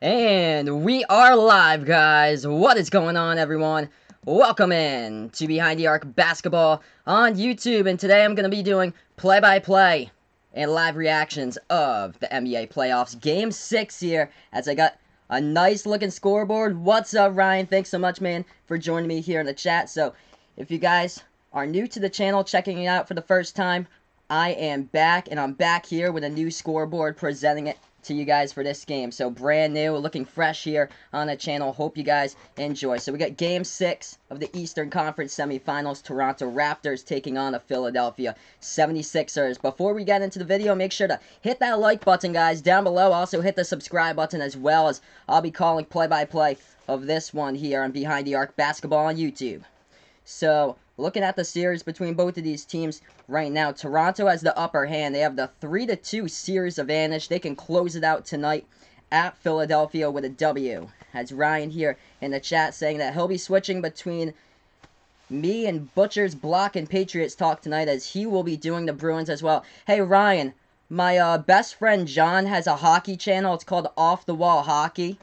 And we are live, guys. What is going on, everyone? Welcome in to Behind the Arc Basketball on YouTube. And today I'm going to be doing play-by-play and live reactions of the NBA playoffs. Game 6 here, as I got a nice-looking scoreboard. What's up, Ryan? Thanks so much, man, for joining me here in the chat. So, if you guys are new to the channel, checking it out for the first time, I am back, and I'm back here with a new scoreboard presenting it to you guys for this game. So brand new, looking fresh here on the channel. Hope you guys enjoy. So we got Game 6 of the Eastern Conference Semifinals. Toronto Raptors taking on the Philadelphia 76ers. Before we get into the video, make sure to hit that like button, guys, down below. Also hit the subscribe button, as well as I'll be calling play-by-play of this one here on Behind the Arc Basketball on YouTube. So, looking at the series between both of these teams right now, Toronto has the upper hand. They have the 3-2 series advantage. They can close it out tonight at Philadelphia with a W. As Ryan here in the chat saying that he'll be switching between me and Butcher's Block and Patriots Talk tonight, as he will be doing the Bruins as well. Hey, Ryan, my best friend John has a hockey channel. It's called Off the Wall Hockey.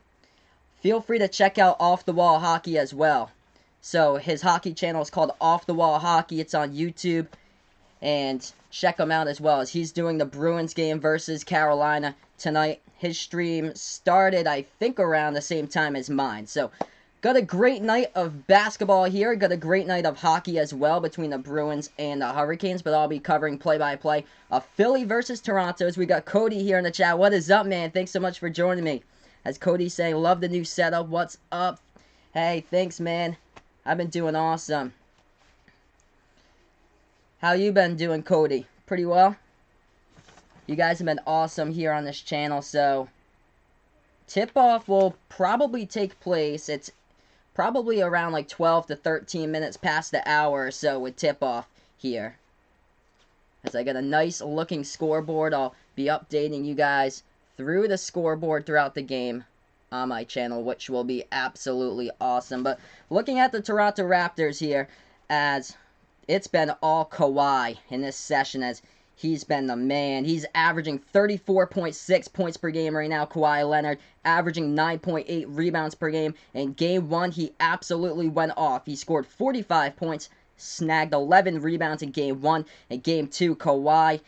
Feel free to check out Off the Wall Hockey as well. So, his hockey channel is called Off the Wall Hockey. It's on YouTube. And check him out as well, as he's doing the Bruins game versus Carolina tonight. His stream started, I think, around the same time as mine. So, got a great night of basketball here. Got a great night of hockey as well between the Bruins and the Hurricanes. But I'll be covering play-by-play of Philly versus Toronto. As we got Cody here in the chat. What is up, man? Thanks so much for joining me. As Cody's saying, love the new setup. What's up? Hey, thanks, man. I've been doing awesome. How you been doing, Cody? Pretty well? You guys have been awesome here on this channel. So, tip-off will probably take place. It's probably around like 12 to 13 minutes past the hour or so with tip-off here. As I got a nice looking scoreboard, I'll be updating you guys through the scoreboard throughout the game on my channel, which will be absolutely awesome. But looking at the Toronto Raptors here, as it's been all Kawhi in this session, as he's been the man. He's averaging 34.6 points per game right now, Kawhi Leonard, averaging 9.8 rebounds per game. In Game 1, he absolutely went off. He scored 45 points, snagged 11 rebounds in Game 1. In Game 2, Kawhi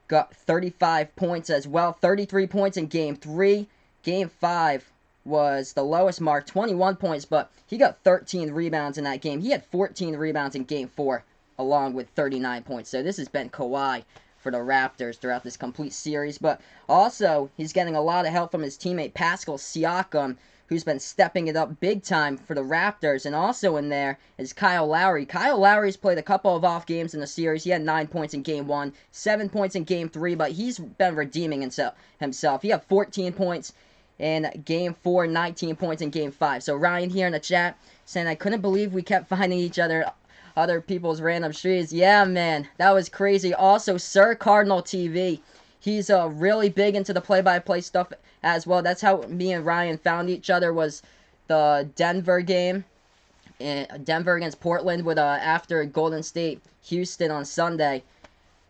got 35 points as well, 33 points in Game 3. Game 5 was the lowest mark, 21 points, but he got 13 rebounds in that game. He had 14 rebounds in Game 4, along with 39 points. So this has been Kawhi for the Raptors throughout this complete series. But also, he's getting a lot of help from his teammate Pascal Siakam, who's been stepping it up big time for the Raptors. And also in there is Kyle Lowry. Kyle Lowry's played a couple of off games in the series. He had 9 points in Game 1, 7 points in Game 3, but he's been redeeming himself. He had 14 points in Game 4, 19 points in Game 5. So Ryan here in the chat saying, I couldn't believe we kept finding each other people's random streams. Yeah, man, that was crazy. Also, Sir Cardinal TV, he's really big into the play-by-play stuff as well. That's how me and Ryan found each other, was the Denver game, Denver against Portland, with after Golden State Houston on Sunday.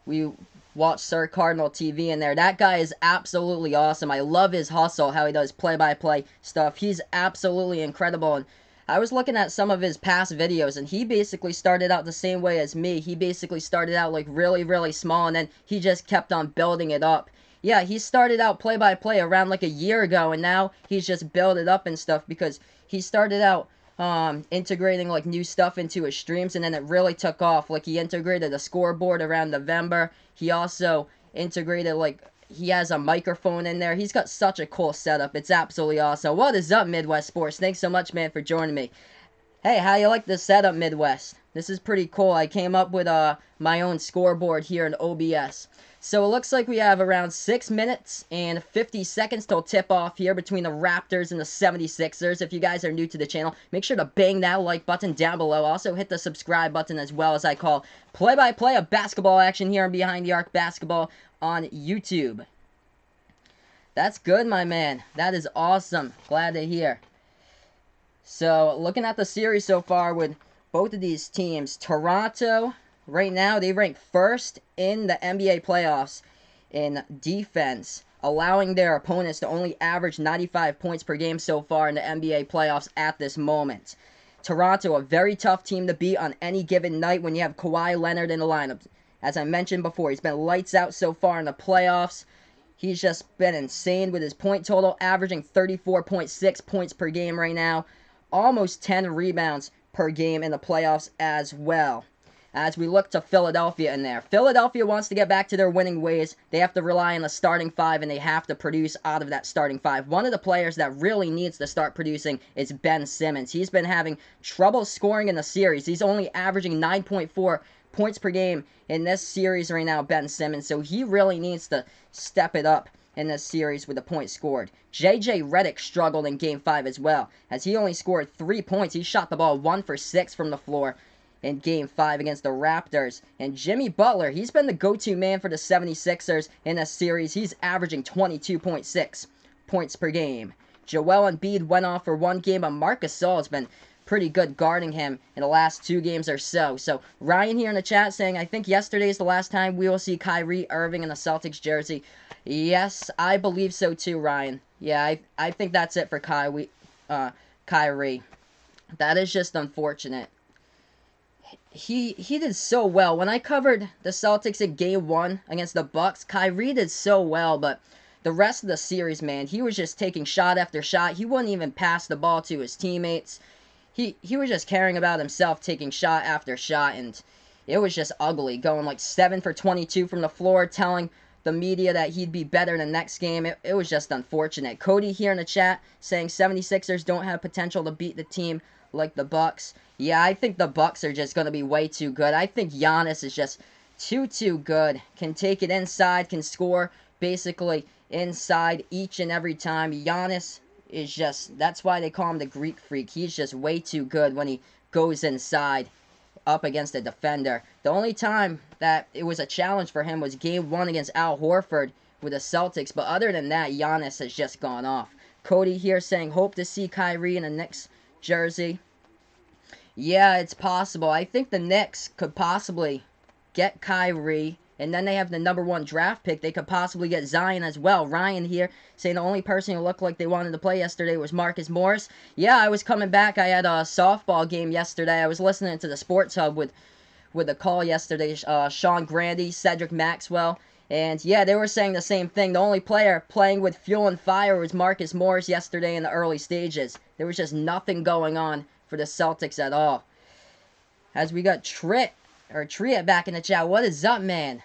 We watch Sir Cardinal TV in there. That guy is absolutely awesome. I love his hustle, how he does play-by-play stuff. He's absolutely incredible. And I was looking at some of his past videos, and he basically started out the same way as me. He basically started out like really, really small, and then he just kept on building it up. Yeah, he started out play-by-play around like a year ago, and now he's just built it up and stuff, because he started out integrating like new stuff into his streams, and then it really took off. Like, he integrated a scoreboard around November. He also integrated, like, he has a microphone in there. He's got such a cool setup. It's absolutely awesome. What is up, Midwest Sports? Thanks so much, man, for joining me. Hey, how you like this setup, Midwest? This is pretty cool. I came up with my own scoreboard here in OBS. So it looks like we have around 6 minutes and 50 seconds till tip-off here between the Raptors and the 76ers. If you guys are new to the channel, make sure to bang that like button down below. Also, hit the subscribe button, as well, as I call play-by-play of basketball action here on Behind the Arc Basketball on YouTube. That's good, my man. That is awesome. Glad to hear. So, looking at the series so far with both of these teams, Toronto, right now, they rank first in the NBA playoffs in defense. allowing their opponents to only average 95 points per game so far in the NBA playoffs at this moment. Toronto, a very tough team to beat on any given night when you have Kawhi Leonard in the lineup. As I mentioned before, he's been lights out so far in the playoffs. He's just been insane with his point total, averaging 34.6 points per game right now. Almost 10 rebounds per game in the playoffs as well. As we look to Philadelphia in there. Philadelphia wants to get back to their winning ways. They have to rely on the starting five, and they have to produce out of that starting five. One of the players that really needs to start producing is Ben Simmons. He's been having trouble scoring in the series. He's only averaging 9.4 points per game in this series right now, Ben Simmons. So he really needs to step it up in this series with the points scored. J.J. Redick struggled in Game 5 as well, as he only scored 3 points. He shot the ball 1 for 6 from the floor in Game 5 against the Raptors. And Jimmy Butler, he's been the go-to man for the 76ers in this series. He's averaging 22.6 points per game. Joel Embiid went off for one game, but Marc Gasol has been pretty good guarding him in the last 2 games or so. So Ryan here in the chat saying, I think yesterday is the last time we will see Kyrie Irving in the Celtics jersey. Yes, I believe so too, Ryan. Yeah, I think that's it for Kyrie. That is just unfortunate. He did so well. When I covered the Celtics in Game 1 against the Bucks, Kyrie did so well, but the rest of the series, man, he was just taking shot after shot. He wouldn't even pass the ball to his teammates. He was just caring about himself, taking shot after shot, and it was just ugly, going like 7 for 22 from the floor, telling the media that he'd be better the next game. It was just unfortunate. Cody here in the chat saying 76ers don't have potential to beat the team like the Bucks. Yeah, I think the Bucks are just going to be way too good. I think Giannis is just too good. Can take it inside, can score basically inside each and every time. Giannis is just, that's why they call him the Greek Freak. He's just way too good when he goes inside up against a defender. The only time that it was a challenge for him was Game 1 against Al Horford with the Celtics, but other than that, Giannis has just gone off. Cody here saying, hope to see Kyrie in the Knicks jersey. Yeah, it's possible. I think the Knicks could possibly get Kyrie, and then they have the #1 draft pick. They could possibly get Zion as well. Ryan here saying the only person who looked like they wanted to play yesterday was Marcus Morris. Yeah, I was coming back. I had a softball game yesterday. I was listening to the Sports Hub with a call yesterday. Sean Grandy, Cedric Maxwell. And yeah, they were saying the same thing. The only player playing with fuel and fire was Marcus Morris yesterday in the early stages. There was just nothing going on for the Celtics at all. As we got Triet back in the chat. What is up, man?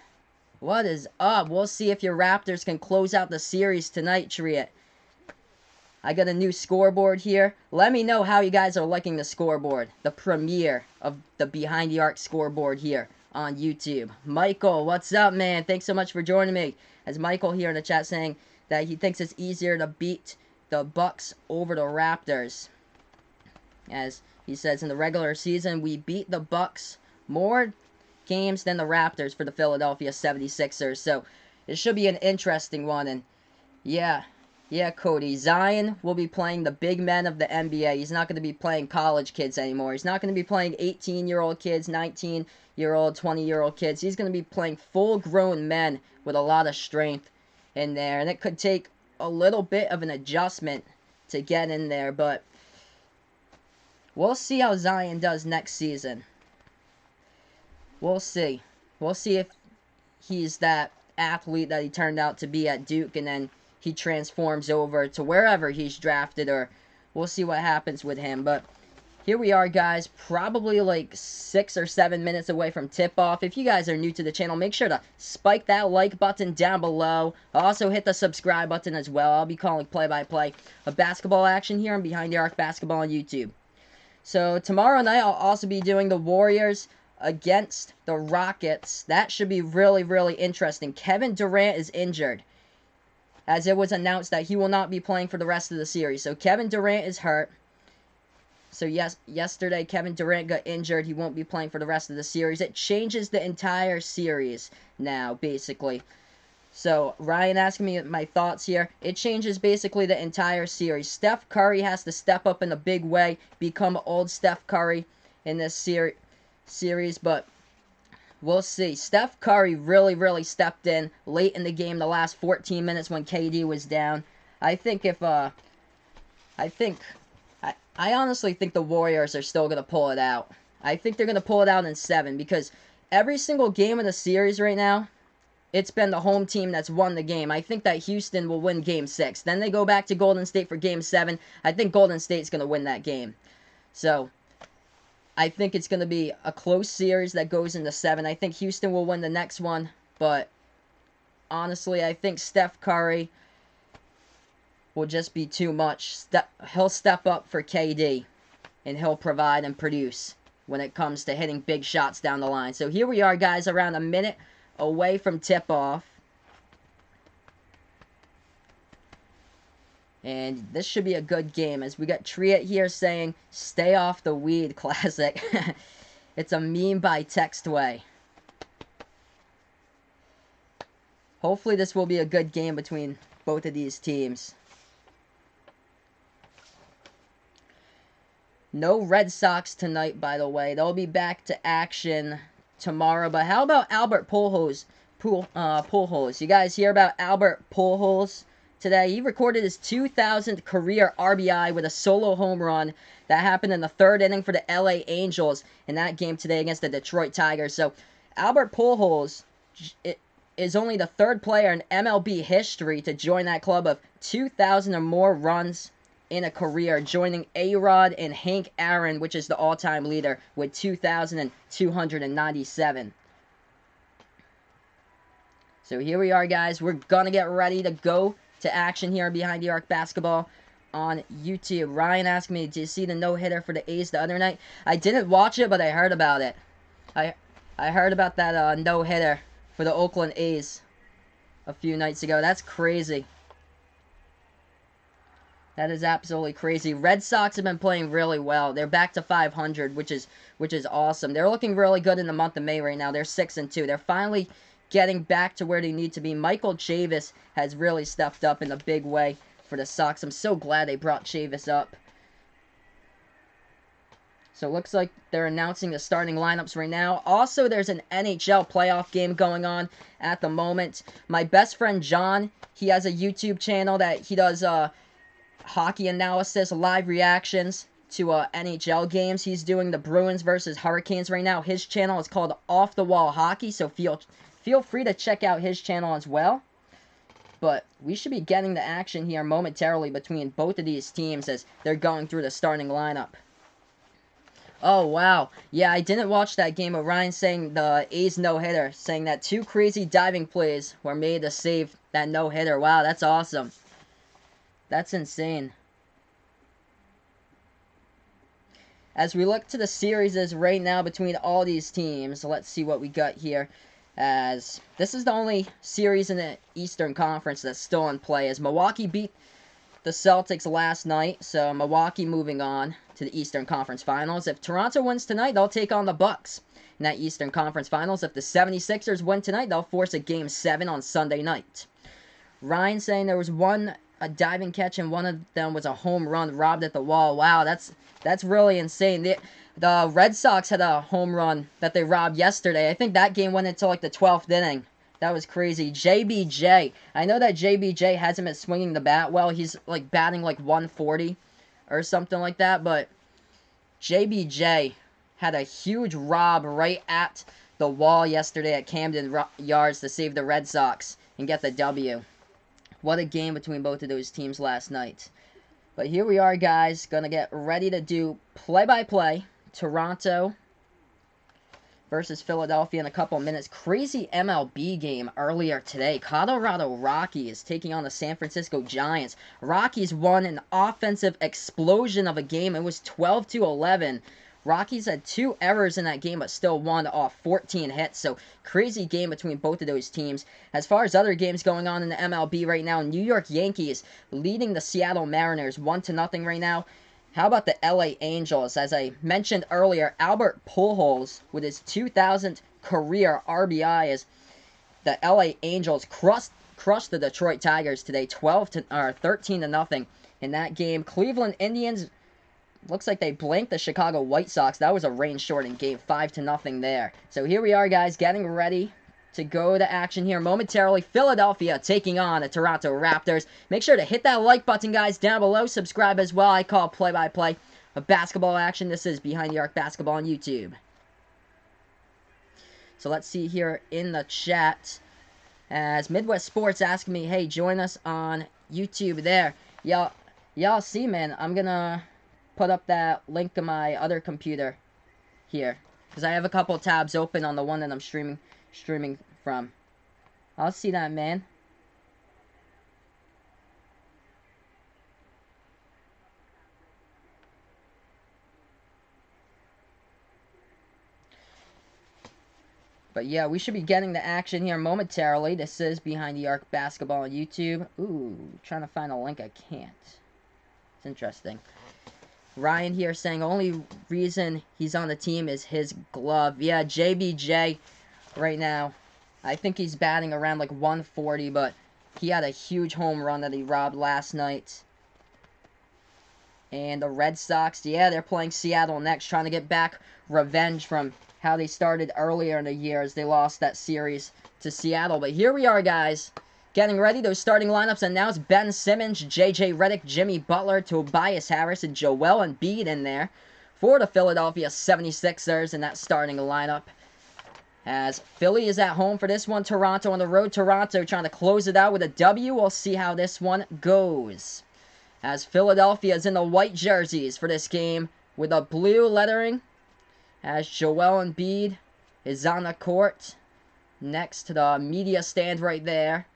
What is up? We'll see if your Raptors can close out the series tonight, Triet. I got a new scoreboard here. Let me know how you guys are liking the scoreboard. The premiere of the Behind the Arc scoreboard here on YouTube. Michael, what's up, man? Thanks so much for joining me. As Michael here in the chat saying that he thinks it's easier to beat the Bucks over the Raptors. As he says, in the regular season, we beat the Bucks more games than the Raptors for the Philadelphia 76ers. So it should be an interesting one. And yeah, Cody. Zion will be playing the big men of the NBA. He's not going to be playing college kids anymore. He's not going to be playing 18-year-old kids, 19-year-old, 20-year-old kids. He's going to be playing full-grown men with a lot of strength in there. And it could take a little bit of an adjustment to get in there, but we'll see how Zion does next season. We'll see. We'll see if he's that athlete that he turned out to be at Duke, and then he transforms over to wherever he's drafted, or we'll see what happens with him. But here we are, guys, probably like 6 or 7 minutes away from tip-off. If you guys are new to the channel, make sure to spike that like button down below. Also hit the subscribe button as well. I'll be calling play-by-play of basketball action here on Behind the Arc Basketball on YouTube. So tomorrow night, I'll also be doing the Warriors against the Rockets. That should be really, really interesting. Kevin Durant is injured, as it was announced that he will not be playing for the rest of the series. So Kevin Durant is hurt. So yes, yesterday Kevin Durant got injured. He won't be playing for the rest of the series. It changes the entire series now, basically. So Ryan asking me my thoughts here. It changes basically the entire series. Steph Curry has to step up in a big way, become old Steph Curry in this series. But We'll see. Steph Curry really stepped in late in the game, the last 14 minutes when KD was down. I think if, I honestly think the Warriors are still going to pull it out. I think they're going to pull it out in 7 because every single game of the series right now, it's been the home team that's won the game. I think that Houston will win Game 6. Then they go back to Golden State for Game 7. I think Golden State's going to win that game. So, I think it's going to be a close series that goes into 7. I think Houston will win the next one. But, honestly, I think Steph Curry will just be too much. He'll step up for KD. And he'll provide and produce when it comes to hitting big shots down the line. So here we are, guys, around a minute away from tip-off. And this should be a good game, as we got Triet here saying, "Stay off the weed," classic. It's a meme by Textway. Hopefully this will be a good game between both of these teams. No Red Sox tonight, by the way. They'll be back to action tomorrow. But how about Albert Pujols? You guys hear about Albert Pujols today? He recorded his 2,000th career RBI with a solo home run. That happened in the 3rd inning for the LA Angels in that game today against the Detroit Tigers. So Albert Pujols is only the 3rd player in MLB history to join that club of 2,000 or more runs in a career, joining A-Rod and Hank Aaron, which is the all-time leader, with 2,297. So here we are, guys. We're going to get ready to go to action here Behind the Arc Basketball on YouTube. Ryan asked me, did you see the no-hitter for the A's the other night? I didn't watch it, but I heard about it. I heard about that no-hitter for the Oakland A's a few nights ago. That's crazy. That is absolutely crazy. Red Sox have been playing really well. They're back to 500, which is awesome. They're looking really good in the month of May right now. They're 6-2. They're finally getting back to where they need to be. Michael Chavis has really stepped up in a big way for the Sox. I'm so glad they brought Chavis up. So it looks like they're announcing the starting lineups right now. Also, there's an NHL playoff game going on at the moment. My best friend John, he has a YouTube channel that he does hockey analysis, live reactions to NHL games. He's doing the Bruins versus Hurricanes right now. His channel is called Off the Wall Hockey, so feel free to check out his channel as well. But we should be getting the action here momentarily between both of these teams as they're going through the starting lineup. Oh, wow. Yeah, I didn't watch that game, but Ryan saying the A's no-hitter, saying that 2 crazy diving plays were made to save that no-hitter. Wow, that's awesome. That's insane. As we look to the series right now between all these teams, let's see what we got here. As this is the only series in the Eastern Conference that's still in play, as Milwaukee beat the Celtics last night, so Milwaukee moving on to the Eastern Conference Finals. If Toronto wins tonight, they'll take on the Bucks in that Eastern Conference Finals. If the 76ers win tonight, they'll force a Game 7 on Sunday night. Ryan saying there was a diving catch, and one of them was a home run robbed at the wall. Wow, that's really insane. The Red Sox had a home run that they robbed yesterday. I think that game went until like the 12th inning. That was crazy. JBJ. I know that JBJ hasn't been swinging the bat well. He's like batting like 140 or something like that. But JBJ had a huge rob right at the wall yesterday at Camden Yards to save the Red Sox and get the W. What a game between both of those teams last night. But here we are, guys. Going to get ready to do play-by-play. Toronto versus Philadelphia in a couple minutes. Crazy MLB game earlier today. Colorado Rockies taking on the San Francisco Giants. Rockies won an offensive explosion of a game. It was 12-11. Rockies had 2 errors in that game, but still won off 14 hits. So, crazy game between both of those teams. As far as other games going on in the MLB right now, New York Yankees leading the Seattle Mariners 1-0 right now. How about the LA Angels? As I mentioned earlier, Albert Pujols with his 2,000th career RBI as the LA Angels crushed the Detroit Tigers today, 13-0 in that game. Cleveland Indians looks like they blanked the Chicago White Sox. That was a rain-shortened game, 5-0 there. So here we are, guys, getting ready to go to action here momentarily. Philadelphia taking on the Toronto Raptors. Make sure to hit that like button, guys, down below. Subscribe as well. I call play-by-play of basketball action. This is Behind the Arc Basketball on YouTube. So let's see here in the chat. As Midwest Sports asking me, hey, join us on YouTube there. Y'all see, man, I'm gonna put up that link to my other computer here, because I have a couple tabs open on the one that I'm streaming from. I'll see that, man. But yeah, we should be getting the action here momentarily. This is Behind the Arc Basketball on YouTube. Ooh, trying to find a link, I can't. It's interesting. Ryan here saying only reason he's on the team is his glove. Yeah, JBJ right now, I think he's batting around like 140, but he had a huge home run that he robbed last night. And the Red Sox, yeah, they're playing Seattle next, trying to get back revenge from how they started earlier in the year as they lost that series to Seattle. But here we are, guys, getting ready. Those starting lineups announced: Ben Simmons, J.J. Redick, Jimmy Butler, Tobias Harris, and Joel Embiid in there for the Philadelphia 76ers in that starting lineup. As Philly is at home for this one, Toronto on the road. Toronto trying to close it out with a W. We'll see how this one goes. As Philadelphia is in the white jerseys for this game with a blue lettering. As Joel Embiid is on the court next to the media stand right there.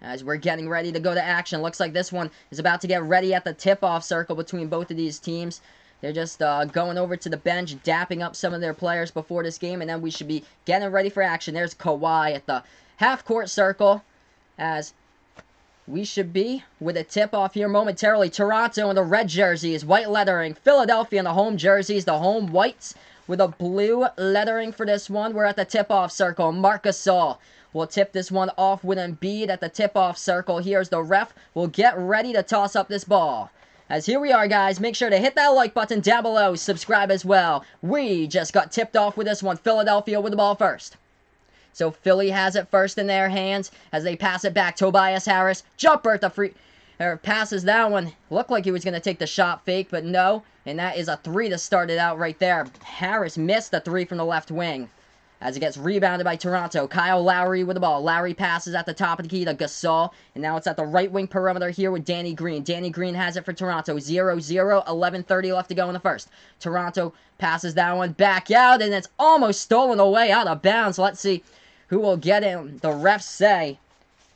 As we're getting ready to go to action. Looks like this one is about to get ready at the tip-off circle between both of these teams. They're just going over to the bench, dapping up some of their players before this game, and then we should be getting ready for action. There's Kawhi at the half-court circle, as we should be with a tip-off here momentarily. Toronto in the red jerseys, white lettering. Philadelphia in the home jerseys, the home whites with a blue lettering for this one. We're at the tip-off circle. Marc Gasol will tip this one off with Embiid at the tip-off circle. Here's the ref. We'll get ready to toss up this ball. As here we are, guys. Make sure to hit that like button down below. Subscribe as well. We just got tipped off with this one. Philadelphia with the ball first. So Philly has it first in their hands as they pass it back. Tobias Harris, jumper at the free, passes that one. Looked like he was going to take the shot fake, but no. And that is a three to start it out right there. Harris missed the three from the left wing as it gets rebounded by Toronto. Kyle Lowry with the ball. Lowry passes at the top of the key to Gasol. And now it's at the right wing perimeter here with Danny Green. Danny Green has it for Toronto. 0-0, 11:30 left to go in the first. Toronto passes that one back out, and it's almost stolen away out of bounds. Let's see who will get it. The refs say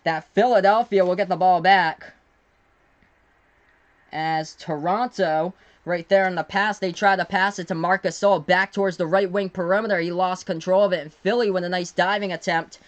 that Philadelphia will get the ball back. As Toronto, right there in the pass, they try to pass it to Marc Gasol back towards the right wing perimeter. He lost control of it. And Philly with a nice diving attempt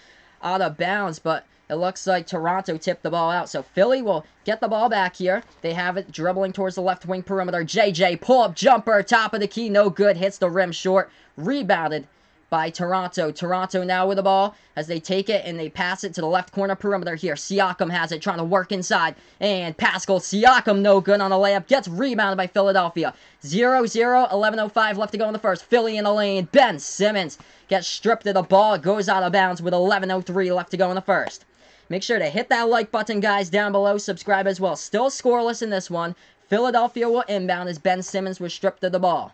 out of bounds, but it looks like Toronto tipped the ball out. So Philly will get the ball back here. They have it dribbling towards the left wing perimeter. JJ, pull-up jumper, top of the key, no good. Hits the rim short. Rebounded by Toronto. Toronto now with the ball as they take it and they pass it to the left corner perimeter here. Siakam has it, trying to work inside. And Pascal Siakam, no good on the layup. Gets rebounded by Philadelphia. 0-0, 11:05 left to go in the first. Philly in the lane. Ben Simmons gets stripped of the ball. It goes out of bounds with 11:03 left to go in the first. Make sure to hit that like button, guys, down below. Subscribe as well. Still scoreless in this one. Philadelphia will inbound as Ben Simmons was stripped of the ball.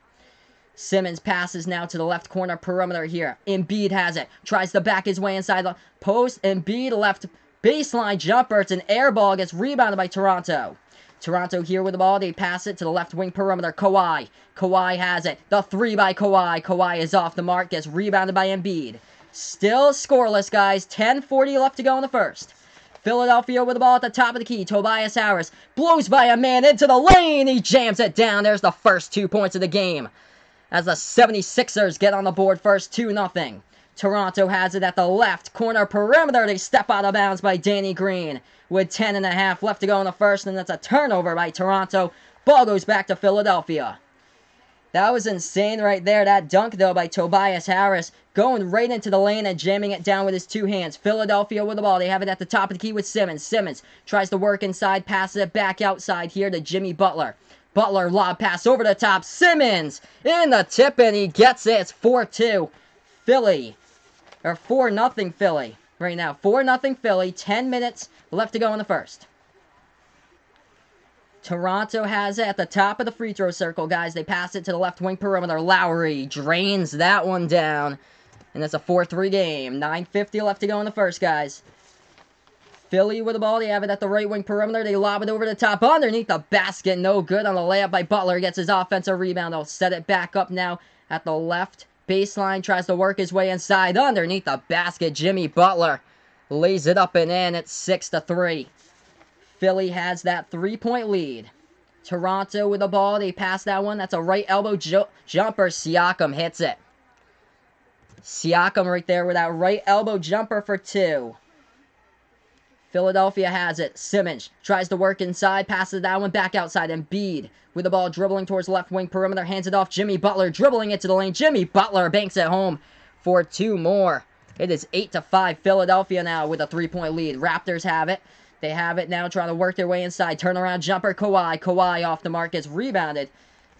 Simmons passes now to the left corner perimeter here. Embiid has it. Tries to back his way inside the post. Embiid left baseline jumper. It's an air ball. Gets rebounded by Toronto. Toronto here with the ball. They pass it to the left wing perimeter. Kawhi. Kawhi has it. The three by Kawhi. Kawhi is off the mark. Gets rebounded by Embiid. Still scoreless, guys. 10:40 left to go in the first. Philadelphia with the ball at the top of the key. Tobias Harris blows by a man into the lane. He jams it down. There's the first 2 points of the game, as the 76ers get on the board first, 2-0. Toronto has it at the left corner perimeter. They step out of bounds by Danny Green with 10.5 left to go in the first, and that's a turnover by Toronto. Ball goes back to Philadelphia. That was insane right there. That dunk, though, by Tobias Harris, going right into the lane and jamming it down with his two hands. Philadelphia with the ball. They have it at the top of the key with Simmons. Simmons tries to work inside, passes it back outside here to Jimmy Butler. Butler lob pass over the top. Simmons in the tip, and he gets it. It's 4-2 Philly. Or 4-0 Philly right now. 4-0 Philly. 10 minutes left to go in the first. Toronto has it at the top of the free throw circle, guys. They pass it to the left wing perimeter. Lowry drains that one down. And it's a 4-3 game. 9:50 left to go in the first, guys. Philly with the ball. They have it at the right wing perimeter. They lob it over the top underneath the basket. No good on the layup by Butler. Gets his offensive rebound. They'll set it back up now at the left baseline. Tries to work his way inside underneath the basket. Jimmy Butler lays it up and in. It's 6-3. Philly has that 3-point lead. Toronto with the ball. They pass that one. That's a right elbow jumper. Siakam hits it. Siakam right there with that right elbow jumper for 2. Philadelphia has it. Simmons tries to work inside, passes that one back outside. Embiid with the ball dribbling towards left wing perimeter, hands it off. Jimmy Butler dribbling into the lane. Jimmy Butler banks it home for 2 more. It is 8-5 Philadelphia now with a 3-point lead. Raptors have it. They have it now, trying to work their way inside. Turnaround jumper, Kawhi. Kawhi off the mark, gets rebounded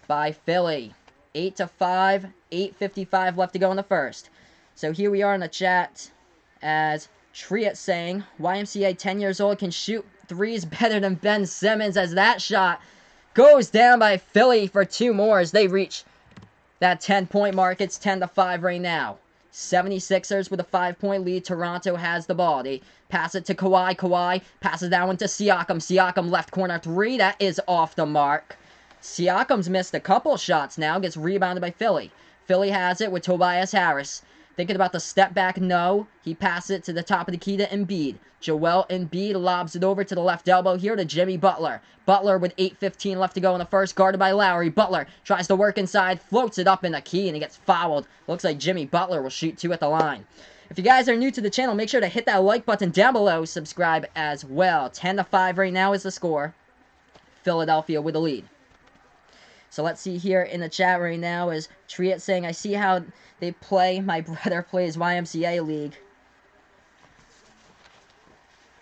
by Philly. 8-5, 8:55 left to go in the first. So here we are in the chat as Triet saying, YMCA 10 years old can shoot threes better than Ben Simmons, as that shot goes down by Philly for 2 more as they reach that 10-point mark. It's 10-5 right now. 76ers with a 5-point lead. Toronto has the ball. They pass it to Kawhi. Kawhi passes that one to Siakam. Siakam left corner 3. That is off the mark. Siakam's missed a couple shots now. Gets rebounded by Philly. Philly has it with Tobias Harris. Thinking about the step back, no. He passes it to the top of the key to Embiid. Joel Embiid lobs it over to the left elbow here to Jimmy Butler. Butler with 8:15 left to go in the first, guarded by Lowry. Butler tries to work inside, floats it up in the key, and he gets fouled. Looks like Jimmy Butler will shoot 2 at the line. If you guys are new to the channel, make sure to hit that like button down below. Subscribe as well. 10-5 right now is the score. Philadelphia with the lead. So let's see here in the chat right now is Triet saying, I see how they play. My brother plays YMCA League.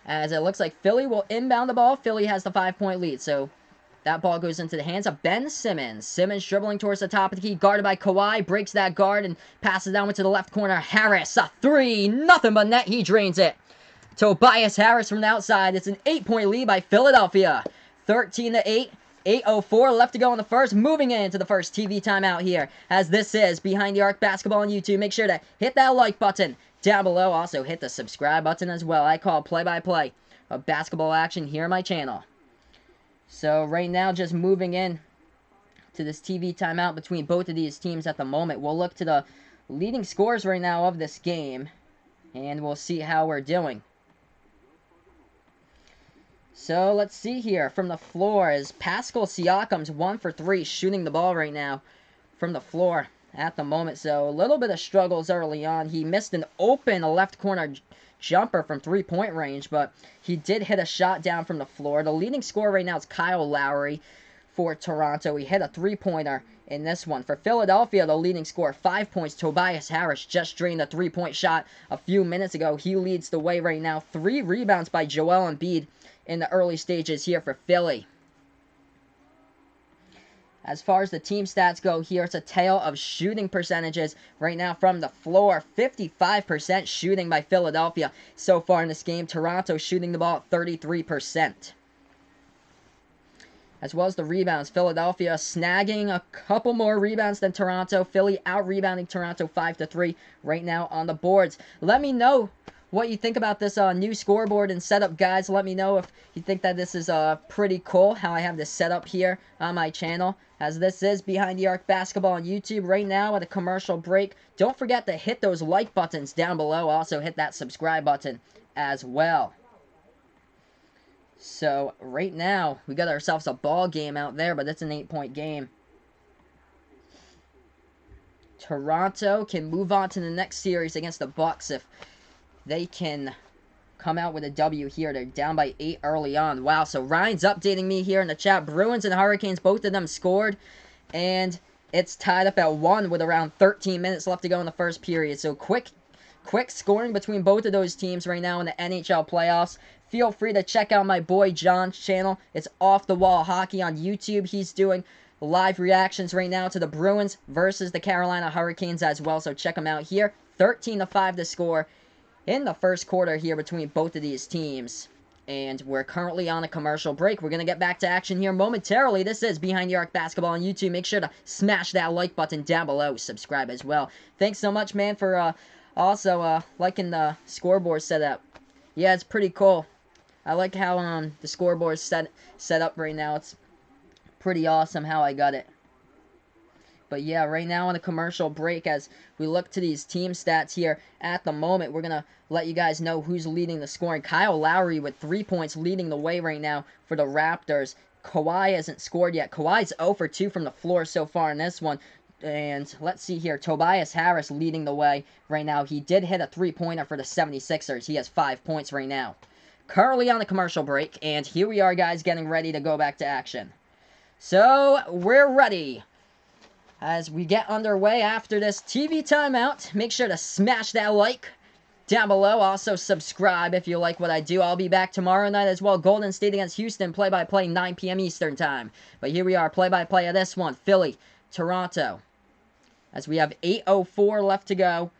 As it looks like Philly will inbound the ball. Philly has the 5-point lead. So that ball goes into the hands of Ben Simmons. Simmons dribbling towards the top of the key. Guarded by Kawhi. Breaks that guard and passes down to the left corner. Harris, a 3. Nothing but net. He drains it. Tobias Harris from the outside. It's an 8-point lead by Philadelphia. 13-8. 8:04 left to go in the first. Moving into the first TV timeout here, as this is Behind the Arc Basketball on YouTube. Make sure to hit that like button down below. Also, hit the subscribe button as well. I call play-by-play of basketball action here on my channel. So, right now, just moving in to this TV timeout between both of these teams at the moment. We'll look to the leading scores right now of this game, and we'll see how we're doing. So, let's see here. From the floor is Pascal Siakam's 1 for 3 shooting the ball right now from the floor at the moment. So, a little bit of struggles early on. He missed an open left corner jumper from 3-point range, but he did hit a shot down from the floor. The leading scorer right now is Kyle Lowry for Toronto. He hit a 3-pointer in this one. For Philadelphia, the leading scorer, 5 points. Tobias Harris just drained a 3-point shot a few minutes ago. He leads the way right now. 3 rebounds by Joel Embiid in the early stages here for Philly. As far as the team stats go here, it's a tale of shooting percentages right now from the floor. 55% shooting by Philadelphia so far in this game. Toronto shooting the ball at 33%. As well as the rebounds, Philadelphia snagging a couple more rebounds than Toronto. Philly out-rebounding Toronto 5-3 right now on the boards. Let me know what you think about this new scoreboard and setup, guys. Let me know if you think that this is pretty cool, how I have this set up here on my channel, as this is Behind the Arc Basketball on YouTube right now at a commercial break. Don't forget to hit those like buttons down below. Also hit that subscribe button as well. So right now we got ourselves a ball game out there, but it's an 8-point game. Toronto can move on to the next series against the Bucks if they can come out with a W here. They're down by 8 early on. Wow, so Ryan's updating me here in the chat. Bruins and Hurricanes, both of them scored. And it's tied up at 1 with around 13 minutes left to go in the first period. So quick quick scoring between both of those teams right now in the NHL playoffs. Feel free to check out my boy John's channel. It's Off the Wall Hockey on YouTube. He's doing live reactions right now to the Bruins versus the Carolina Hurricanes as well, so check him out here. 13-5 the score in the first quarter here between both of these teams. And we're currently on a commercial break. We're going to get back to action here momentarily. This is Behind the Arc Basketball on YouTube. Make sure to smash that like button down below. Subscribe as well. Thanks so much, man, for also liking the scoreboard setup. Yeah, it's pretty cool. I like how the scoreboard set up right now. It's pretty awesome how I got it. But yeah, right now on a commercial break, as we look to these team stats here at the moment, we're going to let you guys know who's leading the scoring. Kyle Lowry with 3 points leading the way right now for the Raptors. Kawhi hasn't scored yet. Kawhi's 0 for 2 from the floor so far in this one. And let's see here. Tobias Harris leading the way right now. He did hit a three-pointer for the 76ers. He has 5 points right now. Currently on the commercial break, and here we are, guys, getting ready to go back to action. So, we're ready. As we get underway after this TV timeout, make sure to smash that like down below. Also, subscribe if you like what I do. I'll be back tomorrow night as well. Golden State against Houston, play-by-play, 9 p.m. Eastern Time. But here we are, play-by-play of this one. Philly, Toronto. As we have 8:04 left to go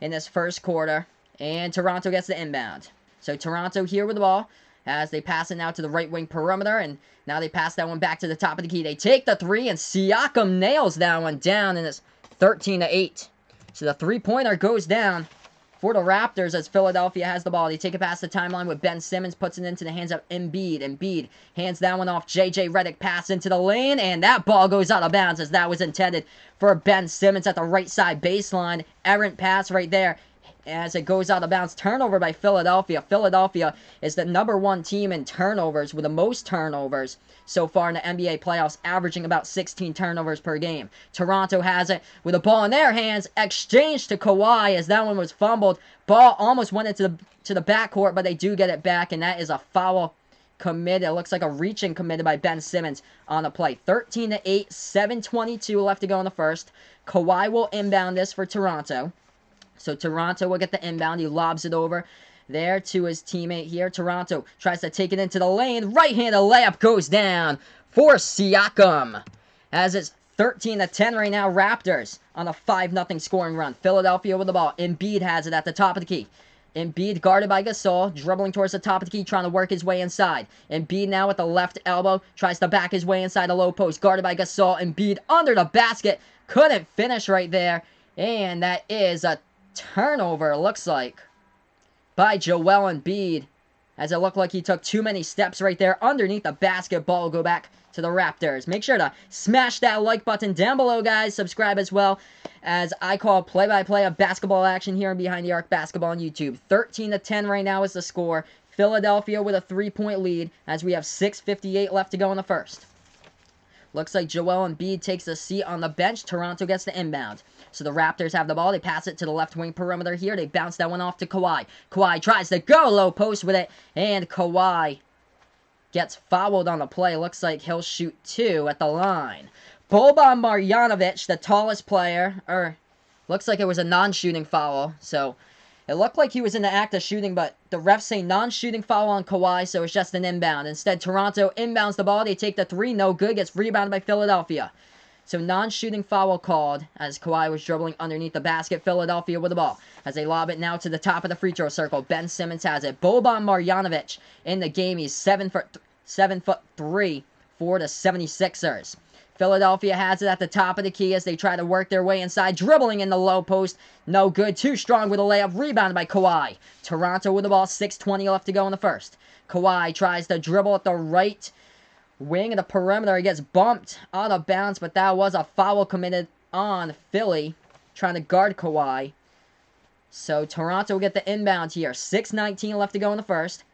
in this first quarter. And Toronto gets the inbound. So Toronto here with the ball as they pass it now to the right wing perimeter, and now they pass that one back to the top of the key. They take the three, and Siakam nails that one down, and it's 13-8. So the three-pointer goes down for the Raptors as Philadelphia has the ball. They take it past the timeline with Ben Simmons, puts it into the hands of Embiid. Embiid hands that one off. J.J. Redick pass into the lane, and that ball goes out of bounds as that was intended for Ben Simmons at the right side baseline. Errant pass right there as it goes out of bounds. Turnover by Philadelphia. Philadelphia is the #1 team in turnovers with the most turnovers so far in the NBA playoffs, averaging about 16 turnovers per game. Toronto has it with a ball in their hands. Exchange to Kawhi as that one was fumbled. Ball almost went into the backcourt, but they do get it back, and that is a foul committed. It looks like a reaching committed by Ben Simmons on the play. 13-8, 7:22 left to go in the first. Kawhi will inbound this for Toronto. So Toronto will get the inbound. He lobs it over there to his teammate here. Toronto tries to take it into the lane. Right-handed layup goes down for Siakam. As it's 13-10 right now. Raptors on a 5-0 scoring run. Philadelphia with the ball. Embiid has it at the top of the key. Embiid guarded by Gasol, dribbling towards the top of the key, trying to work his way inside. Embiid now with the left elbow, tries to back his way inside the low post, guarded by Gasol. Embiid under the basket, couldn't finish right there, and that is a turnover, it looks like, by Joel Embiid, as it looked like he took too many steps right there underneath the basketball. Will go back to the Raptors. Make sure to smash that like button down below, guys. Subscribe as well, as I call play-by-play of basketball action here on Behind the Arc Basketball on YouTube. 13-10 right now is the score. Philadelphia with a 3-point lead as we have 6:58 left to go in the first. Looks like Joel Embiid takes a seat on the bench. Toronto gets the inbound. So the Raptors have the ball. They pass it to the left wing perimeter here. They bounce that one off to Kawhi. Kawhi tries to go low post with it, and Kawhi gets fouled on the play. Looks like he'll shoot 2 at the line. Boban Marjanovic, the tallest player, looks like it was a non-shooting foul. So it looked like he was in the act of shooting, but the refs say non-shooting foul on Kawhi, so it's just an inbound. Instead, Toronto inbounds the ball. They take the three, no good, gets rebounded by Philadelphia. So non-shooting foul called as Kawhi was dribbling underneath the basket. Philadelphia with the ball as they lob it now to the top of the free throw circle. Ben Simmons has it. Boban Marjanovic in the game. He's 7'3" for the 76ers. Philadelphia has it at the top of the key as they try to work their way inside. Dribbling in the low post. No good. Too strong with a layup. Rebounded by Kawhi. Toronto with the ball. 6:20 left to go in the first. Kawhi tries to dribble at the right wing of the perimeter. He gets bumped out of bounds, but that was a foul committed on Philly, trying to guard Kawhi. So Toronto will get the inbound here. 6:19 left to go in the first.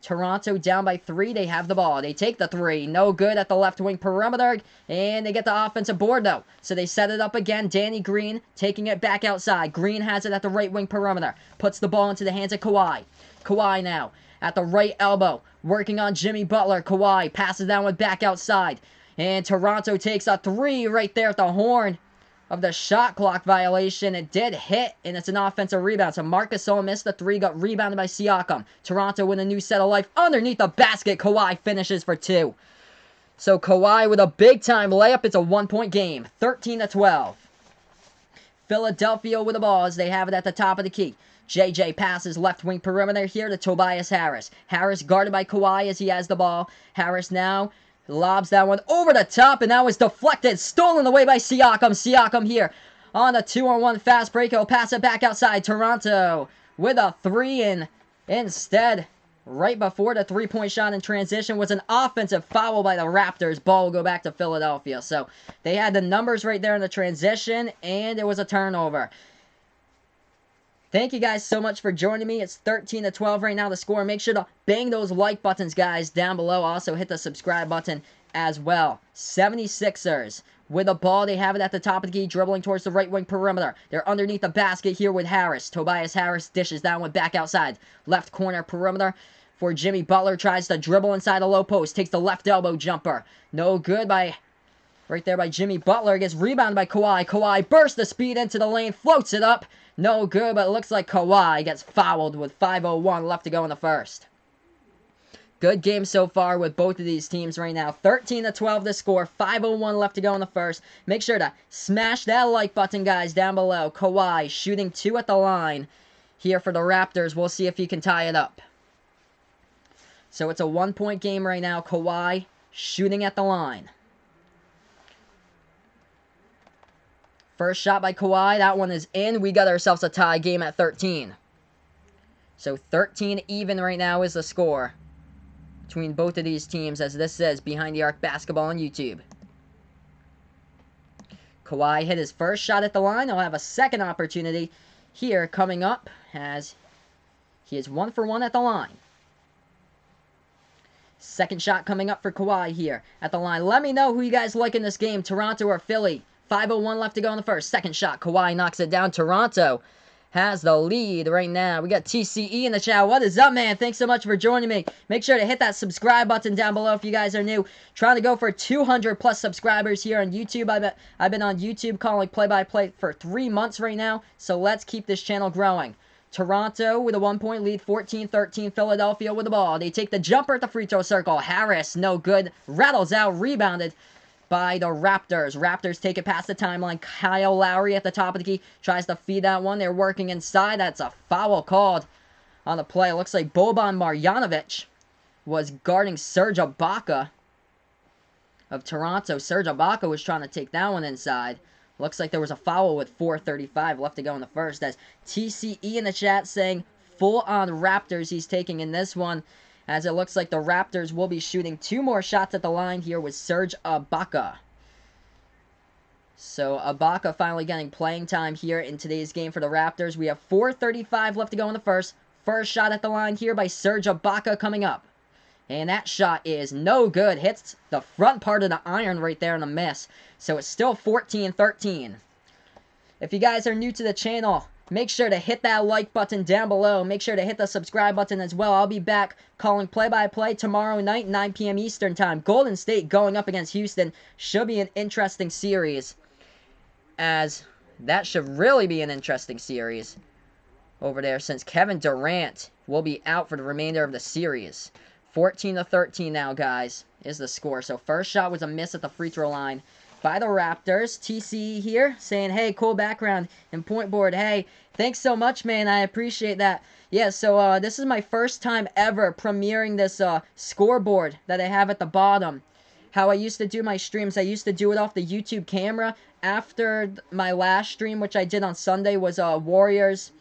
Toronto down by 3. They have the ball. They take the 3. No good at the left wing perimeter. And they get the offensive board, though. So they set it up again. Danny Green taking it back outside. Green has it at the right wing perimeter. Puts the ball into the hands of Kawhi. Kawhi now at the right elbow. Working on Jimmy Butler. Kawhi passes that one back outside. And Toronto takes a 3 right there at the horn of the shot clock violation. It did hit, and it's an offensive rebound. So Marcus Gasol missed the three, got rebounded by Siakam. Toronto with a new set of life underneath the basket. Kawhi finishes for 2. So Kawhi with a big-time layup. It's a 1-point game, 13-12. Philadelphia with the ball as they have it at the top of the key. JJ passes left wing perimeter here to Tobias Harris. Harris guarded by Kawhi as he has the ball. Harris now lobs that one over the top, and that was deflected. Stolen away by Siakam. Siakam here on a 2-on-1 fast break. He'll pass it back outside. Toronto with a 3, and instead, right before the three-point shot in transition was an offensive foul by the Raptors. Ball will go back to Philadelphia. So they had the numbers right there in the transition, and it was a turnover. Thank you guys so much for joining me. It's 13-12 right now, the score. Make sure to bang those like buttons, guys, down below. Also, hit the subscribe button as well. 76ers with the ball. They have it at the top of the key, dribbling towards the right wing perimeter. They're underneath the basket here with Harris. Tobias Harris dishes that one back outside. Left corner perimeter for Jimmy Butler. Tries to dribble inside the low post. Takes the left elbow jumper. No good by... right there by Jimmy Butler. Gets rebounded by Kawhi. Kawhi bursts the speed into the lane. Floats it up. No good, but it looks like Kawhi gets fouled with 5:01 left to go in the first. Good game so far with both of these teams right now. 13-12 the score. 5:01 left to go in the first. Make sure to smash that like button, guys, down below. Kawhi shooting 2 at the line here for the Raptors. We'll see if he can tie it up. So it's a 1-point game right now. Kawhi shooting at the line. First shot by Kawhi. That one is in. We got ourselves a tie game at 13. So 13 even right now is the score between both of these teams, as this says Behind the Arc Basketball on YouTube. Kawhi hit his first shot at the line. He'll have a second opportunity here coming up as he is 1 for 1 at the line. Second shot coming up for Kawhi here at the line. Let me know who you guys like in this game, Toronto or Philly. 5:01 left to go in the first. Second shot. Kawhi knocks it down. Toronto has the lead right now. We got TCE in the chat. What is up, man? Thanks so much for joining me. Make sure to hit that subscribe button down below if you guys are new. Trying to go for 200 plus subscribers here on YouTube. I've been on YouTube calling play-by-play for 3 months right now. So let's keep this channel growing. Toronto with a 1-point lead, 14-13. Philadelphia with the ball. They take the jumper at the free throw circle. Harris, no good. Rattles out, rebounded by the Raptors. Raptors take it past the timeline. Kyle Lowry at the top of the key tries to feed that one. They're working inside. That's a foul called on the play. It looks like Boban Marjanovic was guarding Serge Ibaka of Toronto. Serge Ibaka was trying to take that one inside. Looks like there was a foul with 4:35 left to go in the first, as TCE in the chat saying full-on Raptors he's taking in this one, as it looks like the Raptors will be shooting 2 more shots at the line here with Serge Ibaka. So Ibaka finally getting playing time here in today's game for the Raptors. We have 4:35 left to go in the first. First shot at the line here by Serge Ibaka coming up. And that shot is no good. Hits the front part of the iron right there in a miss. So it's still 14-13. If you guys are new to the channel, make sure to hit that like button down below. Make sure to hit the subscribe button as well. I'll be back calling play-by-play tomorrow night, 9 p.m. Eastern Time. Golden State going up against Houston. Should be an interesting series, as that should really be an interesting series over there, since Kevin Durant will be out for the remainder of the series. 14-13 now, guys, is the score. So first shot was a miss at the free throw line by the Raptors. TCE here saying, hey, cool background and point board. Hey, thanks so much, man. I appreciate that. Yeah, so this is my first time ever premiering this scoreboard that I have at the bottom. How I used to do my streams, I used to do it off the YouTube camera. After my last stream, which I did on Sunday, was Warriors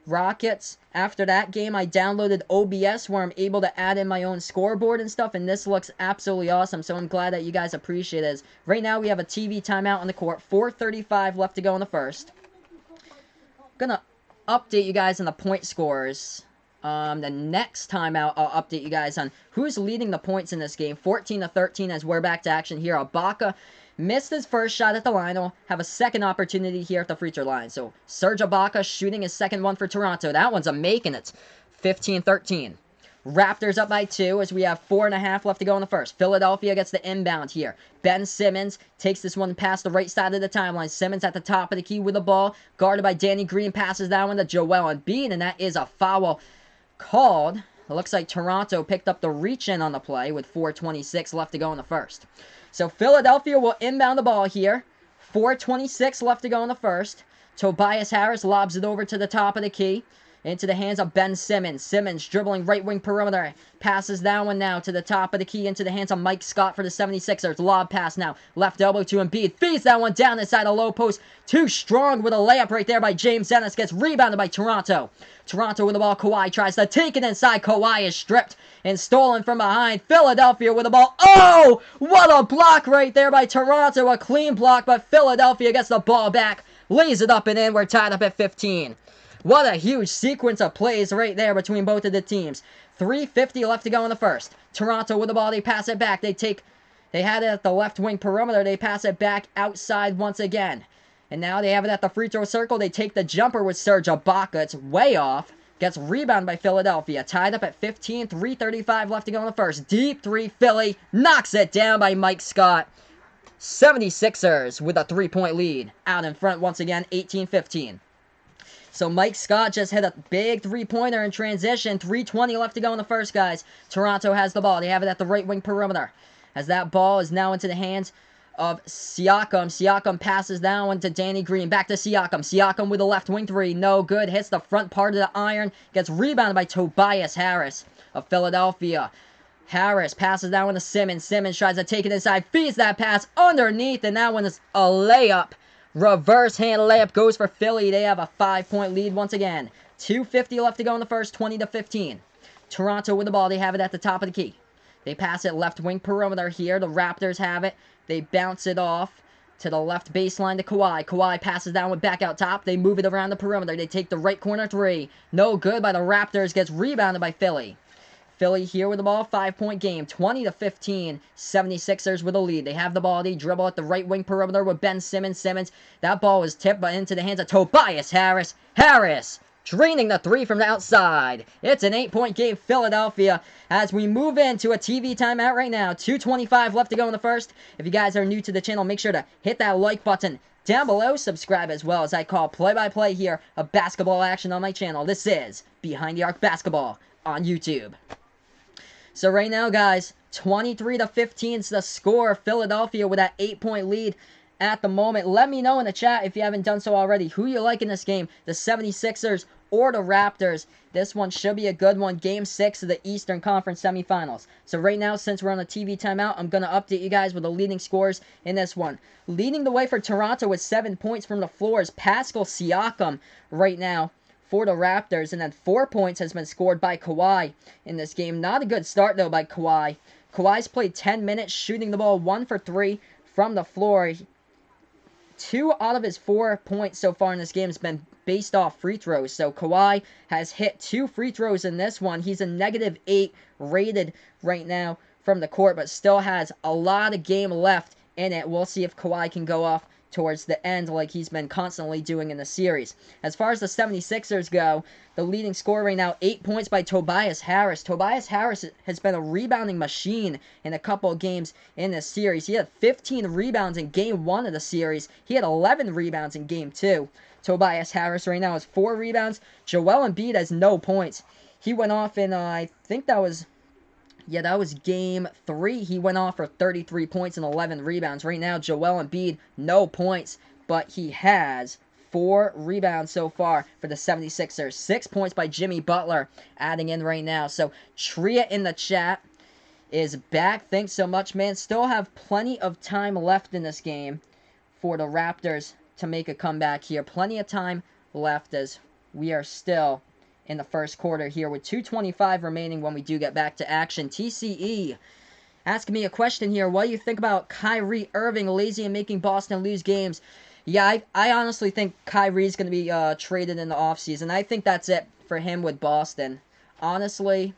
Rockets. After that game, I downloaded OBS, where I'm able to add in my own scoreboard and stuff, and this looks absolutely awesome, so I'm glad that you guys appreciate it. Right now, we have a TV timeout on the court. 4:35 left to go in the first. Gonna update you guys on the point scores. The next timeout, I'll update you guys on who's leading the points in this game. 14-13 as we're back to action here. Ibaka missed his first shot at the line. He'll have a second opportunity here at the free throw line. So Serge Ibaka shooting his second one for Toronto. That one's a make, and it's 15-13. Raptors up by 2 as we have 4.5 left to go in the first. Philadelphia gets the inbound here. Ben Simmons takes this one past the right side of the timeline. Simmons at the top of the key with the ball. Guarded by Danny Green. Passes that one to Joel Embiid, and that is a foul called. It looks like Toronto picked up the reach-in on the play with 4:26 left to go in the first. So Philadelphia will inbound the ball here. 4:26 left to go in the first. Tobias Harris lobs it over to the top of the key. Into the hands of Ben Simmons. Simmons dribbling right wing perimeter. Passes that one now to the top of the key into the hands of Mike Scott for the 76ers. Lob pass now. Left elbow to Embiid. Feeds that one down inside a low post. Too strong with a layup right there by James Ennis. Gets rebounded by Toronto. Toronto with the ball. Kawhi tries to take it inside. Kawhi is stripped and stolen from behind. Philadelphia with the ball. Oh! What a block right there by Toronto. A clean block, but Philadelphia gets the ball back. Lays it up and in. We're tied up at 15. What a huge sequence of plays right there between both of the teams. 3:50 left to go in the first. Toronto with the ball. They pass it back. They had it at the left wing perimeter. They pass it back outside once again. And now they have it at the free throw circle. They take the jumper with Serge Ibaka. It's way off. Gets rebound by Philadelphia. Tied up at 15. 3:35 left to go in the first. Deep three. Philly knocks it down by Mike Scott. 76ers with a 3-point lead. Out in front once again. 18-15. So Mike Scott just hit a big three-pointer in transition. 3:20 left to go in the first, guys. Toronto has the ball. They have it at the right wing perimeter. As that ball is now into the hands of Siakam. Siakam passes that one to Danny Green. Back to Siakam. Siakam with a left wing three. No good. Hits the front part of the iron. Gets rebounded by Tobias Harris of Philadelphia. Harris passes that one to Simmons. Simmons tries to take it inside. Feeds that pass underneath, and that one is a layup. Reverse hand layup goes for Philly. They have a 5-point lead once again. 2:50 left to go in the first, 20-15. Toronto with the ball. They have it at the top of the key. They pass it left wing perimeter here. The Raptors have it. They bounce it off to the left baseline to Kawhi. Kawhi passes down with back out top. They move it around the perimeter. They take the right corner three. No good by the Raptors. Gets rebounded by Philly. Philly here with the ball, 5-point game, 20-15, 76ers with a lead. They have the ball, they dribble at the right wing perimeter with Ben Simmons. Simmons, that ball was tipped but into the hands of Tobias Harris. Harris draining the three from the outside. It's an 8-point game, Philadelphia, as we move into a TV timeout right now. 2:25 left to go in the first. If you guys are new to the channel, make sure to hit that like button down below. Subscribe as well, as I call play-by-play here of basketball action on my channel. This is Behind the Arc Basketball on YouTube. So right now, guys, 23-15 is the score. Philadelphia with that 8-point lead at the moment. Let me know in the chat if you haven't done so already who you like in this game, the 76ers or the Raptors. This one should be a good one. Game 6 of the Eastern Conference Semifinals. So right now, since we're on a TV timeout, I'm going to update you guys with the leading scores in this one. Leading the way for Toronto with 7 points from the floor is Pascal Siakam right now for the Raptors, and then 4 points has been scored by Kawhi in this game. Not a good start, though, by Kawhi. Kawhi's played 10 minutes, shooting the ball 1 for 3 from the floor. 2 out of his 4 points so far in this game has been based off free throws. So Kawhi has hit 2 free throws in this one. He's a -8 rated right now from the court, but still has a lot of game left in it. We'll see if Kawhi can go off towards the end like he's been constantly doing in the series. As far as the 76ers go, the leading scorer right now, 8 points by Tobias Harris. Tobias Harris has been a rebounding machine in a couple of games in this series. He had 15 rebounds in Game 1 of the series. He had 11 rebounds in Game 2. Tobias Harris right now has 4 rebounds. Joel Embiid has no points. He went off in, I think that was Game 3. He went off for 33 points and 11 rebounds. Right now, Joel Embiid, no points, but he has 4 rebounds so far for the 76ers. 6 points by Jimmy Butler adding in right now. So, Tria in the chat is back. Thanks so much, man. Still have plenty of time left in this game for the Raptors to make a comeback here. Plenty of time left as we are still in the first quarter here with 2:25 remaining when we do get back to action. TCE asking me a question here. What do you think about Kyrie Irving lazy and making Boston lose games? Yeah, I honestly think Kyrie's going to be traded in the offseason. I think that's it for him with Boston. Honestly,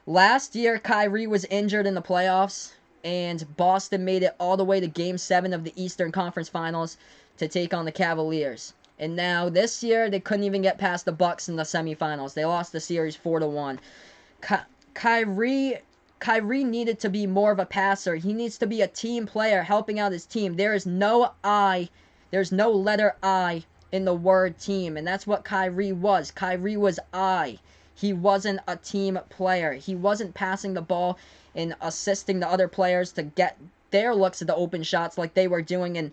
last year Kyrie was injured in the playoffs, and Boston made it all the way to Game 7 of the Eastern Conference Finals to take on the Cavaliers. And now, this year, they couldn't even get past the Bucks in the semifinals. They lost the series 4-1. Kyrie needed to be more of a passer. He needs to be a team player helping out his team. There's no letter I in the word team, and that's what Kyrie was. Kyrie was I. He wasn't a team player. He wasn't passing the ball and assisting the other players to get their looks at the open shots like they were doing in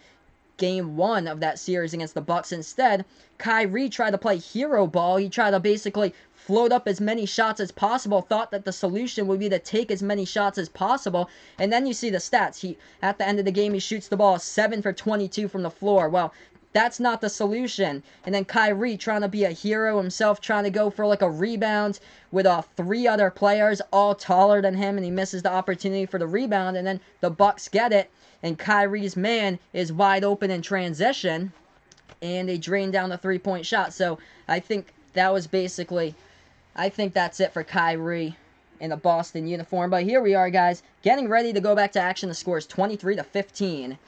Game 1 of that series against the Bucks. Instead, Kyrie tried to play hero ball. He tried to basically float up as many shots as possible, thought that the solution would be to take as many shots as possible, and then you see the stats. At the end of the game, he shoots the ball 7 for 22 from the floor. Well, that's not the solution. And then Kyrie trying to be a hero himself, trying to go for like a rebound with 3 other players all taller than him, and he misses the opportunity for the rebound, and then the Bucks get it, and Kyrie's man is wide open in transition, and they drain down the three-point shot. So I think that was basically, I think that's it for Kyrie in the Boston uniform. But here we are, guys, getting ready to go back to action. The score is 23-15.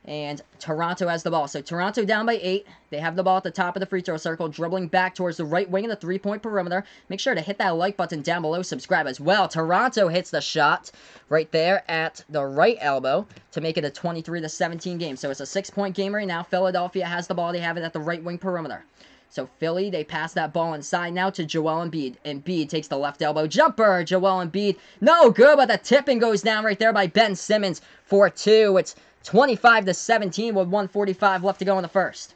And Toronto has the ball. So Toronto down by 8. They have the ball at the top of the free throw circle, dribbling back towards the right wing of the three-point perimeter. Make sure to hit that like button down below. Subscribe as well. Toronto hits the shot right there at the right elbow to make it a 23-17 game. So it's a 6-point game right now. Philadelphia has the ball. They have it at the right wing perimeter. So Philly, they pass that ball inside now to Joel Embiid. Embiid takes the left elbow jumper. Joel Embiid, no good, but the tipping goes down right there by Ben Simmons for 2. It's 25-17 with 1:45 left to go in the first.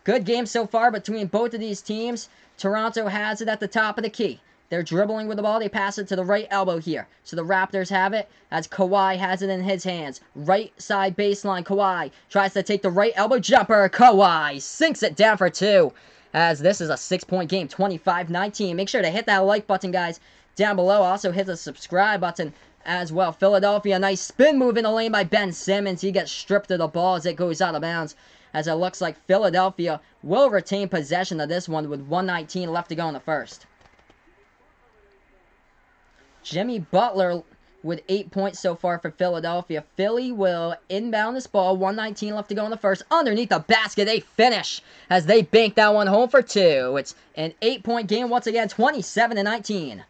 Good game so far between both of these teams. Toronto has it at the top of the key. They're dribbling with the ball. They pass it to the right elbow here. So the Raptors have it as Kawhi has it in his hands. Right side baseline. Kawhi tries to take the right elbow jumper. Kawhi sinks it down for 2. As this is a 6-point game, 25-19. Make sure to hit that like button, guys, down below. Also hit the subscribe button as well. Philadelphia, nice spin move in the lane by Ben Simmons. He gets stripped of the ball as it goes out of bounds. As it looks like Philadelphia will retain possession of this one with 1:19 left to go in the first. Jimmy Butler with 8 points so far for Philadelphia. Philly will inbound this ball. 1:19 left to go in the first. Underneath the basket, they finish as they bank that one home for 2. It's an 8-point game once again, 27-19.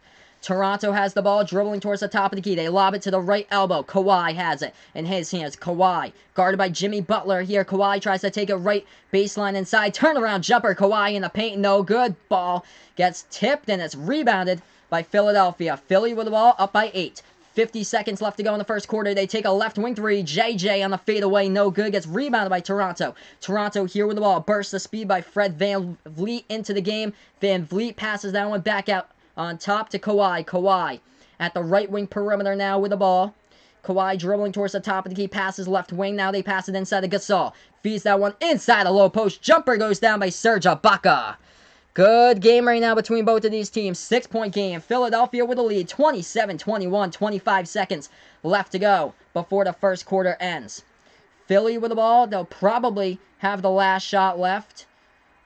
Toronto has the ball, dribbling towards the top of the key. They lob it to the right elbow. Kawhi has it in his hands. Kawhi, guarded by Jimmy Butler here. Kawhi tries to take it right baseline inside. Turnaround jumper. Kawhi in the paint. No good. Ball gets tipped, and it's rebounded by Philadelphia. Philly with the ball, up by 8. 50 seconds left to go in the first quarter. They take a left wing 3. JJ on the fadeaway. No good. Gets rebounded by Toronto. Toronto here with the ball. Bursts the speed by Fred VanVleet into the game. VanVleet passes that one back out on top to Kawhi. Kawhi at the right wing perimeter now with the ball. Kawhi dribbling towards the top of the key. Passes left wing. Now they pass it inside to Gasol. Feeds that one inside a low post. Jumper goes down by Serge Ibaka. Good game right now between both of these teams. 6-point game. Philadelphia with a lead. 27-21. 25 seconds left to go before the first quarter ends. Philly with the ball. They'll probably have the last shot left.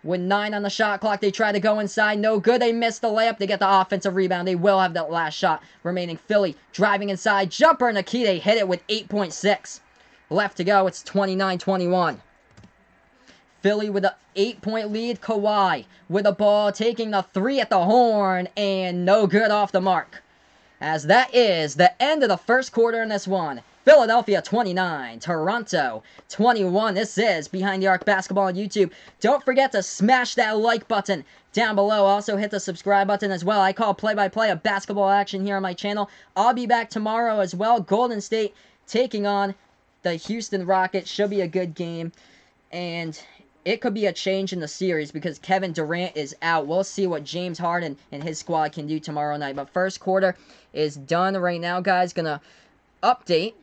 With 9 on the shot clock, they try to go inside. No good. They miss the layup. They get the offensive rebound. They will have that last shot remaining. Philly driving inside. Jumper and the key. They hit it with 8.6 left to go. It's 29-21. Philly with an 8-point lead. Kawhi with the ball, taking the 3 at the horn, and no good off the mark. As that is the end of the first quarter in this one. Philadelphia 29, Toronto 21. This is Behind the Arc Basketball on YouTube. Don't forget to smash that like button down below. Also hit the subscribe button as well. I call play-by-play of basketball action here on my channel. I'll be back tomorrow as well. Golden State taking on the Houston Rockets. Should be a good game. And it could be a change in the series because Kevin Durant is out. We'll see what James Harden and his squad can do tomorrow night. But first quarter is done right now, guys. Gonna update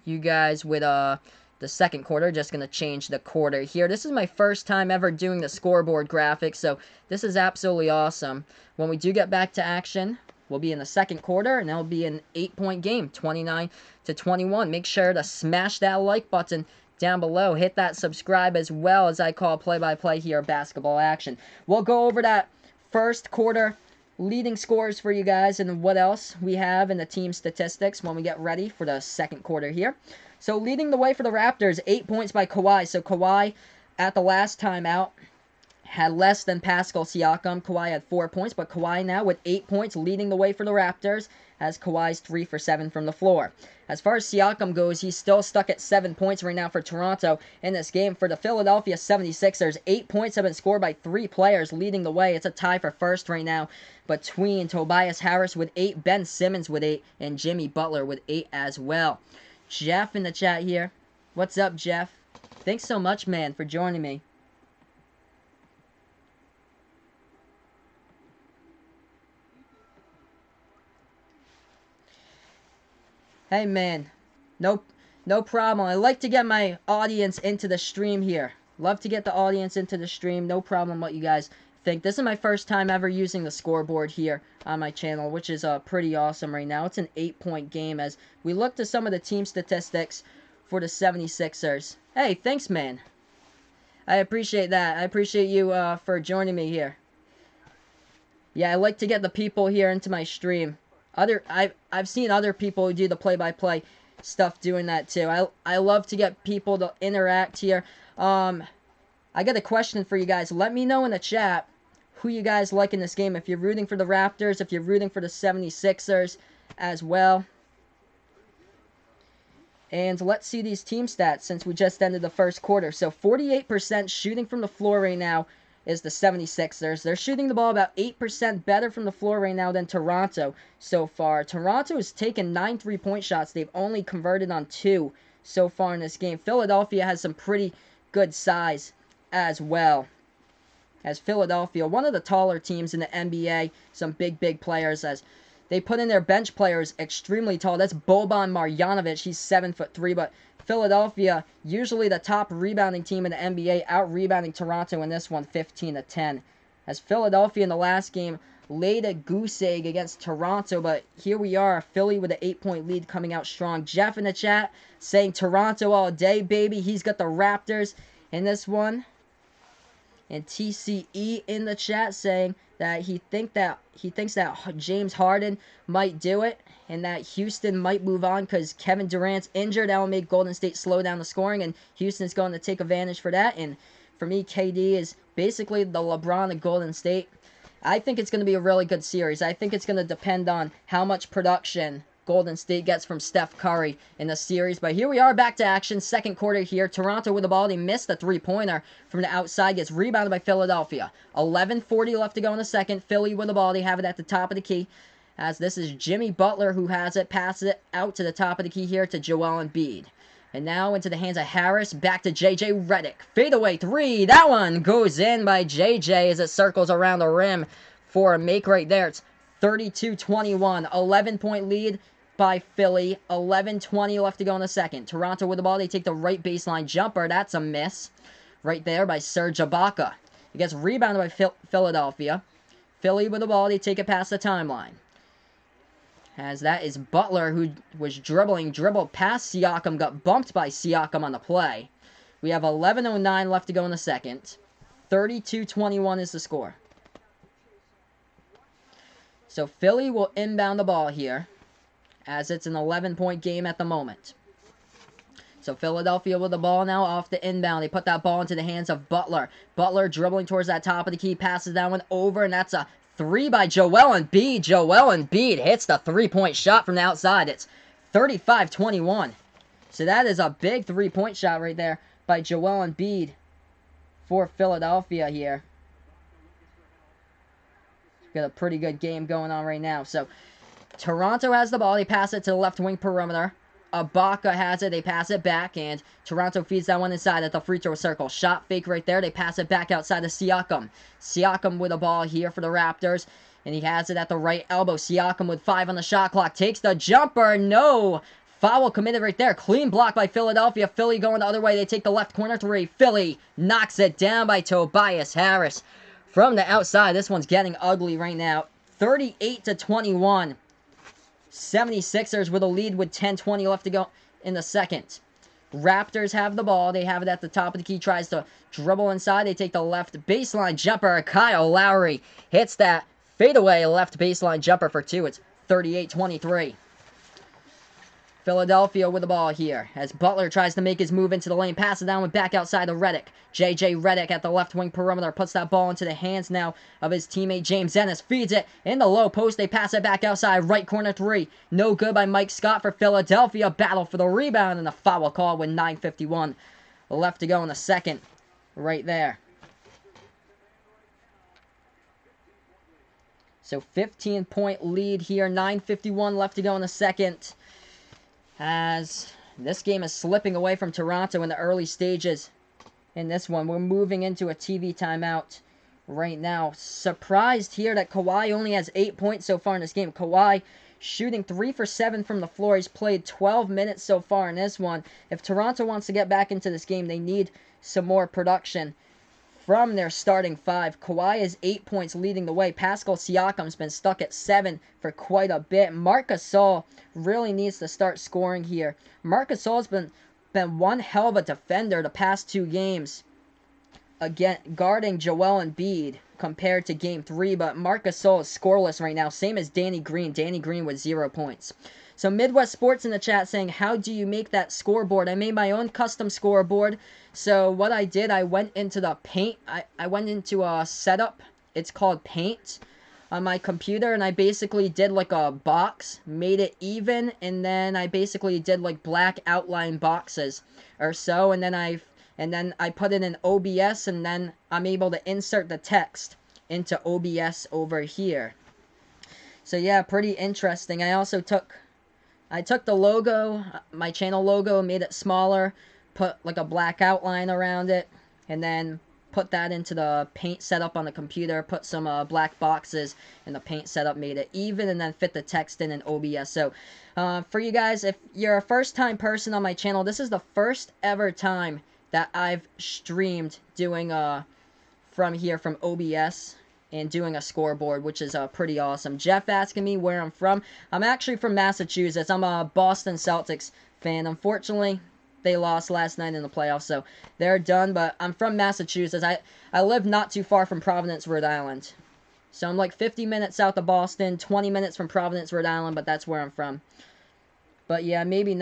you guys with the second quarter. Just gonna change the quarter here. This is my first time ever doing the scoreboard graphics, so this is absolutely awesome. When we do get back to action, we'll be in the second quarter, and that'll be an 8-point game, 29-21. Make sure to smash that like button down below. Hit that subscribe as well, as I call play-by-play here, basketball action. We'll go over that first quarter leading scores for you guys and what else we have in the team statistics when we get ready for the second quarter here. So leading the way for the Raptors, 8 points by Kawhi. So Kawhi at the last timeout had less than Pascal Siakam. Kawhi had 4 points, but Kawhi now with 8 points leading the way for the Raptors as Kawhi's 3 for 7 from the floor. As far as Siakam goes, he's still stuck at 7 points right now for Toronto in this game. For the Philadelphia 76ers, 8 points have been scored by 3 players leading the way. It's a tie for first right now between Tobias Harris with 8, Ben Simmons with 8, and Jimmy Butler with 8 as well. Jeff in the chat here. What's up, Jeff? Thanks so much, man, for joining me. Hey, man. No problem. I like to get my audience into the stream here. Love to get the audience into the stream. No problem what you guys think. This is my first time ever using the scoreboard here on my channel, which is pretty awesome right now. It's an 8-point game as we look to some of the team statistics for the 76ers. Hey, thanks, man. I appreciate that. I appreciate you for joining me here. Yeah, I like to get the people here into my stream. I've seen other people who do the play-by-play stuff doing that too. I love to get people to interact here. I got a question for you guys. Let me know in the chat who you guys like in this game. If you're rooting for the Raptors, if you're rooting for the 76ers as well. And let's see these team stats since we just ended the first quarter. So 48% shooting from the floor right now is the 76ers. They're shooting the ball about 8% better from the floor right now than Toronto so far. Toronto has taken 9 3-point shots. They've only converted on 2 so far in this game. Philadelphia has some pretty good size as well. As Philadelphia, one of the taller teams in the NBA, some big players as they put in their bench players extremely tall. That's Boban Marjanovic. He's 7'3", but Philadelphia, usually the top rebounding team in the NBA, out-rebounding Toronto in this one, 15-10. As Philadelphia in the last game laid a goose egg against Toronto, but here we are, Philly with an 8-point lead coming out strong. Jeff in the chat saying Toronto all day, baby. He's got the Raptors in this one. And TCE in the chat saying that he thinks that James Harden might do it and that Houston might move on because Kevin Durant's injured. That will make Golden State slow down the scoring, and Houston's going to take advantage for that. And for me, KD is basically the LeBron of Golden State. I think it's going to be a really good series. I think it's going to depend on how much production Golden State gets from Steph Curry in the series. But here we are back to action. Second quarter here. Toronto with the ball. They missed a three-pointer from the outside. Gets rebounded by Philadelphia. 11:40 left to go in the second. Philly with the ball. They have it at the top of the key. As this is Jimmy Butler who has it. Passes it out to the top of the key here to Joel Embiid. And now into the hands of Harris. Back to J.J. Redick. Fadeaway three. That one goes in by J.J. as it circles around the rim for a make right there. It's 32-21. 11-point lead by Philly. 11:20 left to go in the second. Toronto with the ball. They take the right baseline jumper. That's a miss right there by Serge Ibaka. He gets rebounded by Philadelphia. Philly with the ball. They take it past the timeline. As that is Butler who was dribbled past Siakam. Got bumped by Siakam on the play. We have 11:09 left to go in the second. 32-21 is the score. So Philly will inbound the ball here, as it's an 11-point game at the moment. So Philadelphia with the ball now off the inbound. They put that ball into the hands of Butler. Butler dribbling towards that top of the key. Passes that one over, and that's a three by Joel Embiid. Joel Embiid hits the three-point shot from the outside. It's 35-21. So that is a big three-point shot right there by Joel Embiid for Philadelphia here. Got a pretty good game going on right now. So Toronto has the ball. They pass it to the left wing perimeter. Ibaka has it. They pass it back, and Toronto feeds that one inside at the free throw circle. Shot fake right there. They pass it back outside to Siakam. Siakam with the ball here for the Raptors, and he has it at the right elbow. Siakam with 5 on the shot clock. Takes the jumper. No. Foul committed right there. Clean block by Philadelphia. Philly going the other way. They take the left corner three. Philly knocks it down by Tobias Harris from the outside. This one's getting ugly right now. 38-21. 76ers with a lead with 10:20 left to go in the second. Raptors have the ball. They have it at the top of the key. Tries to dribble inside. They take the left baseline jumper. Kyle Lowry hits that fadeaway left baseline jumper for 2. It's 38-23. Philadelphia with the ball here as Butler tries to make his move into the lane. Pass it down and back outside to Redick. J.J. Redick at the left wing perimeter puts that ball into the hands now of his teammate James Ennis. Feeds it in the low post. They pass it back outside. Right corner three. No good by Mike Scott for Philadelphia. Battle for the rebound and a foul call with 9:51 left to go in the second. Right there. So 15-point lead here. 9:51 left to go in the second. As this game is slipping away from Toronto in the early stages. In this one, we're moving into a TV timeout right now. Surprised here that Kawhi only has 8 points so far in this game. Kawhi shooting 3 for 7 from the floor. He's played 12 minutes so far in this one. If Toronto wants to get back into this game, they need some more production from their starting five. Kawhi is 8 points leading the way. Pascal Siakam's been stuck at 7 for quite a bit. Marc Gasol really needs to start scoring here. Marc Gasol's been one hell of a defender the past 2 games, again guarding Joel Embiid compared to Game 3, but Marc Gasol is scoreless right now, same as Danny Green. Danny Green with 0 points. So Midwest Sports in the chat saying, how do you make that scoreboard? I made my own custom scoreboard. So what I did, I went into the Paint. I went into a setup. It's called Paint on my computer, and I basically did like a box, made it even, and then I basically did like black outline boxes or so, and then I put it in OBS, and then I'm able to insert the text into OBS over here. So yeah, pretty interesting. I took the logo, my channel logo, made it smaller, put like a black outline around it, and then put that into the Paint setup on the computer, put some black boxes in the Paint setup, made it even, and then fit the text in OBS. So for you guys, if you're a first-time person on my channel, this is the first ever time that I've streamed doing from OBS and doing a scoreboard, which is pretty awesome. Jeff asking me where I'm from. I'm actually from Massachusetts. I'm a Boston Celtics fan. Unfortunately, they lost last night in the playoffs, so they're done, but I'm from Massachusetts. I live not too far from Providence, Rhode Island. So I'm like 50 minutes south of Boston, 20 minutes from Providence, Rhode Island, but that's where I'm from. But yeah, maybe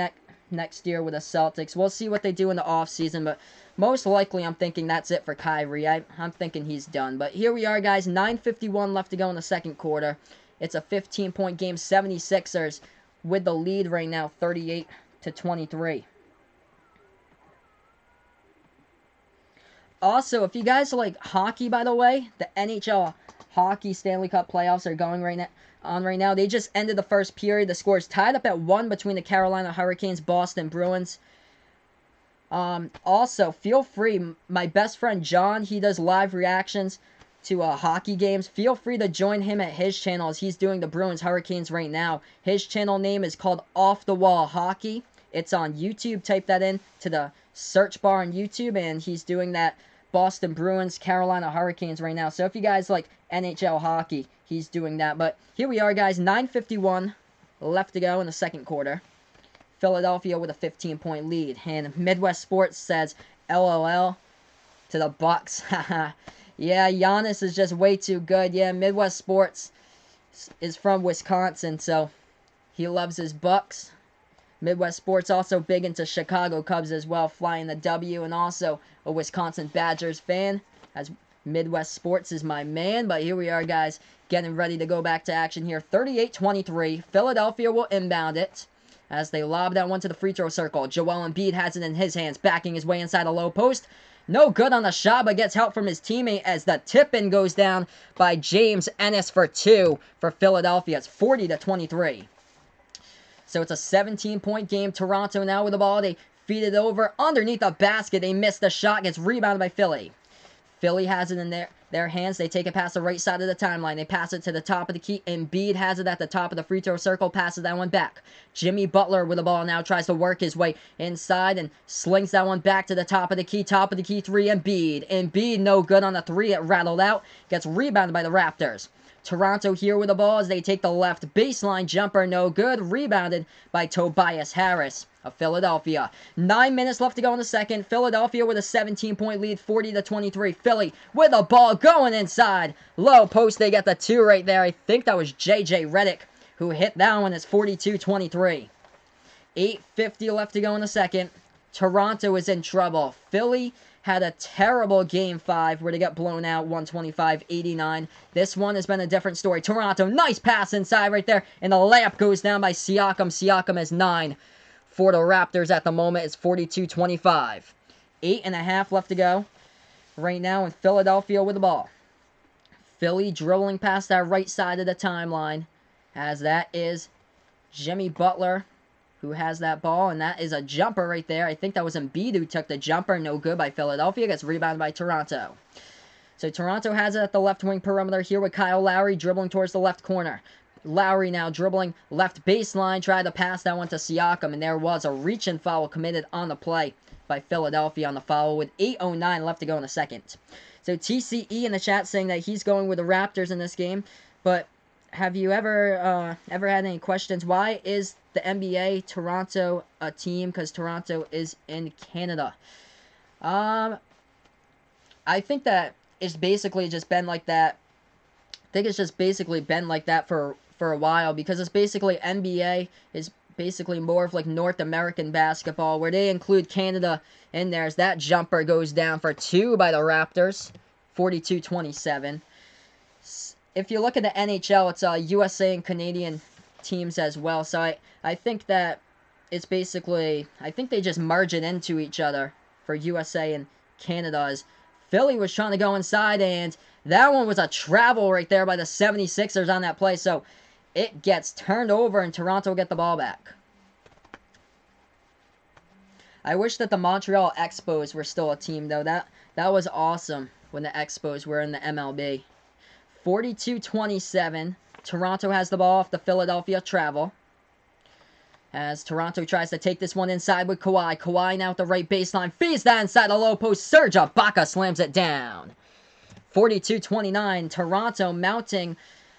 next year with the Celtics. We'll see what they do in the offseason, but most likely I'm thinking that's it for Kyrie. I'm thinking he's done. But here we are, guys. 9:51 left to go in the second quarter. It's a 15-point game. 76ers with the lead right now, 38-23. Also, if you guys like hockey, by the way, the NHL Hockey Stanley Cup playoffs are going right now. They just ended the first period. The score is tied up at 1 between the Carolina Hurricanes, Boston Bruins. Also, feel free, my best friend John, he does live reactions to hockey games. Feel free to join him at his channel as he's doing the Bruins Hurricanes right now. His channel name is called Off the Wall Hockey. It's on YouTube. Type that in to the search bar on YouTube, and he's doing that Boston Bruins, Carolina Hurricanes right now. So if you guys like NHL hockey, he's doing that. But here we are, guys. 9:51 left to go in the second quarter. Philadelphia with a 15-point lead. And Midwest Sports says, LOL to the Bucks. Yeah, Giannis is just way too good. Yeah, Midwest Sports is from Wisconsin, so he loves his Bucks. Midwest Sports also big into Chicago Cubs as well, flying the W, and also a Wisconsin Badgers fan, as Midwest Sports is my man. But here we are, guys, getting ready to go back to action here. 38-23. Philadelphia will inbound it as they lob that one to the free throw circle. Joel Embiid has it in his hands, backing his way inside a low post. No good on the shot, but gets help from his teammate as the tip-in goes down by James Ennis for 2 for Philadelphia. It's 40-23. So it's a 17-point game. Toronto now with the ball. They feed it over underneath the basket. They miss the shot. Gets rebounded by Philly. Philly has it in their hands. They take it past the right side of the timeline. They pass it to the top of the key. Embiid has it at the top of the free throw circle. Passes that one back. Jimmy Butler with the ball now tries to work his way inside and slings that one back to the top of the key. Top of the key three. Embiid no good on the three. It rattled out. Gets rebounded by the Raptors. Toronto here with the ball as they take the left baseline jumper. No good. Rebounded by Tobias Harris of Philadelphia. 9 minutes left to go in the second. Philadelphia with a 17-point lead, 40-23. Philly with the ball going inside. Low post. They get the 2 right there. I think that was J.J. Redick who hit that one. It's 42-23. 8:50 left to go in the second. Toronto is in trouble. Philly had a terrible Game 5 where they got blown out 125-89. This one has been a different story. Toronto, nice pass inside right there, and the layup goes down by Siakam. Siakam has 9 for the Raptors at the moment. It's 42-25. 8.5 left to go right now in Philadelphia with the ball. Philly dribbling past that right side of the timeline, as that is Jimmy Butler who has that ball, and that is a jumper right there. I think that was Embiid who took the jumper. No good by Philadelphia. Gets rebounded by Toronto. So Toronto has it at the left wing perimeter here with Kyle Lowry dribbling towards the left corner. Lowry now dribbling left baseline. Tried to pass that one to Siakam, and there was a reach and foul committed on the play by Philadelphia on the foul with 8:09 left to go in the second. So TCE in the chat saying that he's going with the Raptors in this game, but have you ever had any questions? Why is the NBA Toronto a team? Because Toronto is in Canada. I think that it's basically just been like that. I think it's just basically been like that for a while, because it's basically NBA is basically more of like North American basketball, where they include Canada in there. As that jumper goes down for 2 by the Raptors, 42-27. If you look at the NHL, it's USA and Canadian teams as well. So I think that it's basically, I think they just merge it into each other for USA and Canada. As Philly was trying to go inside, and that one was a travel right there by the 76ers on that play. So it gets turned over, and Toronto will get the ball back. I wish that the Montreal Expos were still a team, though. That was awesome when the Expos were in the MLB. 42-27. Toronto has the ball off the Philadelphia travel. As Toronto tries to take this one inside with Kawhi. Kawhi now at the right baseline. Feeds that inside the low post. Serge Ibaka slams it down. 42-29. Toronto mounting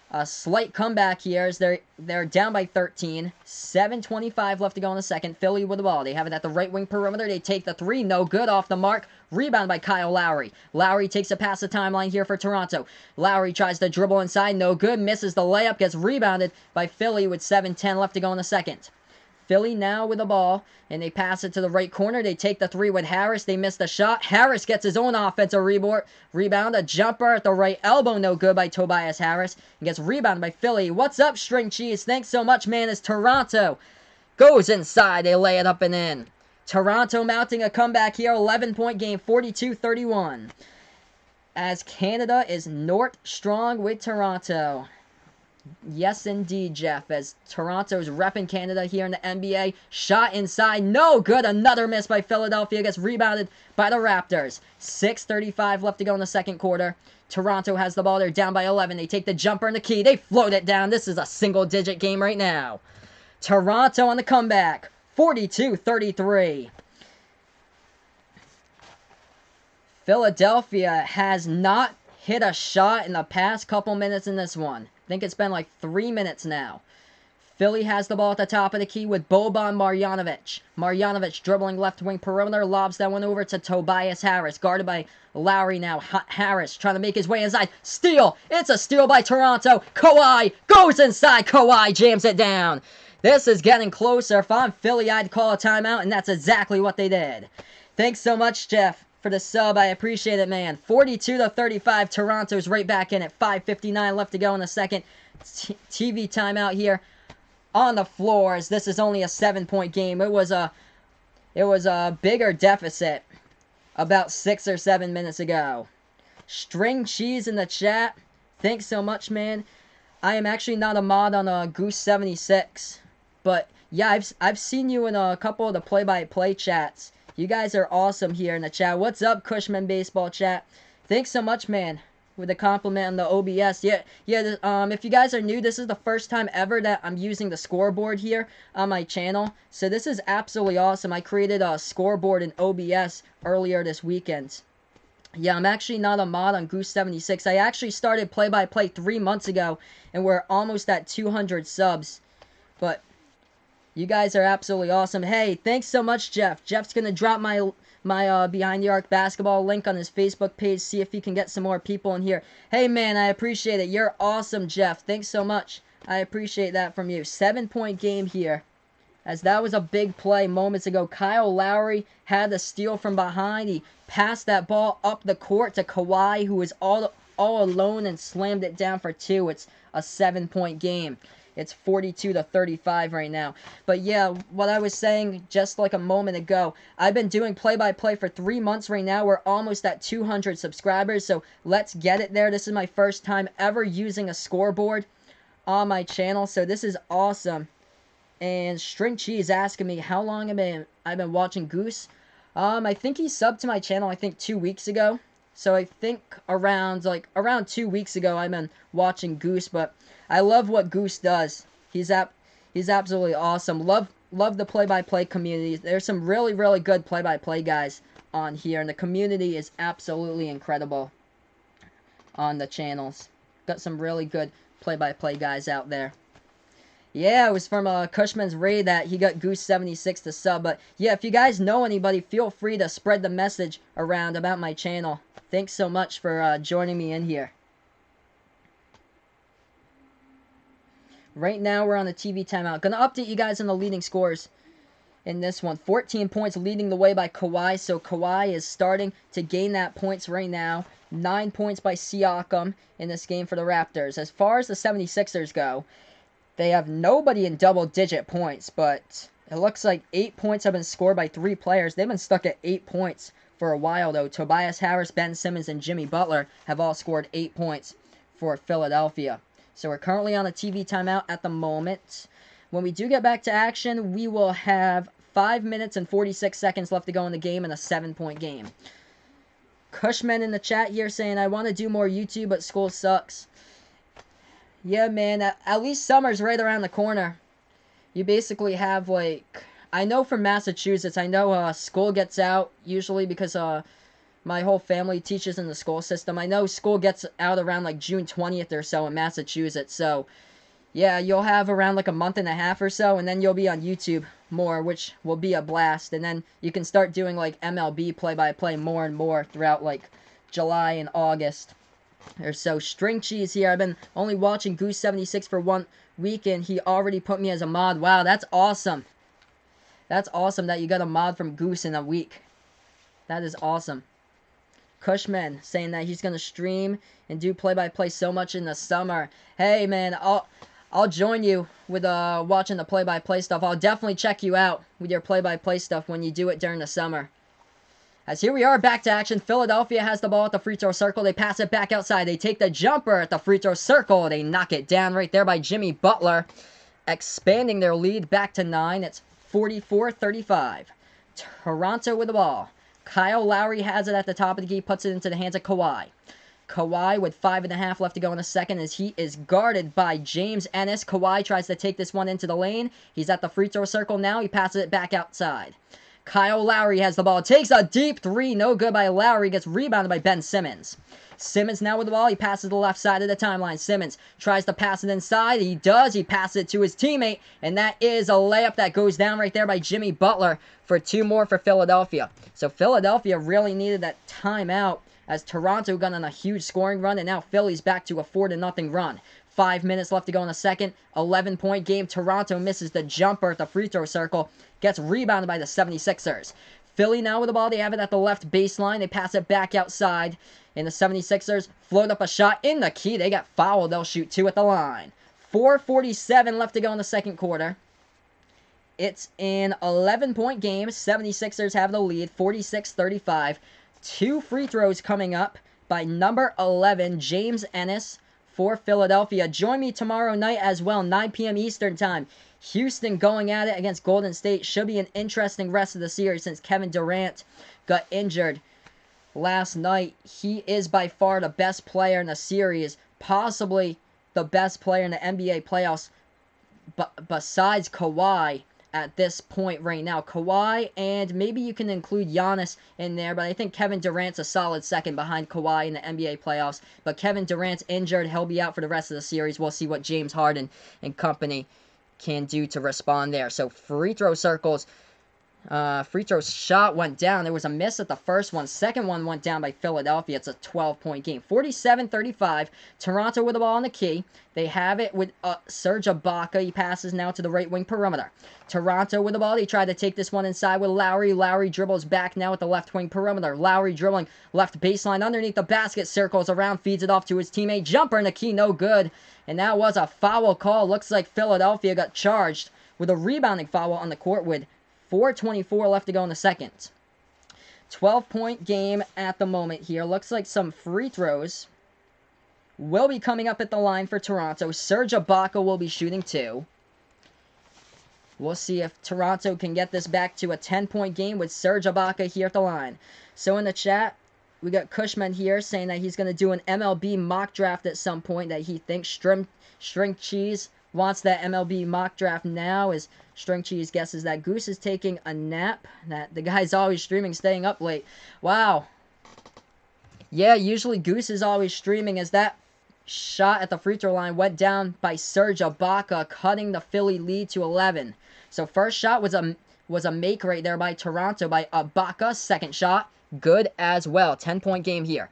a slight comeback here as they're down by 13. 7:25 left to go in the second. Philly with the ball. They have it at the right wing perimeter. They take the 3. No good off the mark. Rebound by Kyle Lowry. Lowry takes a pass the timeline here for Toronto. Lowry tries to dribble inside. No good. Misses the layup. Gets rebounded by Philly with 7:10 left to go in the second. Philly now with the ball, and they pass it to the right corner. They take the 3 with Harris. They miss the shot. Harris gets his own offensive rebound. A jumper at the right elbow. No good by Tobias Harris. And gets rebounded by Philly. What's up, String Cheese? Thanks so much, man. As Toronto goes inside, they lay it up and in. Toronto mounting a comeback here. 11-point game, 42-31. As Canada is North strong with Toronto. Yes, indeed, Jeff. As Toronto's repping Canada here in the NBA. Shot inside. No good. Another miss by Philadelphia. Gets rebounded by the Raptors. 6:35 left to go in the second quarter. Toronto has the ball. They're down by 11. They take the jumper and the key. They float it down. This is a single-digit game right now. Toronto on the comeback. 42-33. Philadelphia has not hit a shot in the past couple minutes in this one. I think it's been like 3 minutes now. Philly has the ball at the top of the key with Boban Marjanovic. Marjanovic dribbling left wing perimeter, lobs that one over to Tobias Harris. Guarded by Lowry now. Harris trying to make his way inside. Steal! It's a steal by Toronto. Kawhi goes inside. Kawhi jams it down. This is getting closer. If I'm Philly, I'd call a timeout, and that's exactly what they did. Thanks so much, Jeff, for the sub. I appreciate it, man. 42-35. Toronto's right back in it. 5:59 left to go in the second. TV timeout here on the floors. This is only a 7-point game. It was a bigger deficit about 6 or 7 minutes ago. String Cheese in the chat. Thanks so much, man. I am actually not a mod on Goose 76, but yeah, I've seen you in a couple of the play-by-play chats. You guys are awesome here in the chat. What's up, Cushman Baseball chat? Thanks so much, man, with the compliment on the OBS. Yeah. If you guys are new, this is the first time ever that I'm using the scoreboard here on my channel. So this is absolutely awesome. I created a scoreboard in OBS earlier this weekend. Yeah, I'm actually not a mod on Goose 76. I actually started play-by-play 3 months ago, and we're almost at 200 subs. But you guys are absolutely awesome. Hey, thanks so much, Jeff. Jeff's going to drop my Behind the Arc basketball link on his Facebook page. See if he can get some more people in here. Hey, man, I appreciate it. You're awesome, Jeff. Thanks so much. I appreciate that from you. 7-point game here as that was a big play moments ago. Kyle Lowry had the steal from behind. He passed that ball up the court to Kawhi, who was all alone and slammed it down for 2. It's a 7-point game. It's 42-35 right now. But yeah, what I was saying just like a moment ago, I've been doing play-by-play for 3 months right now. We're almost at 200 subscribers, so let's get it there. This is my first time ever using a scoreboard on my channel, so this is awesome. And String Cheese asking me how long I've been watching Goose. I think he subbed to my channel, I think 2 weeks ago. So I think around 2 weeks ago I've been watching Goose, but I love what Goose does. He's absolutely awesome. Love the play-by-play community. There's some really, really good play-by-play guys on here, and the community is absolutely incredible on the channels. Got some really good play-by-play guys out there. Yeah, it was from Cushman's Raid that he got Goose76 to sub. But yeah, if you guys know anybody, feel free to spread the message around about my channel. Thanks so much for joining me in here. Right now, we're on the TV timeout. Gonna update you guys on the leading scores in this one. 14 points leading the way by Kawhi. So Kawhi is starting to gain that points right now. 9 points by Siakam in this game for the Raptors. As far as the 76ers go, they have nobody in double-digit points, but it looks like 8 points have been scored by 3 players. They've been stuck at 8 points for a while, though. Tobias Harris, Ben Simmons, and Jimmy Butler have all scored 8 points for Philadelphia. So we're currently on a TV timeout at the moment. When we do get back to action, we will have 5 minutes and 46 seconds left to go in the game in a 7-point game. Cushman in the chat here saying, I want to do more YouTube, but school sucks. Yeah, man, at least summer's right around the corner. You basically have, like, I know from Massachusetts, I know school gets out usually because my whole family teaches in the school system. I know school gets out around, like, June 20th or so in Massachusetts. So, yeah, you'll have around, like, a month and a half or so, and then you'll be on YouTube more, which will be a blast. And then you can start doing, like, MLB play-by-play more and more throughout, like, July and August. Or so. String Cheese here. I've been only watching Goose76 for 1 week, and he already put me as a mod. Wow, that's awesome. That's awesome that you got a mod from Goose in a week. That is awesome. Cushman saying that he's going to stream and do play-by-play so much in the summer. Hey, man, I'll join you with watching the play-by-play stuff. I'll definitely check you out with your play-by-play stuff when you do it during the summer. As here we are, back to action. Philadelphia has the ball at the free throw circle. They pass it back outside. They take the jumper at the free throw circle. They knock it down right there by Jimmy Butler, expanding their lead back to 9. It's 44-35. Toronto with the ball. Kyle Lowry has it at the top of the key, puts it into the hands of Kawhi. Kawhi with 5.5 left to go in the second as he is guarded by James Ennis. Kawhi tries to take this one into the lane. He's at the free throw circle now. He passes it back outside. Kyle Lowry has the ball. Takes a deep 3. No good by Lowry. Gets rebounded by Ben Simmons. Simmons now with the ball. He passes to the left side of the timeline. Simmons tries to pass it inside. He does. He passes it to his teammate. And that is a layup that goes down right there by Jimmy Butler for 2 more for Philadelphia. So Philadelphia really needed that timeout as Toronto got on a huge scoring run. And now Philly's back to a 4-0 run. 5 minutes left to go in the second. 11-point game. Toronto misses the jumper at the free throw circle. Gets rebounded by the 76ers. Philly now with the ball. They have it at the left baseline. They pass it back outside. And the 76ers float up a shot in the key. They got fouled. They'll shoot 2 at the line. 4:47 left to go in the second quarter. It's an 11-point game. 76ers have the lead. 46-35. 2 free throws coming up by number 11, James Ennis, for Philadelphia. Join me tomorrow night as well, 9 p.m. Eastern Time. Houston going at it against Golden State. Should be an interesting rest of the series since Kevin Durant got injured last night. He is by far the best player in the series, possibly the best player in the NBA playoffs besides Kawhi at this point right now. Kawhi, and maybe you can include Giannis in there, but I think Kevin Durant's a solid second behind Kawhi in the NBA playoffs. But Kevin Durant's injured. He'll be out for the rest of the series. We'll see what James Harden and company can do to respond there. So free throw circles Free throw shot went down. There was a miss at the first one. Second one went down by Philadelphia. It's a 12-point game. 47-35. Toronto with the ball on the key. They have it with Serge Ibaka. He passes now to the right wing perimeter. Toronto with the ball. They tried to take this one inside with Lowry. Lowry dribbles back now at the left wing perimeter. Lowry dribbling left baseline underneath the basket. Circles around. Feeds it off to his teammate. Jumper in the key. No good. And that was a foul call. Looks like Philadelphia got charged with a rebounding foul on the court with 4:24 left to go in the second. 12-point game at the moment here. Looks like some free throws will be coming up at the line for Toronto. Serge Ibaka will be shooting 2. We'll see if Toronto can get this back to a 10-point game with Serge Ibaka here at the line. So in the chat, we got Cushman here saying that he's going to do an MLB mock draft at some point, that he thinks String Cheese wants that MLB mock draft now, as String Cheese guesses that Goose is taking a nap, that the guy's always streaming, staying up late. Wow. Yeah, usually Goose is always streaming, as that shot at the free throw line went down by Serge Ibaka, cutting the Philly lead to 11. So first shot was a make right there by Toronto by Ibaka. Second shot, good as well. 10-point game here.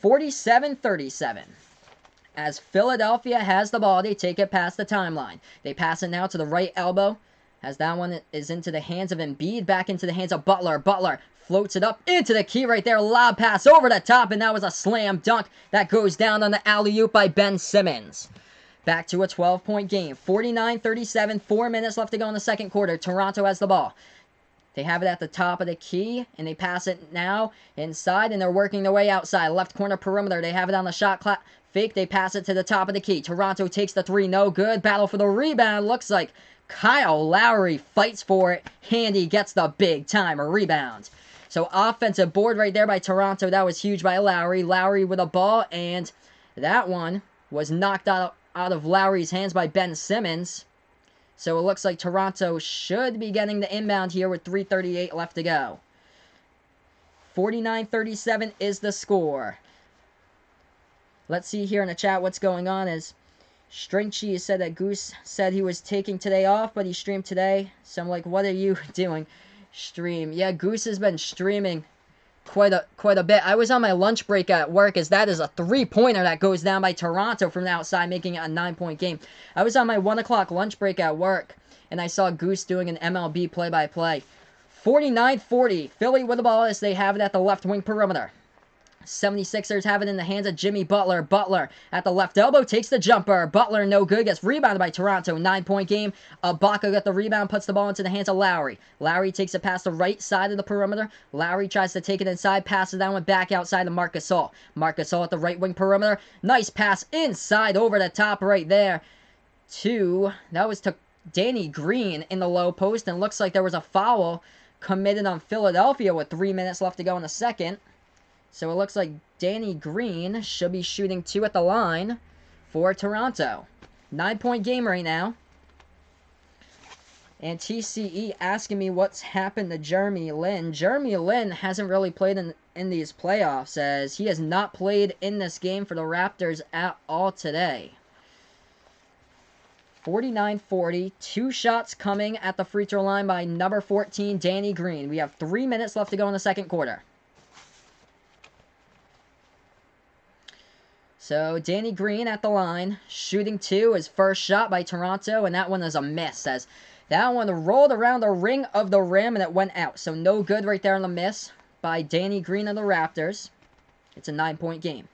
47-37. As Philadelphia has the ball, they take it past the timeline. They pass it now to the right elbow, as that one is into the hands of Embiid, back into the hands of Butler. Butler floats it up into the key right there. Lob pass over the top, and that was a slam dunk that goes down on the alley-oop by Ben Simmons. Back to a 12-point game. 49-37, 4 minutes left to go in the second quarter. Toronto has the ball. They have it at the top of the key, and they pass it now inside, and they're working their way outside. Left corner perimeter. They have it on the shot clock. Fake, they pass it to the top of the key. Toronto takes the 3, no good. Battle for the rebound. Looks like Kyle Lowry fights for it. Handy gets the big time rebound. So offensive board right there by Toronto. That was huge by Lowry. Lowry with a ball, and that one was knocked out of Lowry's hands by Ben Simmons. So it looks like Toronto should be getting the inbound here with 3:38 left to go. 49-37 is the score. Let's see here in the chat what's going on. As String Cheese said that Goose said he was taking today off, but he streamed today. So I'm like, what are you doing? Stream. Yeah, Goose has been streaming quite a bit. I was on my lunch break at work, as that is a 3-pointer that goes down by Toronto from the outside, making it a 9-point game. I was on my 1 o'clock lunch break at work, and I saw Goose doing an MLB play-by-play. 49-40. Philly with the ball as they have it at the left wing perimeter. 76ers have it in the hands of Jimmy Butler. Butler at the left elbow takes the jumper. Butler no good, gets rebounded by Toronto. 9-point game. Ibaka got the rebound, puts the ball into the hands of Lowry. Lowry takes it past the right side of the perimeter. Lowry tries to take it inside, passes down and back outside to Marc Gasol. Marc Gasol at the right wing perimeter. Nice pass inside over the top right there that was to Danny Green in the low post, and looks like there was a foul committed on Philadelphia with 3 minutes left to go in the second. So it looks like Danny Green should be shooting 2 at the line for Toronto. 9-point game right now. And TCE asking me what's happened to Jeremy Lin. Jeremy Lin hasn't really played in these playoffs, as he has not played in this game for the Raptors at all today. 49-40. 2 shots coming at the free throw line by number 14, Danny Green. We have 3 minutes left to go in the second quarter. So Danny Green at the line, shooting 2, his first shot by Toronto, and that one is a miss, as that one rolled around the ring of the rim and it went out. So no good right there on the miss by Danny Green of the Raptors. It's a 9-point game.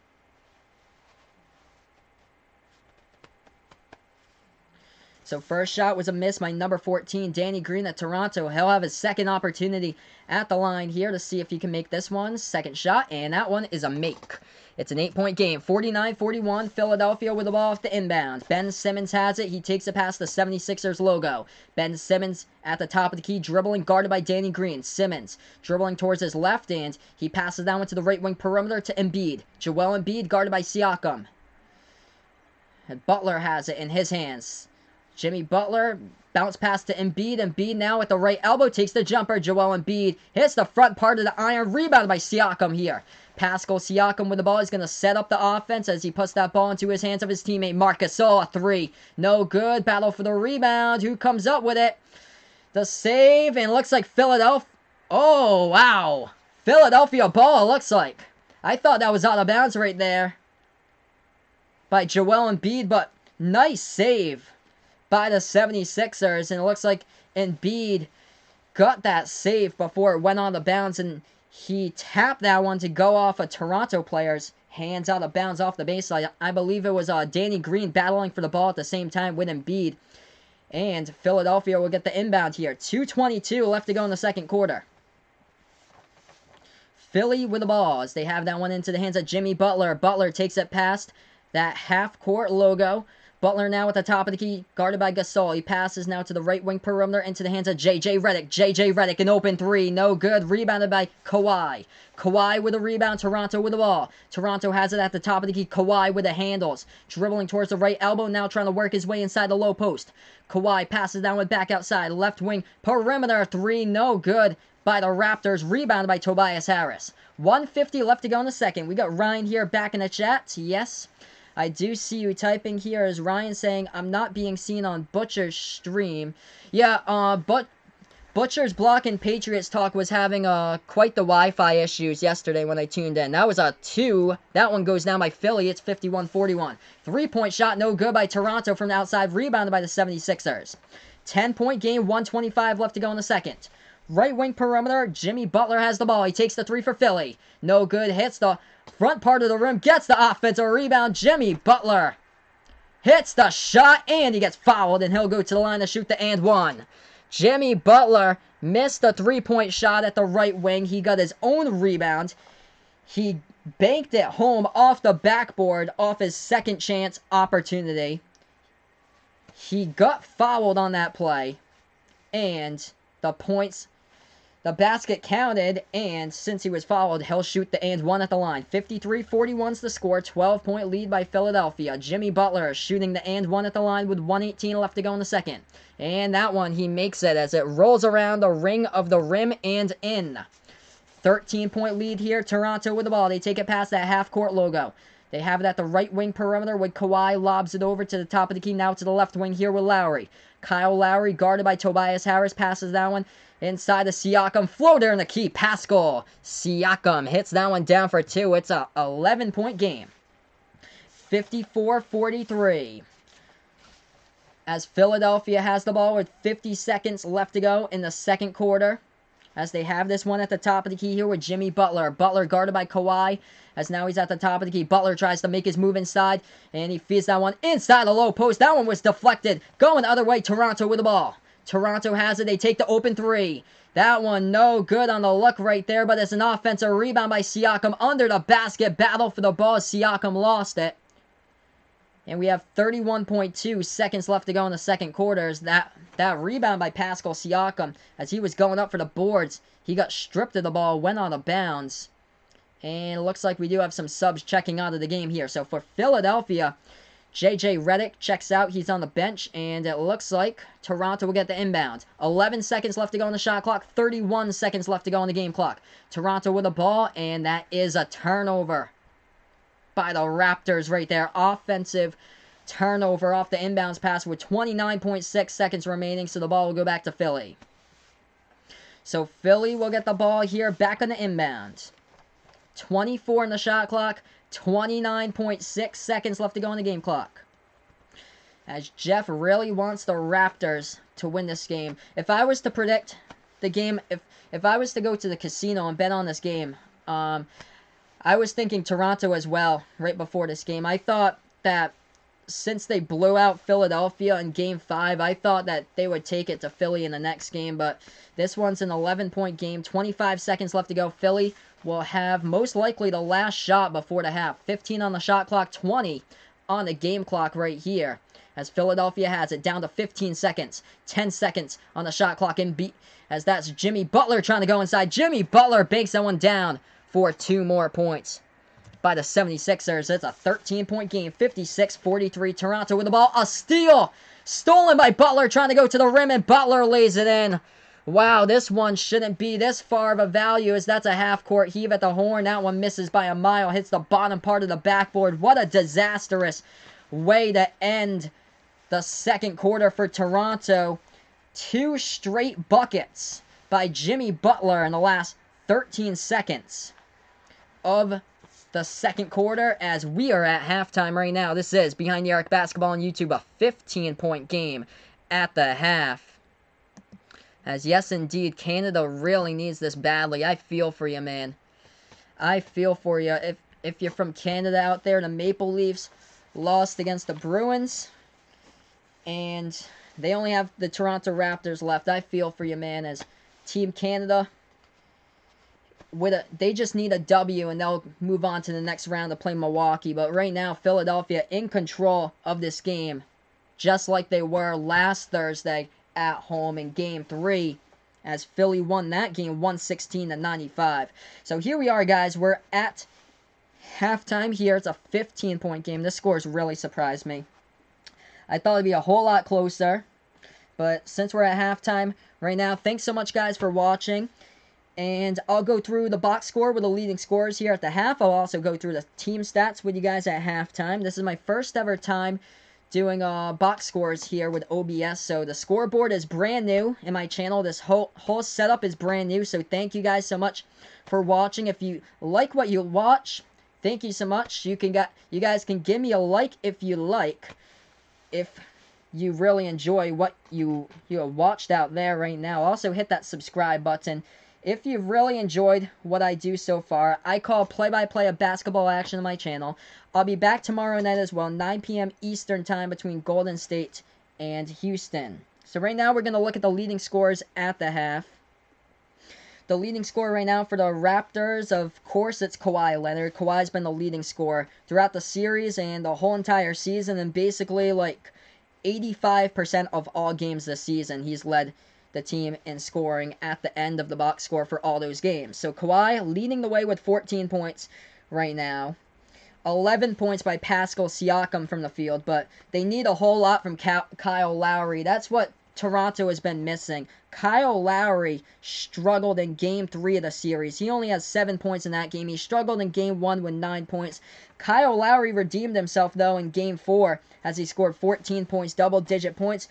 So first shot was a miss by number 14, Danny Green at Toronto. He'll have his second opportunity at the line here to see if he can make this one. Second shot, and that one is a make. It's an 8-point game. 49-41, Philadelphia with the ball off the inbound. Ben Simmons has it. He takes it past the 76ers logo. Ben Simmons at the top of the key, dribbling, guarded by Danny Green. Simmons dribbling towards his left, and he passes down to the right wing perimeter to Embiid. Joel Embiid guarded by Siakam. And Butler has it in his hands. Jimmy Butler, bounce pass to Embiid. Embiid now at the right elbow, takes the jumper. Joel Embiid hits the front part of the iron, rebounded by Siakam here. Pascal Siakam with the ball. He's going to set up the offense as he puts that ball into his hands of his teammate Marc Gasol. A 3. No good. Battle for the rebound. Who comes up with it? The save, and looks like Philadelphia. Oh, wow. Philadelphia ball, it looks like. I thought that was out of bounds right there by Joel Embiid, but nice save by the 76ers. And it looks like Embiid got that save before it went on the bounds, and he tapped that one to go off a Toronto player's hands out of bounds off the baseline. I believe it was Danny Green battling for the ball at the same time with Embiid. And Philadelphia will get the inbound here. 2:22 left to go in the second quarter. Philly with the ball as they have that one into the hands of Jimmy Butler. Butler takes it past that half-court logo. Butler now at the top of the key, guarded by Gasol. He passes now to the right wing perimeter into the hands of J.J. Redick. J.J. Redick, an open three, no good. Rebounded by Kawhi. Kawhi with a rebound, Toronto with the ball. Toronto has it at the top of the key. Kawhi with the handles. Dribbling towards the right elbow, now trying to work his way inside the low post. Kawhi passes down with back outside. Left wing perimeter three, no good by the Raptors. Rebounded by Tobias Harris. 1:50 left to go in the second. We got Ryan here back in the chat. Yes, I do see you typing here as Ryan saying, I'm not being seen on Butcher's stream. Yeah, but Butcher's Block and Patriots Talk was having quite the Wi-Fi issues yesterday when I tuned in. That was a 2. That one goes down by Philly. It's 51-41. 3-point shot, no good by Toronto from the outside. Rebounded by the 76ers. 10-point game, 1:25 left to go in the second. Right wing perimeter, Jimmy Butler has the ball. He takes the three for Philly. No good, hits the front part of the rim, gets the offensive rebound. Jimmy Butler hits the shot, and he gets fouled, and he'll go to the line to shoot the and one. Jimmy Butler missed the three-point shot at the right wing. He got his own rebound. He banked it home off the backboard off his second chance opportunity. He got fouled on that play, and the basket counted, and since he was fouled, he'll shoot the and one at the line. 53-41's the score. 12-point lead by Philadelphia. Jimmy Butler shooting the and one at the line with 1:18 left to go in the second. And that one, he makes it as it rolls around the ring of the rim and in. 13-point lead here. Toronto with the ball. They take it past that half-court logo. They have it at the right wing perimeter with Kawhi, lobs it over to the top of the key, now to the left wing here with Lowry. Kyle Lowry, guarded by Tobias Harris, passes that one inside the Siakam. Floater in the key. Pascal Siakam hits that one down for 2. It's a 11-point game. 54-43. As Philadelphia has the ball with 50 seconds left to go in the second quarter. As they have this one at the top of the key here with Jimmy Butler. Butler guarded by Kawhi. As now he's at the top of the key. Butler tries to make his move inside. And he feeds that one inside the low post. That one was deflected. Going the other way. Toronto with the ball. Toronto has it. They take the open three. That one no good on the look right there. But it's an offensive rebound by Siakam under the basket. Battle for the ball. Siakam lost it. And we have 31.2 seconds left to go in the second quarter. That rebound by Pascal Siakam, as he was going up for the boards, he got stripped of the ball, went out of bounds. And it looks like we do have some subs checking out of the game here. So for Philadelphia, J.J. Redick checks out. He's on the bench. And it looks like Toronto will get the inbound. 11 seconds left to go on the shot clock. 31 seconds left to go on the game clock. Toronto with the ball, and that is a turnover by the Raptors right there. Offensive turnover off the inbounds pass with 29.6 seconds remaining, so the ball will go back to Philly. So Philly will get the ball here back on the inbound. 24 in the shot clock, 29.6 seconds left to go on the game clock. As Jeff really wants the Raptors to win this game. If I was to predict the game, if I was to go to the casino and bet on this game, I was thinking Toronto as well right before this game. I thought that since they blew out Philadelphia in Game 5, I thought that they would take it to Philly in the next game. But this one's an 11-point game. 25 seconds left to go. Philly will have most likely the last shot before the half. 15 on the shot clock, 20 on the game clock right here. As Philadelphia has it down to 15 seconds. 10 seconds on the shot clock. As that's Jimmy Butler trying to go inside. Jimmy Butler banks that one down for 2 more points by the 76ers. It's a 13-point game, 56-43. Toronto with the ball. A steal! Stolen by Butler, trying to go to the rim, and Butler lays it in. Wow, this one shouldn't be this far of a value, as that's a half-court heave at the horn. That one misses by a mile, hits the bottom part of the backboard. What a disastrous way to end the second quarter for Toronto. 2 straight buckets by Jimmy Butler in the last 13 seconds of the second quarter as we are at halftime right now. This is Behind the Arc Basketball on YouTube, a 15-point game at the half. As yes, indeed, Canada really needs this badly. I feel for you, man. I feel for you. If you're from Canada out there, the Maple Leafs lost against the Bruins, and they only have the Toronto Raptors left. I feel for you, man, as Team Canada, they just need a W, and they'll move on to the next round to play Milwaukee. But right now, Philadelphia in control of this game, just like they were last Thursday at home in Game 3, as Philly won that game 116-95. So here we are, guys. We're at halftime here. It's a 15-point game. This score has really surprised me. I thought it'd be a whole lot closer, but since we're at halftime right now, thanks so much, guys, for watching. And I'll go through the box score with the leading scorers here at the half. I'll also go through the team stats with you guys at halftime. This is my first ever time doing box scores here with OBS. So the scoreboard is brand new in my channel. This whole setup is brand new. So thank you guys so much for watching. If you like what you watch, thank you so much. You guys can give me a like if you like. If you really enjoy what you watched out there right now. Also hit that subscribe button. If you've really enjoyed what I do so far, I call play-by-play of basketball action on my channel. I'll be back tomorrow night as well, 9 p.m. Eastern Time between Golden State and Houston. So right now we're going to look at the leading scores at the half. The leading scorer right now for the Raptors, of course, it's Kawhi Leonard. Kawhi's been the leading scorer throughout the series and the whole entire season, and basically like 85% of all games this season, he's led the team in scoring at the end of the box score for all those games. So Kawhi leading the way with 14 points right now. 11 points by Pascal Siakam from the field, but they need a whole lot from Kyle Lowry. That's what Toronto has been missing. Kyle Lowry struggled in Game 3 of the series. He only has 7 points in that game. He struggled in Game 1 with 9 points. Kyle Lowry redeemed himself, though, in Game 4 as he scored 14 points, double-digit points.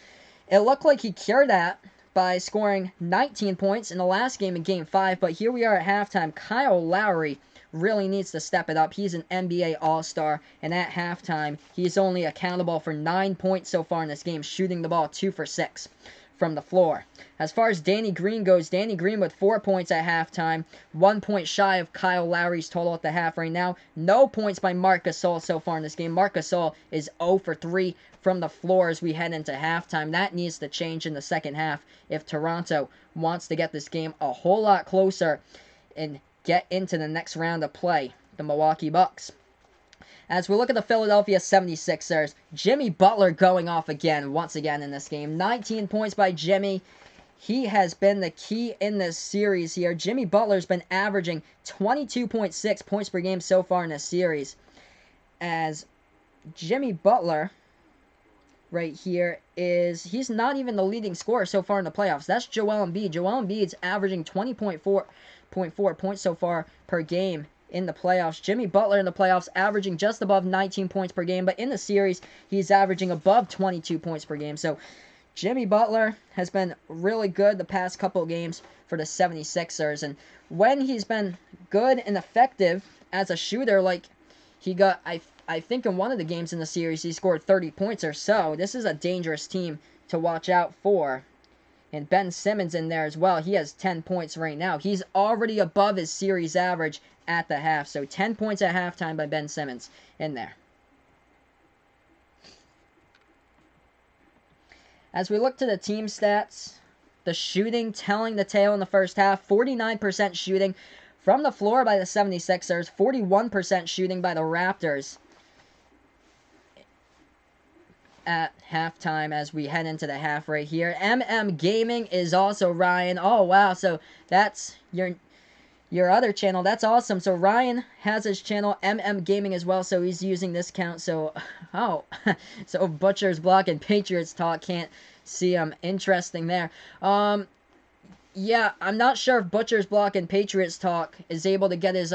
It looked like he cured that by scoring 19 points in the last game in Game 5, but here we are at halftime. Kyle Lowry really needs to step it up. He's an NBA All-Star, and at halftime, he's only accountable for 9 points so far in this game, shooting the ball 2 for 6 from the floor. As far as Danny Green goes, Danny Green with 4 points at halftime, 1 point shy of Kyle Lowry's total at the half right now. No points by Marc Gasol so far in this game. Marc Gasol is 0 for 3 from the floor as we head into halftime. That needs to change in the second half if Toronto wants to get this game a whole lot closer and get into the next round of play, the Milwaukee Bucks. As we look at the Philadelphia 76ers, Jimmy Butler going off once again in this game. 19 points by Jimmy. He has been the key in this series here. Jimmy Butler's been averaging 22.6 points per game so far in this series. As Jimmy Butler right here he's not even the leading scorer so far in the playoffs. That's Joel Embiid. Joel Embiid's averaging 20.4 points so far per game in the playoffs. Jimmy Butler in the playoffs averaging just above 19 points per game, but in the series, he's averaging above 22 points per game. So Jimmy Butler has been really good the past couple of games for the 76ers, and when he's been good and effective as a shooter, like he got, I think in one of the games in the series, he scored 30 points or so. This is a dangerous team to watch out for. And Ben Simmons in there as well. He has 10 points right now. He's already above his series average at the half. So 10 points at halftime by Ben Simmons in there. As we look to the team stats, the shooting telling the tale in the first half. 49% shooting from the floor by the 76ers. 41% shooting by the Raptors at halftime as we head into the half right here. MM Gaming is also Ryan. Oh, wow. So that's your other channel. That's awesome. So Ryan has his channel, MM Gaming, as well. So he's using this count. So, so Butcher's Block and Patriots Talk can't see him. Interesting there. Yeah, I'm not sure if Butcher's Block and Patriots Talk is able to get his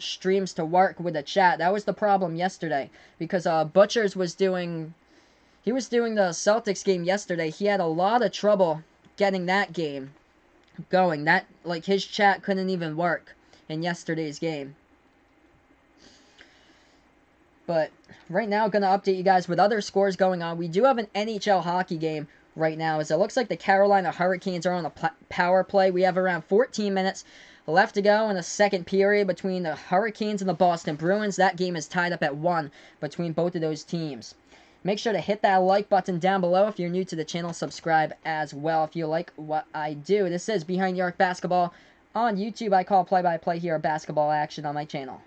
streams to work with the chat. That was the problem yesterday because Butcher's was doing... He was doing the Celtics game yesterday. He had a lot of trouble getting that game going. That, like, his chat couldn't even work in yesterday's game. But right now, going to update you guys with other scores going on. We do have an NHL hockey game right now, as it looks like the Carolina Hurricanes are on a power play. We have around 14 minutes left to go in the second period between the Hurricanes and the Boston Bruins. That game is tied up at 1 between both of those teams. Make sure to hit that like button down below. If you're new to the channel, subscribe as well if you like what I do. This is Behind the Arc Basketball on YouTube. I call play-by-play here of basketball action on my channel.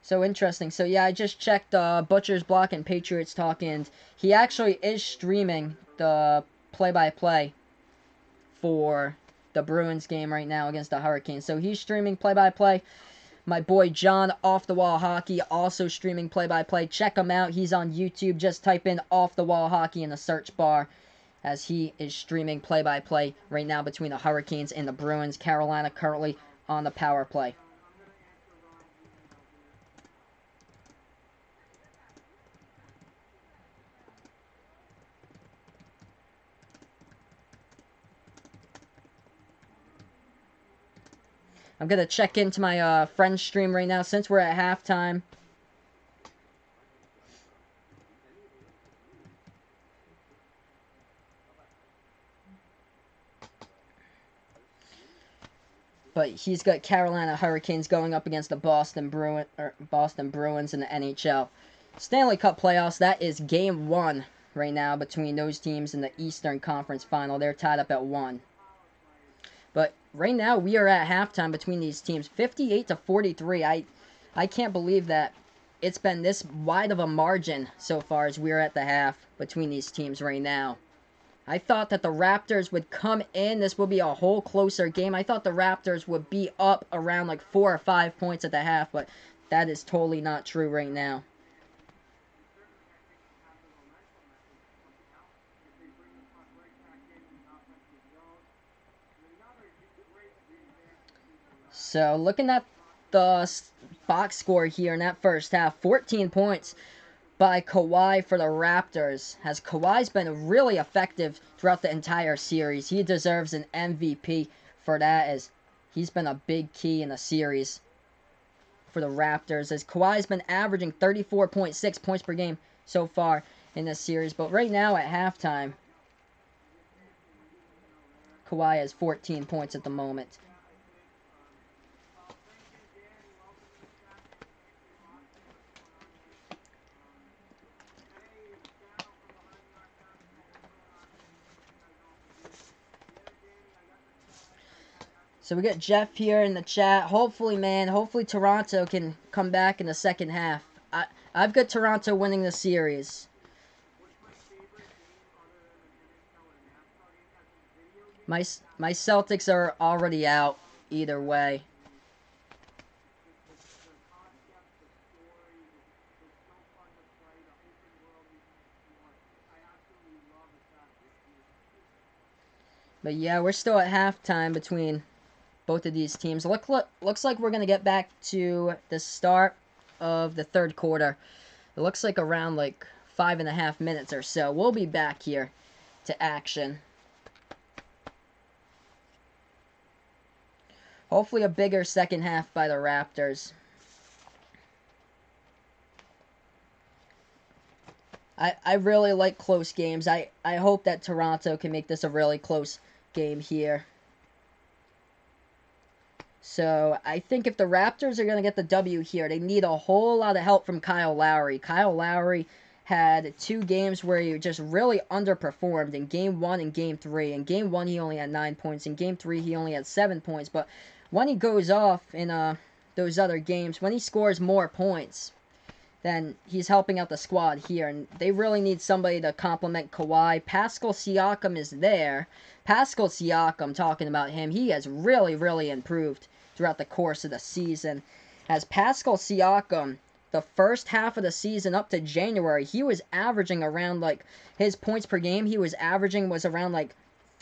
So interesting. So yeah, I just checked Butcher's Block and Patriots Talk, and he actually is streaming the play-by-play for the Bruins game right now against the Hurricanes. So he's streaming play-by-play. My boy John Off the Wall Hockey also streaming play-by-play. Check him out. He's on YouTube. Just type in Off the Wall Hockey in the search bar, as he is streaming play-by-play right now between the Hurricanes and the Bruins. Carolina currently on the power play. I'm going to check into my friend's stream right now since we're at halftime. But he's got Carolina Hurricanes going up against the Boston Bruins in the NHL Stanley Cup playoffs. That is game 1 right now between those teams in the Eastern Conference Final. They're tied up at 1. But right now we are at halftime between these teams, 58-43. I can't believe that it's been this wide of a margin so far as we're at the half between these teams right now. I thought that the Raptors would come in. This would be a whole closer game. I thought the Raptors would be up around like 4 or 5 points at the half, but that is totally not true right now. So looking at the box score here in that first half, 14 points by Kawhi for the Raptors. As Kawhi's been really effective throughout the entire series. He deserves an MVP for that, as he's been a big key in the series for the Raptors, as Kawhi's been averaging 34.6 points per game so far in this series. But right now at halftime, Kawhi has 14 points at the moment. So we got Jeff here in the chat. Hopefully, man, hopefully Toronto can come back in the second half. I've got Toronto winning the series. My Celtics are already out either way. But yeah, we're still at halftime between both of these teams. Looks like we're going to get back to the start of the third quarter. It looks like around like 5.5 minutes or so. We'll be back here to action. Hopefully a bigger second half by the Raptors. I really like close games. I hope that Toronto can make this a really close game here. So, I think if the Raptors are going to get the W here, they need a whole lot of help from Kyle Lowry. Kyle Lowry had 2 games where he just really underperformed in Game 1 and Game 3. In Game 1, he only had 9 points. In Game 3, he only had 7 points. But when he goes off in those other games, when he scores more points, then he's helping out the squad here. And they really need somebody to complement Kawhi. Pascal Siakam is there. Pascal Siakam, talking about him, he has really, really improved throughout the course of the season. As Pascal Siakam, the first half of the season up to January, he was averaging around, like, his points per game, he was averaging was around, like,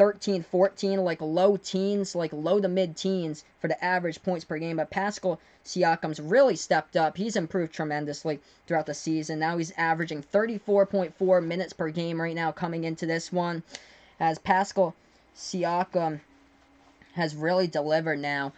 13, 14, like low teens, like low to mid-teens for the average points per game. But Pascal Siakam's really stepped up. He's improved tremendously throughout the season. Now he's averaging 34.4 minutes per game right now coming into this one. As Pascal Siakam has really delivered now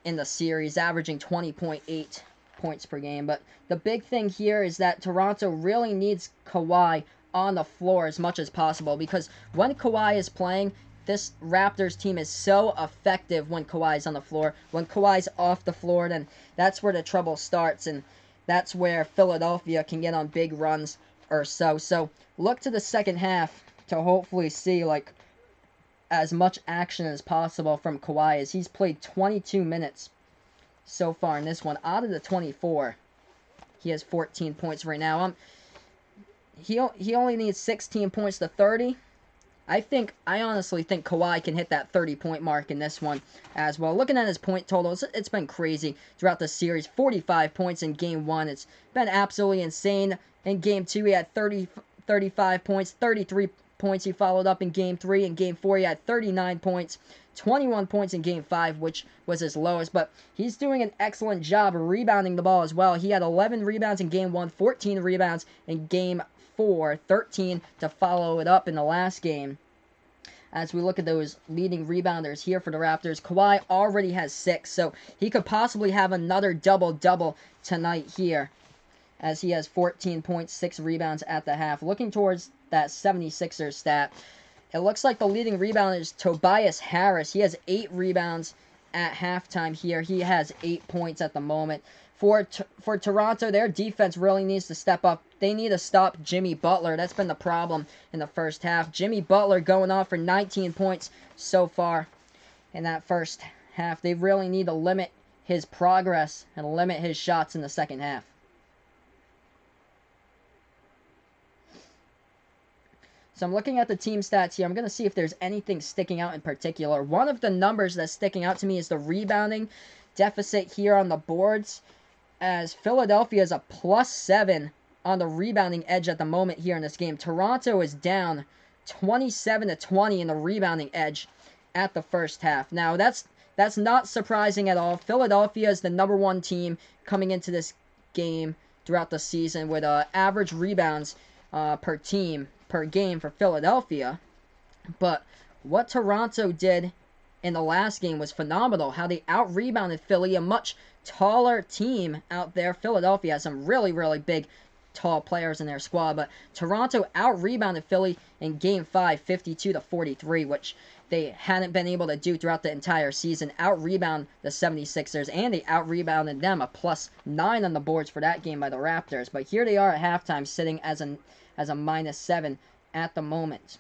in the series, averaging 20.8 points per game. But the big thing here is that Toronto really needs Kawhi on the floor as much as possible, because when Kawhi is playing, this Raptors team is so effective when Kawhi's on the floor. When Kawhi's off the floor, then that's where the trouble starts, and that's where Philadelphia can get on big runs or so. So look to the second half to hopefully see like as much action as possible from Kawhi, as he's played 22 minutes so far in this one. Out of the 24, he has 14 points right now. He only needs 16 points to 30. I honestly think Kawhi can hit that 30-point mark in this one as well. Looking at his point totals, it's been crazy throughout the series. 45 points in Game 1. It's been absolutely insane. In Game 2, he had 35 points. 33 points he followed up in Game 3. In Game 4, he had 39 points. 21 points in Game 5, which was his lowest. But he's doing an excellent job rebounding the ball as well. He had 11 rebounds in Game 1, 14 rebounds in Game 4, 13 to follow it up in the last game. As we look at those leading rebounders here for the Raptors, Kawhi already has 6, so he could possibly have another double-double tonight here, as he has 14 points, 6 rebounds at the half. Looking towards that 76ers stat, it looks like the leading rebounder is Tobias Harris. He has 8 rebounds at halftime here. He has 8 points at the moment. For Toronto, their defense really needs to step up. They need to stop Jimmy Butler. That's been the problem in the first half. Jimmy Butler going off for 19 points so far in that first half. They really need to limit his progress and limit his shots in the second half. So I'm looking at the team stats here. I'm going to see if there's anything sticking out in particular. One of the numbers that's sticking out to me is the rebounding deficit here on the boards, as Philadelphia is a +7 on the rebounding edge at the moment here in this game. Toronto is down 27-20 in the rebounding edge at the first half. Now, that's not surprising at all. Philadelphia is the #1 team coming into this game throughout the season with average rebounds per game for Philadelphia. But what Toronto did in the last game was phenomenal. How they out-rebounded Philly, a much taller team out there. Philadelphia has some really, really big, tall players in their squad, but Toronto out-rebounded Philly in Game 5, 52-43, which they hadn't been able to do throughout the entire season. Out-rebound the 76ers, and they out-rebounded them, a +9 on the boards for that game by the Raptors. But here they are at halftime, sitting as a -7 at the moment.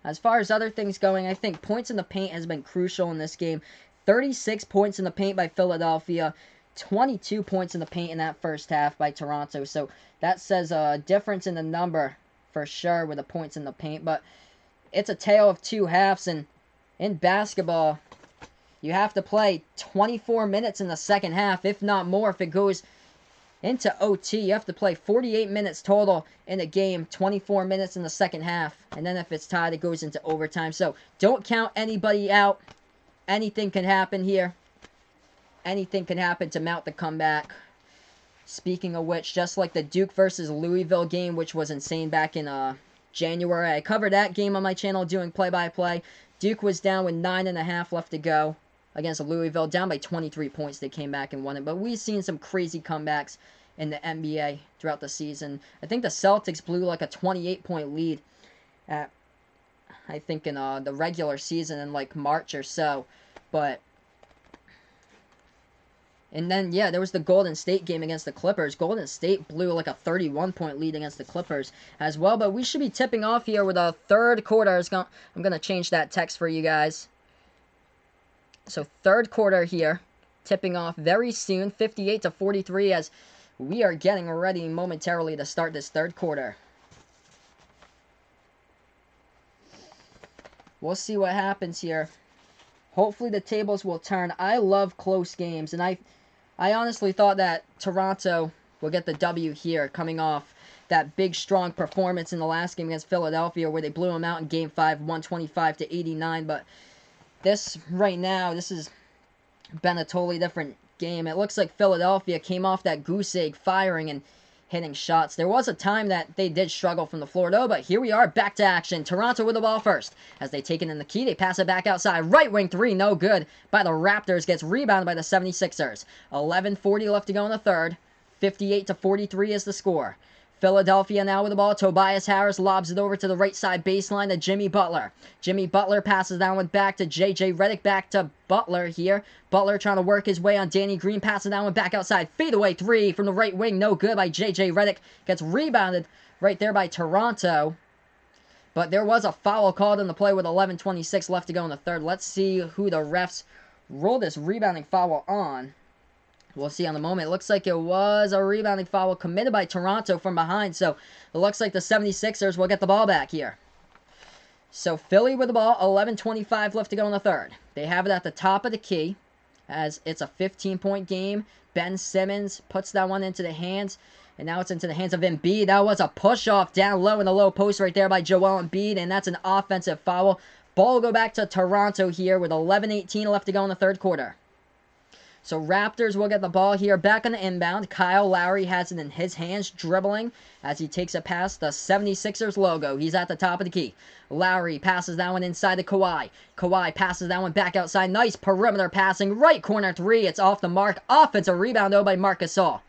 As far as other things going, I think points in the paint has been crucial in this game. 36 points in the paint by Philadelphia, 22 points in the paint in that first half by Toronto. So that says a difference in the number for sure with the points in the paint. But it's a tale of two halves, and in basketball, you have to play 24 minutes in the second half, if not more. If it goes into OT, you have to play 48 minutes total in a game, 24 minutes in the second half. And then if it's tied, it goes into overtime. So don't count anybody out. Anything can happen here. Anything can happen to mount the comeback. Speaking of which, just like the Duke versus Louisville game, which was insane back in January. I covered that game on my channel doing play-by-play. Duke was down with 9.5 left to go against Louisville. Down by 23 points, they came back and won it. But we've seen some crazy comebacks in the NBA throughout the season. I think the Celtics blew like a 28-point lead at, I think, in the regular season in like March or so. But and then, yeah, there was the Golden State game against the Clippers. Golden State blew like a 31-point lead against the Clippers as well. But we should be tipping off here with a third quarter. I'm going to change that text for you guys. So third quarter here, tipping off very soon, 58-43, as we are getting ready momentarily to start this third quarter. We'll see what happens here. Hopefully the tables will turn. I love close games, and I honestly thought that Toronto will get the W here, coming off that big, strong performance in the last game against Philadelphia where they blew them out in Game 5, 125-89. But this, right now, this has been a totally different game. It looks like Philadelphia came off that goose egg firing and hitting shots. There was a time that they did struggle from the floor, though, but here we are, back to action. Toronto with the ball first. As they take it in the key, they pass it back outside. Right wing three, no good by the Raptors. Gets rebounded by the 76ers. 11:40 left to go in the third. 58-43 is the score. Philadelphia now with the ball. Tobias Harris lobs it over to the right side baseline to Jimmy Butler. Jimmy Butler passes that one back to J.J. Redick, back to Butler here. Butler trying to work his way on Danny Green, passing that one back outside. Fadeaway three from the right wing, no good by J.J. Redick. Gets rebounded right there by Toronto. But there was a foul called in the play with 11:26 left to go in the third. Let's see who the refs rolled this rebounding foul on. We'll see on the moment. It looks like it was a rebounding foul committed by Toronto from behind. So it looks like the 76ers will get the ball back here. So Philly with the ball. 11:25 left to go in the third. They have it at the top of the key as it's a 15-point game. Ben Simmons puts that one into the hands. And now it's into the hands of Embiid. That was a push-off down low in the low post right there by Joel Embiid. And that's an offensive foul. Ball will go back to Toronto here with 11:18 left to go in the third quarter. So Raptors will get the ball here back on the inbound. Kyle Lowry has it in his hands, dribbling as he takes it past the 76ers logo. He's at the top of the key. Lowry passes that one inside to Kawhi. Kawhi passes that one back outside. Nice perimeter passing. Right corner three. It's off the mark. Offensive rebound, though, by Marc Gasol.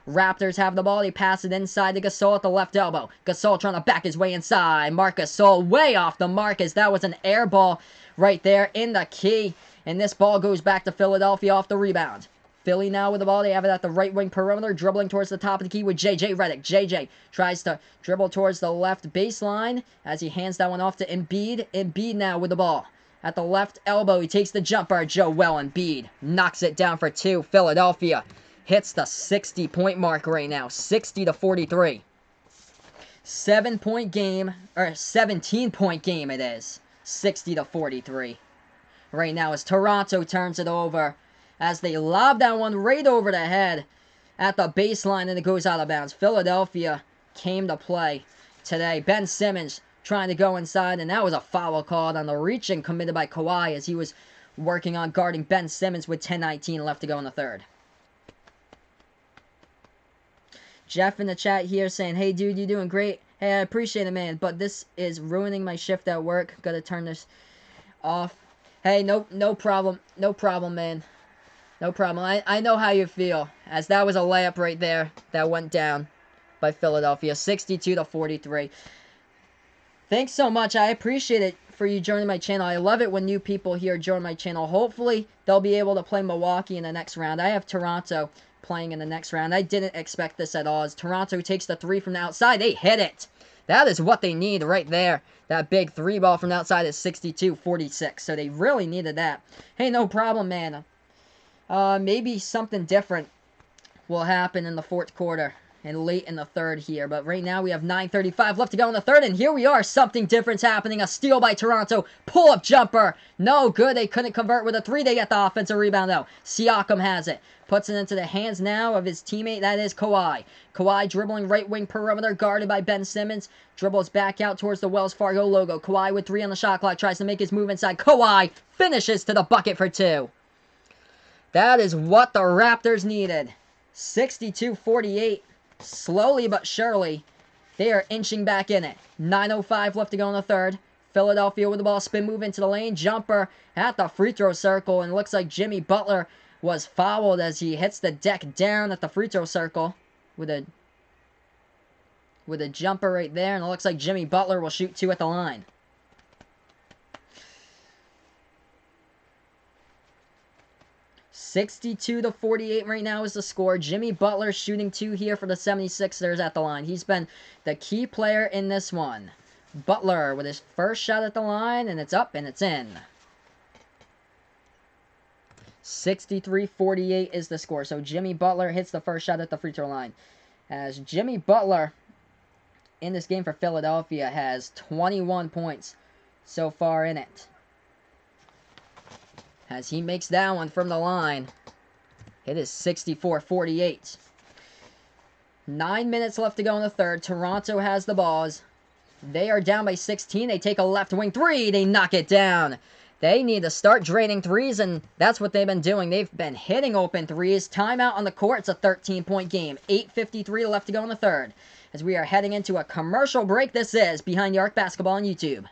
Raptors have the ball. They pass it inside to Gasol at the left elbow. Gasol trying to back his way inside. Marc Gasol way off the mark as that was an air ball right there in the key. And this ball goes back to Philadelphia off the rebound. Philly now with the ball. They have it at the right wing perimeter, dribbling towards the top of the key with J.J. Redick. J.J. tries to dribble towards the left baseline as he hands that one off to Embiid. Embiid now with the ball. At the left elbow, he takes the jumper. Joel Embiid knocks it down for two. Philadelphia hits the 60-point mark right now. 60-43. 7-point game, or 17-point game it is. 60-43. Right now as Toronto turns it over as they lob that one right over the head at the baseline and it goes out of bounds. Philadelphia came to play today. Ben Simmons trying to go inside and that was a foul called on the reaching committed by Kawhi as he was working on guarding Ben Simmons with 10:19 left to go in the third. Jeff in the chat here saying, hey dude, you doing great. Hey, I appreciate it, man, but this is ruining my shift at work. Gotta turn this off. Hey, no problem. No problem, man. No problem. I know how you feel, as that was a layup right there that went down by Philadelphia. 62-43. Thanks so much. I appreciate it for you joining my channel. I love it when new people here join my channel. Hopefully, they'll be able to play Milwaukee in the next round. I have Toronto playing in the next round. I didn't expect this at all. As Toronto takes the three from the outside, they hit it. That is what they need right there. That big three ball from the outside is 62-46. So they really needed that. Hey, no problem, man. Maybe something different will happen in the fourth quarter and late in the third here. But right now we have 9:35 left to go in the third. And here we are. Something different's happening. A steal by Toronto. Pull-up jumper. No good. They couldn't convert with a three. They get the offensive rebound, though. Siakam has it. Puts it into the hands now of his teammate. That is Kawhi. Kawhi dribbling right wing perimeter, guarded by Ben Simmons. Dribbles back out towards the Wells Fargo logo. Kawhi with three on the shot clock. Tries to make his move inside. Kawhi finishes to the bucket for two. That is what the Raptors needed. 62-48. Slowly but surely, they are inching back in it. 9:05 left to go in the third. Philadelphia with the ball. Spin move into the lane. Jumper at the free throw circle. And looks like Jimmy Butler was fouled as he hits the deck down at the free throw circle with a jumper right there. And it looks like Jimmy Butler will shoot two at the line. $62-48 right now is the score. Jimmy Butler shooting two here for the 76ers at the line. He's been the key player in this one. Butler with his first shot at the line, and it's up and it's in. 63-48 is the score. So Jimmy Butler hits the first shot at the free throw line. As Jimmy Butler in this game for Philadelphia has 21 points so far in it. As he makes that one from the line, it is 64-48. 9 minutes left to go in the third. Toronto has the balls. They are down by 16. They take a left wing three. They knock it down. They need to start draining threes, and that's what they've been doing. They've been hitting open threes. Timeout on the court. It's a 13-point game. 8:53 left to go in the third. As we are heading into a commercial break, this is Behind the Arc Basketball on YouTube.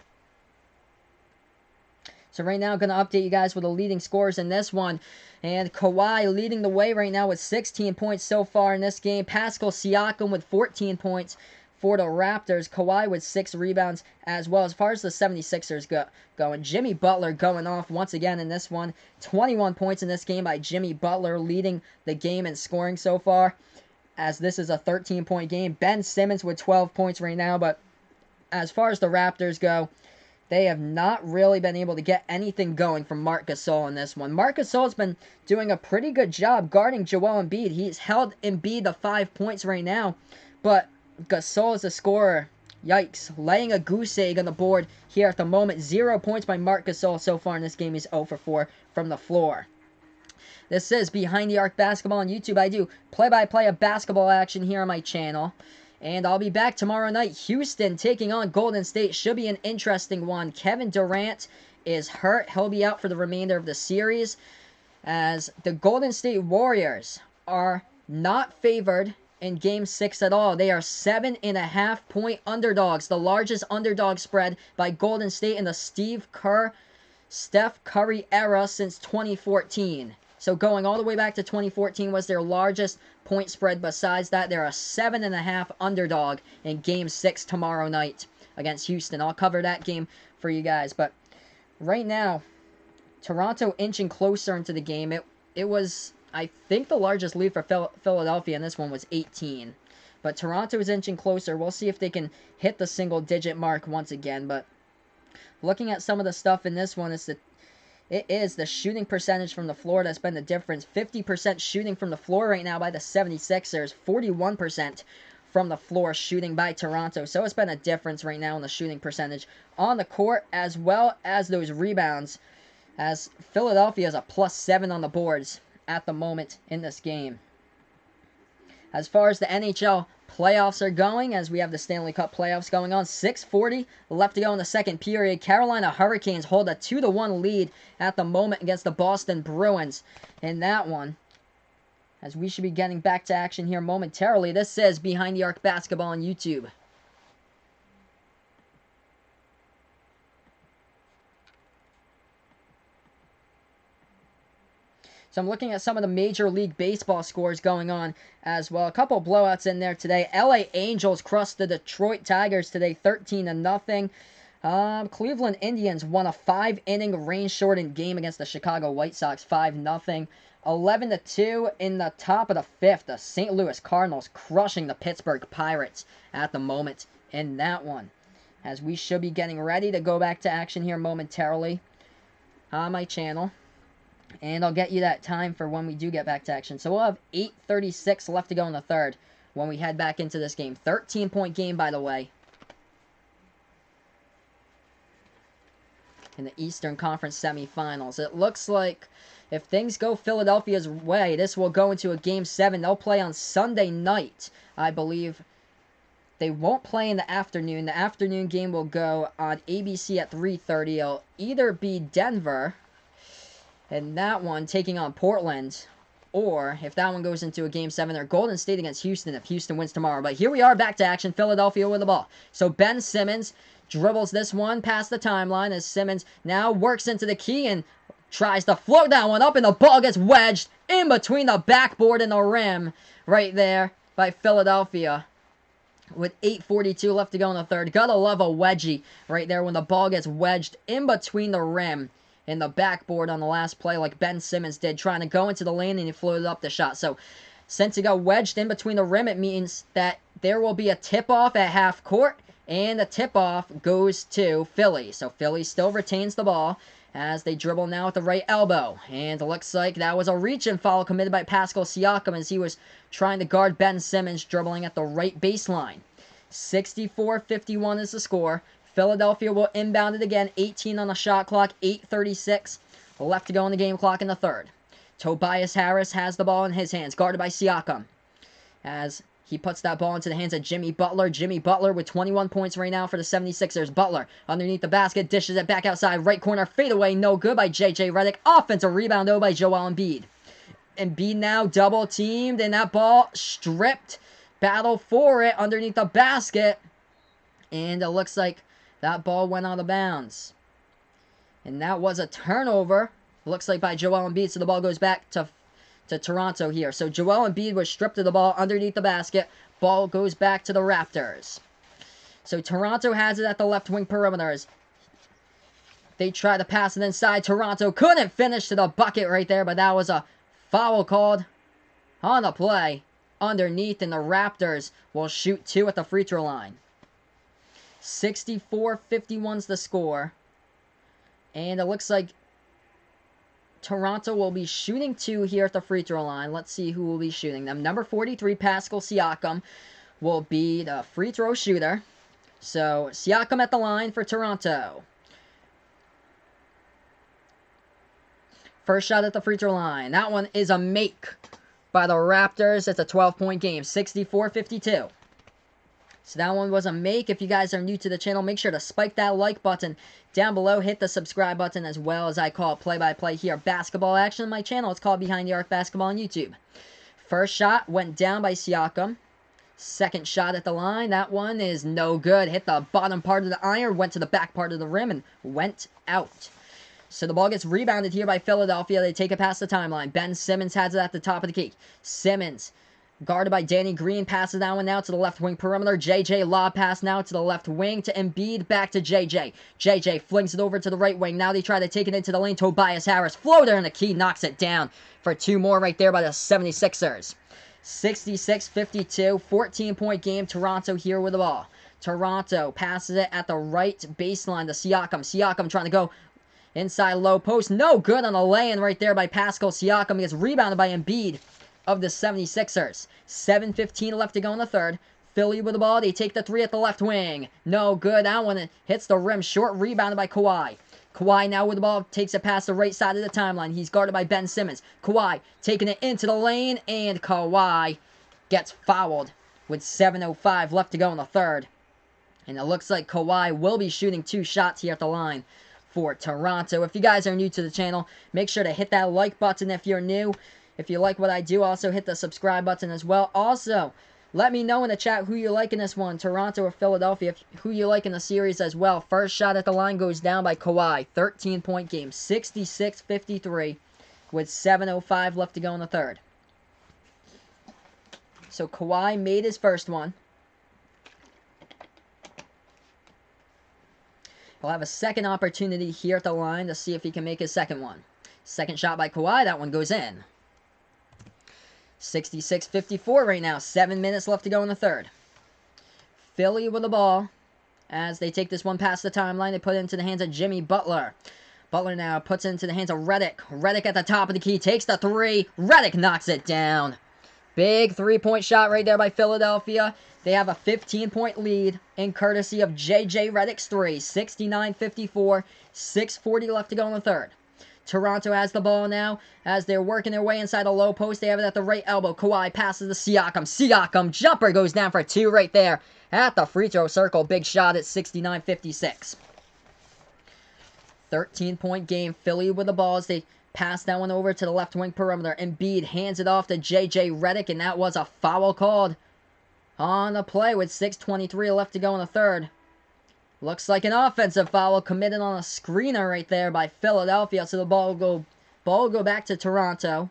So right now, I'm going to update you guys with the leading scorers in this one. And Kawhi leading the way right now with 16 points so far in this game. Pascal Siakam with 14 points for the Raptors. Kawhi with 6 rebounds as well. As far as the 76ers going, Jimmy Butler going off once again in this one. 21 points in this game by Jimmy Butler, leading the game in scoring so far, as this is a 13-point game. Ben Simmons with 12 points right now. But as far as the Raptors go, they have not really been able to get anything going from Marc Gasol in this one. Marc Gasol's been doing a pretty good job guarding Joel Embiid. He's held Embiid to 5 points right now, but Gasol is a scorer. Yikes. Laying a goose egg on the board here at the moment. 0 points by Marc Gasol so far in this game. He's 0 for 4 from the floor. This is Behind the Arc Basketball on YouTube. I do play-by-play of basketball action here on my channel. And I'll be back tomorrow night. Houston taking on Golden State. Should be an interesting one. Kevin Durant is hurt. He'll be out for the remainder of the series, as the Golden State Warriors are not favored in Game 6 at all. They are 7.5-point underdogs. The largest underdog spread by Golden State in the Steph Curry era since 2014. So going all the way back to 2014 was their largest point spread. Besides that, they're a 7.5 underdog in Game 6 tomorrow night against Houston. I'll cover that game for you guys. But right now, Toronto inching closer into the game. It was, I think, the largest lead for Philadelphia, and this one was 18. But Toronto is inching closer. We'll see if they can hit the single-digit mark once again. But looking at some of the stuff in this one, it is the shooting percentage from the floor that's been the difference. 50% shooting from the floor right now by the 76ers. 41% from the floor shooting by Toronto. So it's been a difference right now in the shooting percentage on the court, as well as those rebounds, as Philadelphia is a +7 on the boards at the moment in this game. As far as the NHL playoffs are going, as we have the Stanley Cup playoffs going on, 6:40 left to go in the second period. Carolina Hurricanes hold a 2-1 lead at the moment against the Boston Bruins in that one, as we should be getting back to action here momentarily. This is Behind the Arc Basketball on YouTube. So I'm looking at some of the Major League Baseball scores going on as well. A couple blowouts in there today. LA Angels crushed the Detroit Tigers today, 13-0. Cleveland Indians won a 5-inning rain-shortened game against the Chicago White Sox, 5-0. 11-2 in the top of the fifth. The St. Louis Cardinals crushing the Pittsburgh Pirates at the moment in that one, as we should be getting ready to go back to action here momentarily on my channel. And I'll get you that time for when we do get back to action. So we'll have 8:36 left to go in the third when we head back into this game. 13-point game, by the way, in the Eastern Conference Semifinals. It looks like if things go Philadelphia's way, this will go into a Game 7. They'll play on Sunday night, I believe. They won't play in the afternoon. The afternoon game will go on ABC at 3:30. It'll either be Denver, and that one taking on Portland, or if that one goes into a Game 7, or Golden State against Houston if Houston wins tomorrow. But here we are back to action. Philadelphia with the ball. So Ben Simmons dribbles this one past the timeline, as Simmons now works into the key and tries to float that one up, and the ball gets wedged in between the backboard and the rim right there by Philadelphia, with 8:42 left to go in the third. Gotta love a wedgie right there when the ball gets wedged in between the rim in the backboard on the last play, like Ben Simmons did, trying to go into the lane, and he floated up the shot. So since it got wedged in between the rim, it means that there will be a tip-off at half court, and the tip-off goes to Philly. So Philly still retains the ball as they dribble now with the right elbow. And it looks like that was a reach-in foul committed by Pascal Siakam, as he was trying to guard Ben Simmons, dribbling at the right baseline. 64-51 is the score. Philadelphia will inbound it again. 18 on the shot clock. 8:36 left to go on the game clock in the third. Tobias Harris has the ball in his hands, guarded by Siakam, as He puts that ball into the hands of Jimmy Butler. Jimmy Butler with 21 points right now for the 76ers. Butler underneath the basket, dishes it back outside. Right corner, fadeaway, no good by J.J. Redick. Offensive rebound, though, by Joel Embiid. Embiid now double teamed, and that ball stripped. Battle for it underneath the basket. And it looks like that ball went out of bounds. And that was a turnover. Looks like by Joel Embiid, so the ball goes back to Toronto here. So Joel Embiid was stripped of the ball underneath the basket. Ball goes back to the Raptors. So Toronto has it at the left wing perimeters. They try to pass it inside. Toronto couldn't finish to the bucket right there, but that was a foul called on the play underneath, and the Raptors will shoot 2 at the free throw line. 64-51's the score. And it looks like Toronto will be shooting 2 here at the free throw line. Let's see who will be shooting them. Number 43, Pascal Siakam, will be the free throw shooter. So, Siakam at the line for Toronto. First shot at the free throw line. That one is a make by the Raptors. It's a 12-point game, 64-52. So that one was a make. If you guys are new to the channel, make sure to spike that like button down below. Hit the subscribe button as well, as I call it play-by-play here. Basketball action on my channel. It's called Behind the Arc Basketball on YouTube. First shot went down by Siakam. Second shot at the line. That one is no good. Hit the bottom part of the iron, went to the back part of the rim, and went out. So the ball gets rebounded here by Philadelphia. They take it past the timeline. Ben Simmons has it at the top of the key. Simmons, guarded by Danny Green, passes that one now to the left wing perimeter. JJ lob pass now to the left wing to Embiid, back to JJ. JJ flings it over to the right wing. Now they try to take it into the lane. Tobias Harris, floater in the key, knocks it down for 2 more right there by the 76ers. 66-52, 14-point game. Toronto here with the ball. Toronto passes it at the right baseline to Siakam. Siakam trying to go inside low post. No good on the lay-in right there by Pascal Siakam. He gets rebounded by Embiid of the 76ers. 7:15 left to go in the third. Philly with the ball. They take the 3 at the left wing. No good. That one hits the rim short. Rebounded by Kawhi. Kawhi now with the ball. Takes it past the right side of the timeline. He's guarded by Ben Simmons. Kawhi taking it into the lane. And Kawhi gets fouled with 7:05 left to go in the third. And it looks like Kawhi will be shooting 2 shots here at the line for Toronto. If you guys are new to the channel, make sure to hit that like button if you're new. If you like what I do, also hit the subscribe button as well. Also, let me know in the chat who you like in this one, Toronto or Philadelphia, who you like in the series as well. First shot at the line goes down by Kawhi. 13-point game, 66-53 with 7:05 left to go in the third. So Kawhi made his first one. He'll have a second opportunity here at the line to see if he can make his second one. Second shot by Kawhi. That one goes in. 66-54 right now. 7 minutes left to go in the third. Philly with the ball as they take this one past the timeline. They put it into the hands of Jimmy Butler. Butler now puts it into the hands of Redick. Redick at the top of the key. Takes the 3. Redick knocks it down. Big 3-point shot right there by Philadelphia. They have a 15-point lead in courtesy of J.J. Redick's 3. 69-54. 6:40 left to go in the third. Toronto has the ball now as they're working their way inside the low post. They have it at the right elbow. Kawhi passes to Siakam. Siakam jumper goes down for 2 right there at the free throw circle. Big shot at 69-56. 13-point game. Philly with the ball as they pass that one over to the left wing perimeter. Embiid hands it off to J.J. Redick, and that was a foul called on the play with 6:23 left to go in the third. Looks like an offensive foul committed on a screener right there by Philadelphia. So the ball will go back to Toronto.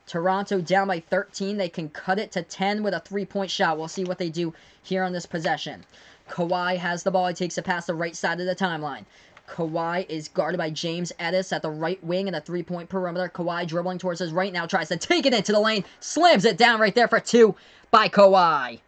Toronto down by 13. They can cut it to 10 with a 3-point shot. We'll see what they do here on this possession. Kawhi has the ball. He takes it past the right side of the timeline. Kawhi is guarded by James Edis at the right wing in the 3-point perimeter. Kawhi dribbling towards his right now. Tries to take it into the lane. Slams it down right there for 2 by Kawhi.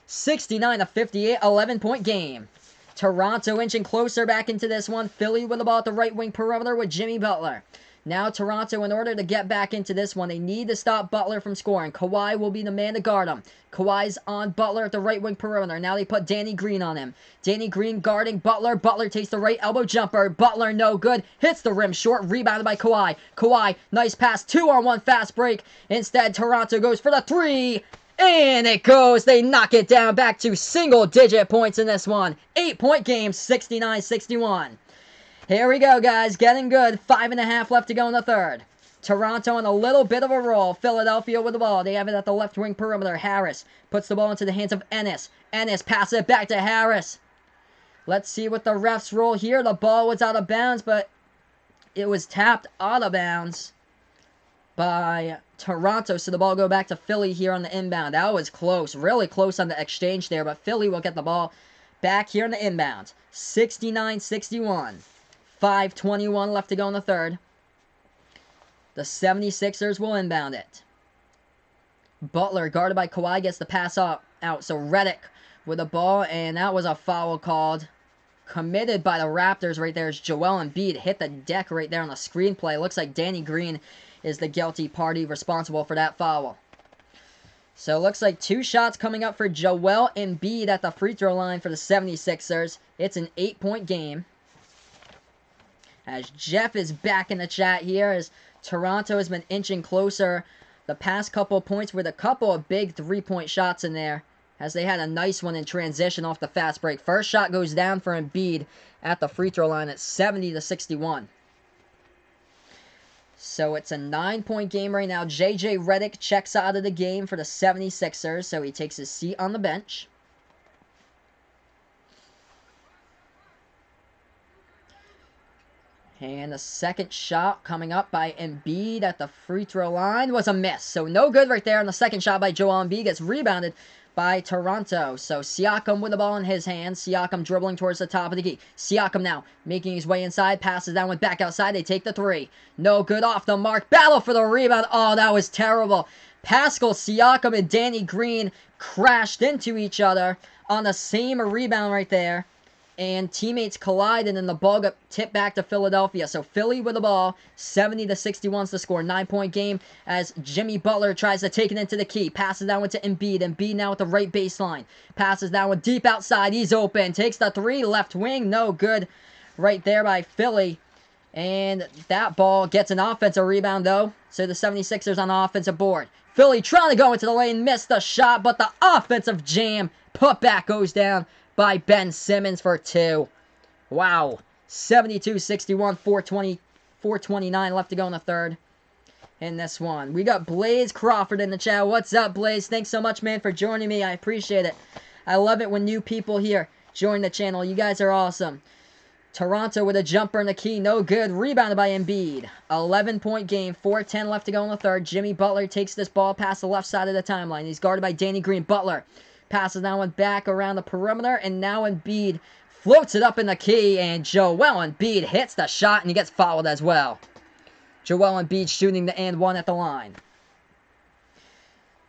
69-58, 11-point game. Toronto inching closer back into this one. Philly with the ball at the right wing perimeter with Jimmy Butler. Now Toronto, in order to get back into this one, they need to stop Butler from scoring. Kawhi will be the man to guard him. Kawhi's on Butler at the right wing perimeter. Now they put Danny Green on him. Danny Green guarding Butler. Butler takes the right elbow jumper. Butler no good. Hits the rim short. Rebounded by Kawhi. Kawhi, nice pass. 2-on-1 fast break. Instead, Toronto goes for the 3. And it goes. They knock it down back to single-digit points in this one. 8-point game, 69-61. Here we go, guys. Getting good. 5.5 left to go in the third. Toronto on a little bit of a roll. Philadelphia with the ball. They have it at the left wing perimeter. Harris puts the ball into the hands of Ennis. Ennis passes it back to Harris. Let's see what the refs roll here. The ball was out of bounds, but it was tapped out of bounds by Toronto, so the ball go back to Philly here on the inbound. That was close, really close on the exchange there, but Philly will get the ball back here on the inbound. 69-61. 5:21 left to go in the third. The 76ers will inbound it. Butler, guarded by Kawhi, gets the pass out. So Redick with the ball, and that was a foul called. Committed by the Raptors right there as Joel Embiid hit the deck right there on the screenplay. Looks like Danny Green is the guilty party responsible for that foul. So it looks like 2 shots coming up for Joel Embiid at the free throw line for the 76ers. It's an 8-point game. As Jeff is back in the chat here, as Toronto has been inching closer the past couple points with a couple of big 3-point shots in there, as they had a nice one in transition off the fast break. First shot goes down for Embiid at the free throw line at 70-61. So it's a 9-point game right now. J.J. Redick checks out of the game for the 76ers, so he takes his seat on the bench. And the second shot coming up by Embiid at the free throw line was a miss. So no good right there. And the second shot by Joel Embiid gets rebounded by Toronto. So Siakam with the ball in his hands. Siakam dribbling towards the top of the key. Siakam now making his way inside. Passes down with back outside. They take the 3. No good off the mark. Battle for the rebound. Oh, that was terrible. Pascal Siakam and Danny Green crashed into each other on the same rebound right there. And teammates collided, and the ball got tipped back to Philadelphia. So Philly with the ball, 70-61 is the score. 9-point game as Jimmy Butler tries to take it into the key. Passes down with to Embiid. Embiid now with the right baseline. Passes down with deep outside. He's open. Takes the 3. Left wing. No good right there by Philly. And that ball gets an offensive rebound, though. So the 76ers on the offensive board. Philly trying to go into the lane. Missed the shot, but the offensive jam. Putback goes down by Ben Simmons for 2. Wow. 72-61, 4:29 left to go in the third. In this one, we got Blaze Crawford in the chat. What's up, Blaze? Thanks so much, man, for joining me. I appreciate it. I love it when new people here join the channel. You guys are awesome. Toronto with a jumper in the key. No good. Rebounded by Embiid. 11-point game. 4:10 left to go in the third. Jimmy Butler takes this ball past the left side of the timeline. He's guarded by Danny Green. Butler passes that one back around the perimeter, and now Embiid floats it up in the key, and Joel Embiid hits the shot, and he gets fouled as well. Joel Embiid shooting the and 1 at the line.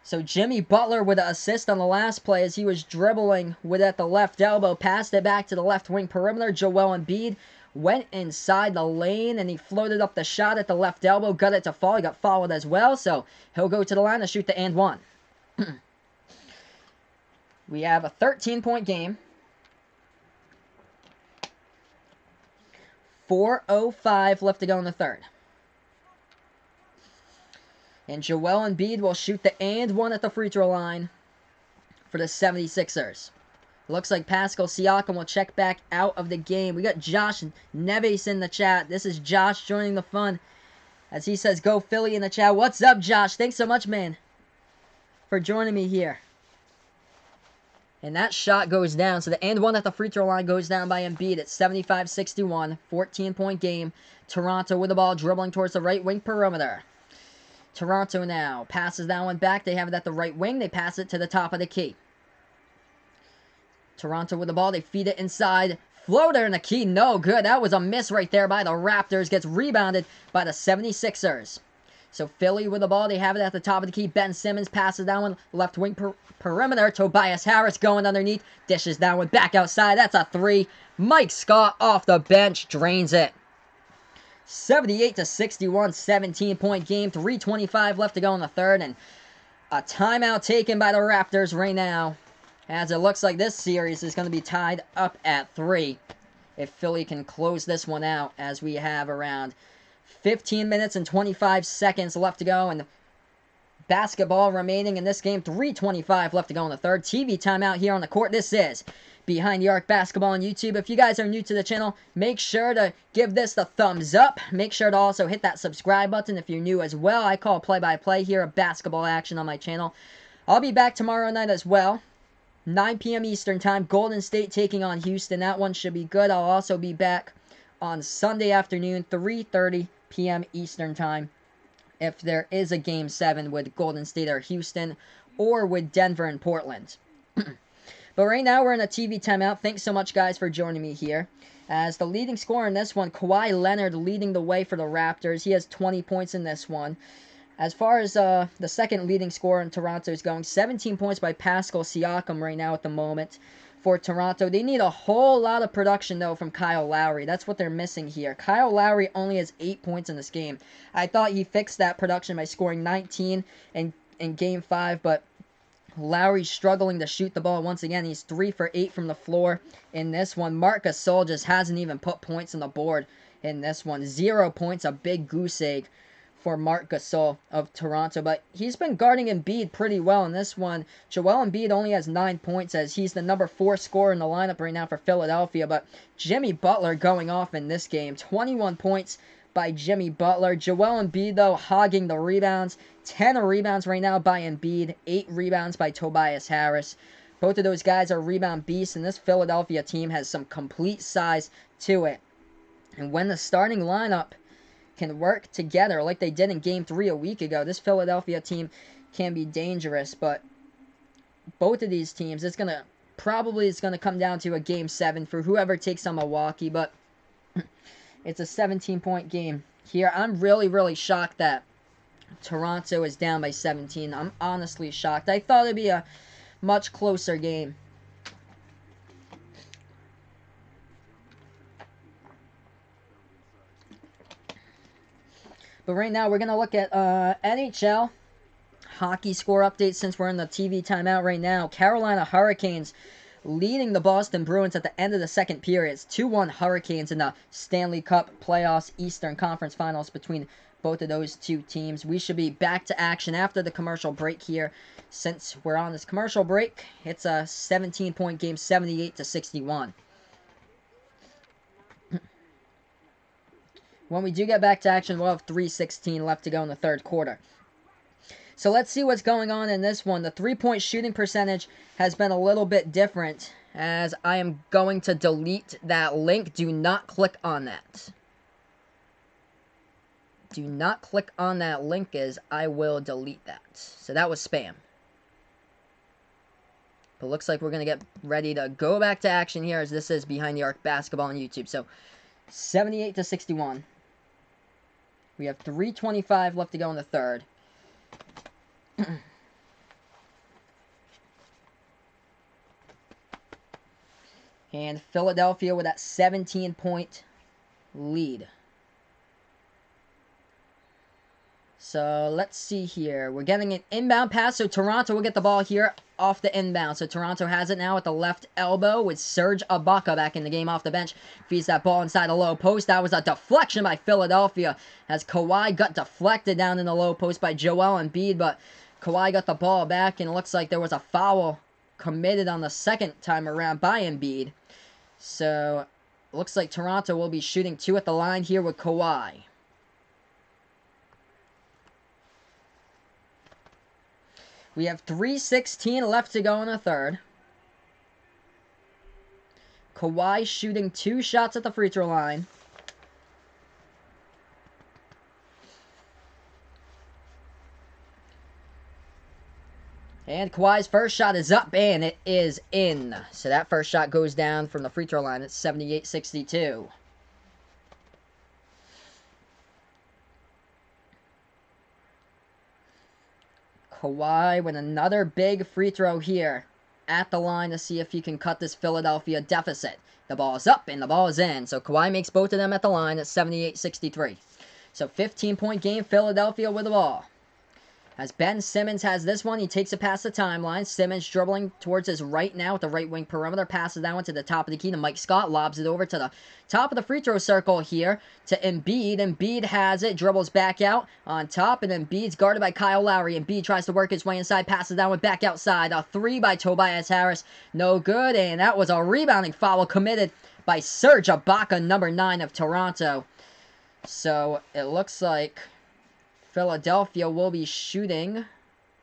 So Jimmy Butler with an assist on the last play as he was dribbling with at the left elbow, passed it back to the left wing perimeter. Joel Embiid went inside the lane, and he floated up the shot at the left elbow, got it to fall. He got fouled as well, so he'll go to the line to shoot the and 1. We have a 13-point game. 4:05 left to go in the third. And Joel Embiid will shoot the and 1 at the free throw line for the 76ers. Looks like Pascal Siakam will check back out of the game. We got Josh Neves in the chat. This is Josh joining the fun. As he says, go Philly in the chat. What's up, Josh? Thanks so much, man, for joining me here. And that shot goes down. So the and 1 at the free throw line goes down by Embiid at 75-61. 14-point game. Toronto with the ball dribbling towards the right wing perimeter. Toronto now passes that one back. They have it at the right wing. They pass it to the top of the key. Toronto with the ball. They feed it inside. Floater in the key. No good. That was a miss right there by the Raptors. Gets rebounded by the 76ers. So Philly with the ball. They have it at the top of the key. Ben Simmons passes that one. Left wing perimeter. Tobias Harris going underneath. Dishes that one back outside. That's a 3. Mike Scott off the bench. Drains it. 78-61. 17-point game. 3:25 left to go in the third. And a timeout taken by the Raptors right now, as it looks like this series is going to be tied up at 3. If Philly can close this one out, as we have around 15 minutes and 25 seconds left to go. And basketball remaining in this game. 3:25 left to go in the third. TV timeout here on the court. This is Behind the Arc Basketball on YouTube. If you guys are new to the channel, make sure to give this the thumbs up. Make sure to also hit that subscribe button if you're new as well. I call play-by-play here of basketball action on my channel. I'll be back tomorrow night as well. 9 p.m. Eastern Time. Golden State taking on Houston. That one should be good. I'll also be back on Sunday afternoon, 3:30 p.m. Eastern Time, if there is a Game 7 with Golden State or Houston, or with Denver and Portland. But right now, we're in a TV timeout. Thanks so much, guys, for joining me here. As the leading scorer in this one, Kawhi Leonard leading the way for the Raptors. He has 20 points in this one. As far as the second leading scorer in Toronto is going, 17 points by Pascal Siakam right now at the moment for Toronto. They need a whole lot of production, though, from Kyle Lowry. That's what they're missing here. Kyle Lowry only has 8 points in this game. I thought he fixed that production by scoring 19 in Game 5, but Lowry's struggling to shoot the ball once again. He's 3 for 8 from the floor in this one. Marc Gasol just hasn't even put points on the board in this one. 0 points, a big goose egg for Marc Gasol of Toronto, but he's been guarding Embiid pretty well in this one. Joel Embiid only has 9 points as he's the number 4 scorer in the lineup right now for Philadelphia, but Jimmy Butler going off in this game. 21 points by Jimmy Butler. Joel Embiid, though, hogging the rebounds. 10 rebounds right now by Embiid. 8 rebounds by Tobias Harris. Both of those guys are rebound beasts, and this Philadelphia team has some complete size to it. And when the starting lineup can work together like they did in Game 3 a week ago, this Philadelphia team can be dangerous. But both of these teams, it's gonna come down to a Game 7 for whoever takes on Milwaukee. But it's a 17-point game here. I'm really shocked that Toronto is down by 17. I'm honestly shocked. I thought it'd be a much closer game. But right now, we're going to look at NHL hockey score updates since we're in the TV timeout right now. Carolina Hurricanes leading the Boston Bruins at the end of the second period. It's 2-1 Hurricanes in the Stanley Cup Playoffs Eastern Conference Finals between both of those two teams. We should be back to action after the commercial break here. Since we're on this commercial break, it's a 17-point game, 78-61. When we do get back to action, we'll have 3:16 left to go in the third quarter. So let's see what's going on in this one. The three-point shooting percentage has been a little bit different, as I am going to delete that link. Do not click on that. Do not click on that link, as I will delete that. So that was spam. But looks like we're going to get ready to go back to action here, as this is Behind the Arc Basketball on YouTube. So 78-61. We have 3:25 left to go in the third. And Philadelphia with that 17-point lead. So let's see here. We're getting an inbound pass, so Toronto will get the ball here off the inbound. So Toronto has it now at the left elbow with Serge Ibaka back in the game off the bench. Feeds that ball inside the low post. That was a deflection by Philadelphia, as Kawhi got deflected down in the low post by Joel Embiid, but Kawhi got the ball back, and it looks like there was a foul committed on the second time around by Embiid. So looks like Toronto will be shooting 2 at the line here with Kawhi. We have 3:16 left to go in the third. Kawhi shooting 2 shots at the free throw line. And Kawhi's first shot is up, and it is in. So that first shot goes down from the free throw line. It's 78-62. Kawhi with another big free throw here at the line to see if he can cut this Philadelphia deficit. The ball is up and the ball is in. So Kawhi makes both of them at the line at 78-63. So 15-point game, Philadelphia with the ball. As Ben Simmons has this one, he takes it past the timeline. Simmons dribbling towards his right now with the right wing perimeter. Passes that one to the top of the key to Mike Scott. Lobs it over to the top of the free throw circle here to Embiid. Embiid has it. Dribbles back out on top. And Embiid's guarded by Kyle Lowry. Embiid tries to work his way inside. Passes that one back outside. A three by Tobias Harris. No good. And that was a rebounding foul committed by Serge Ibaka, number 9 of Toronto. So it looks like Philadelphia will be shooting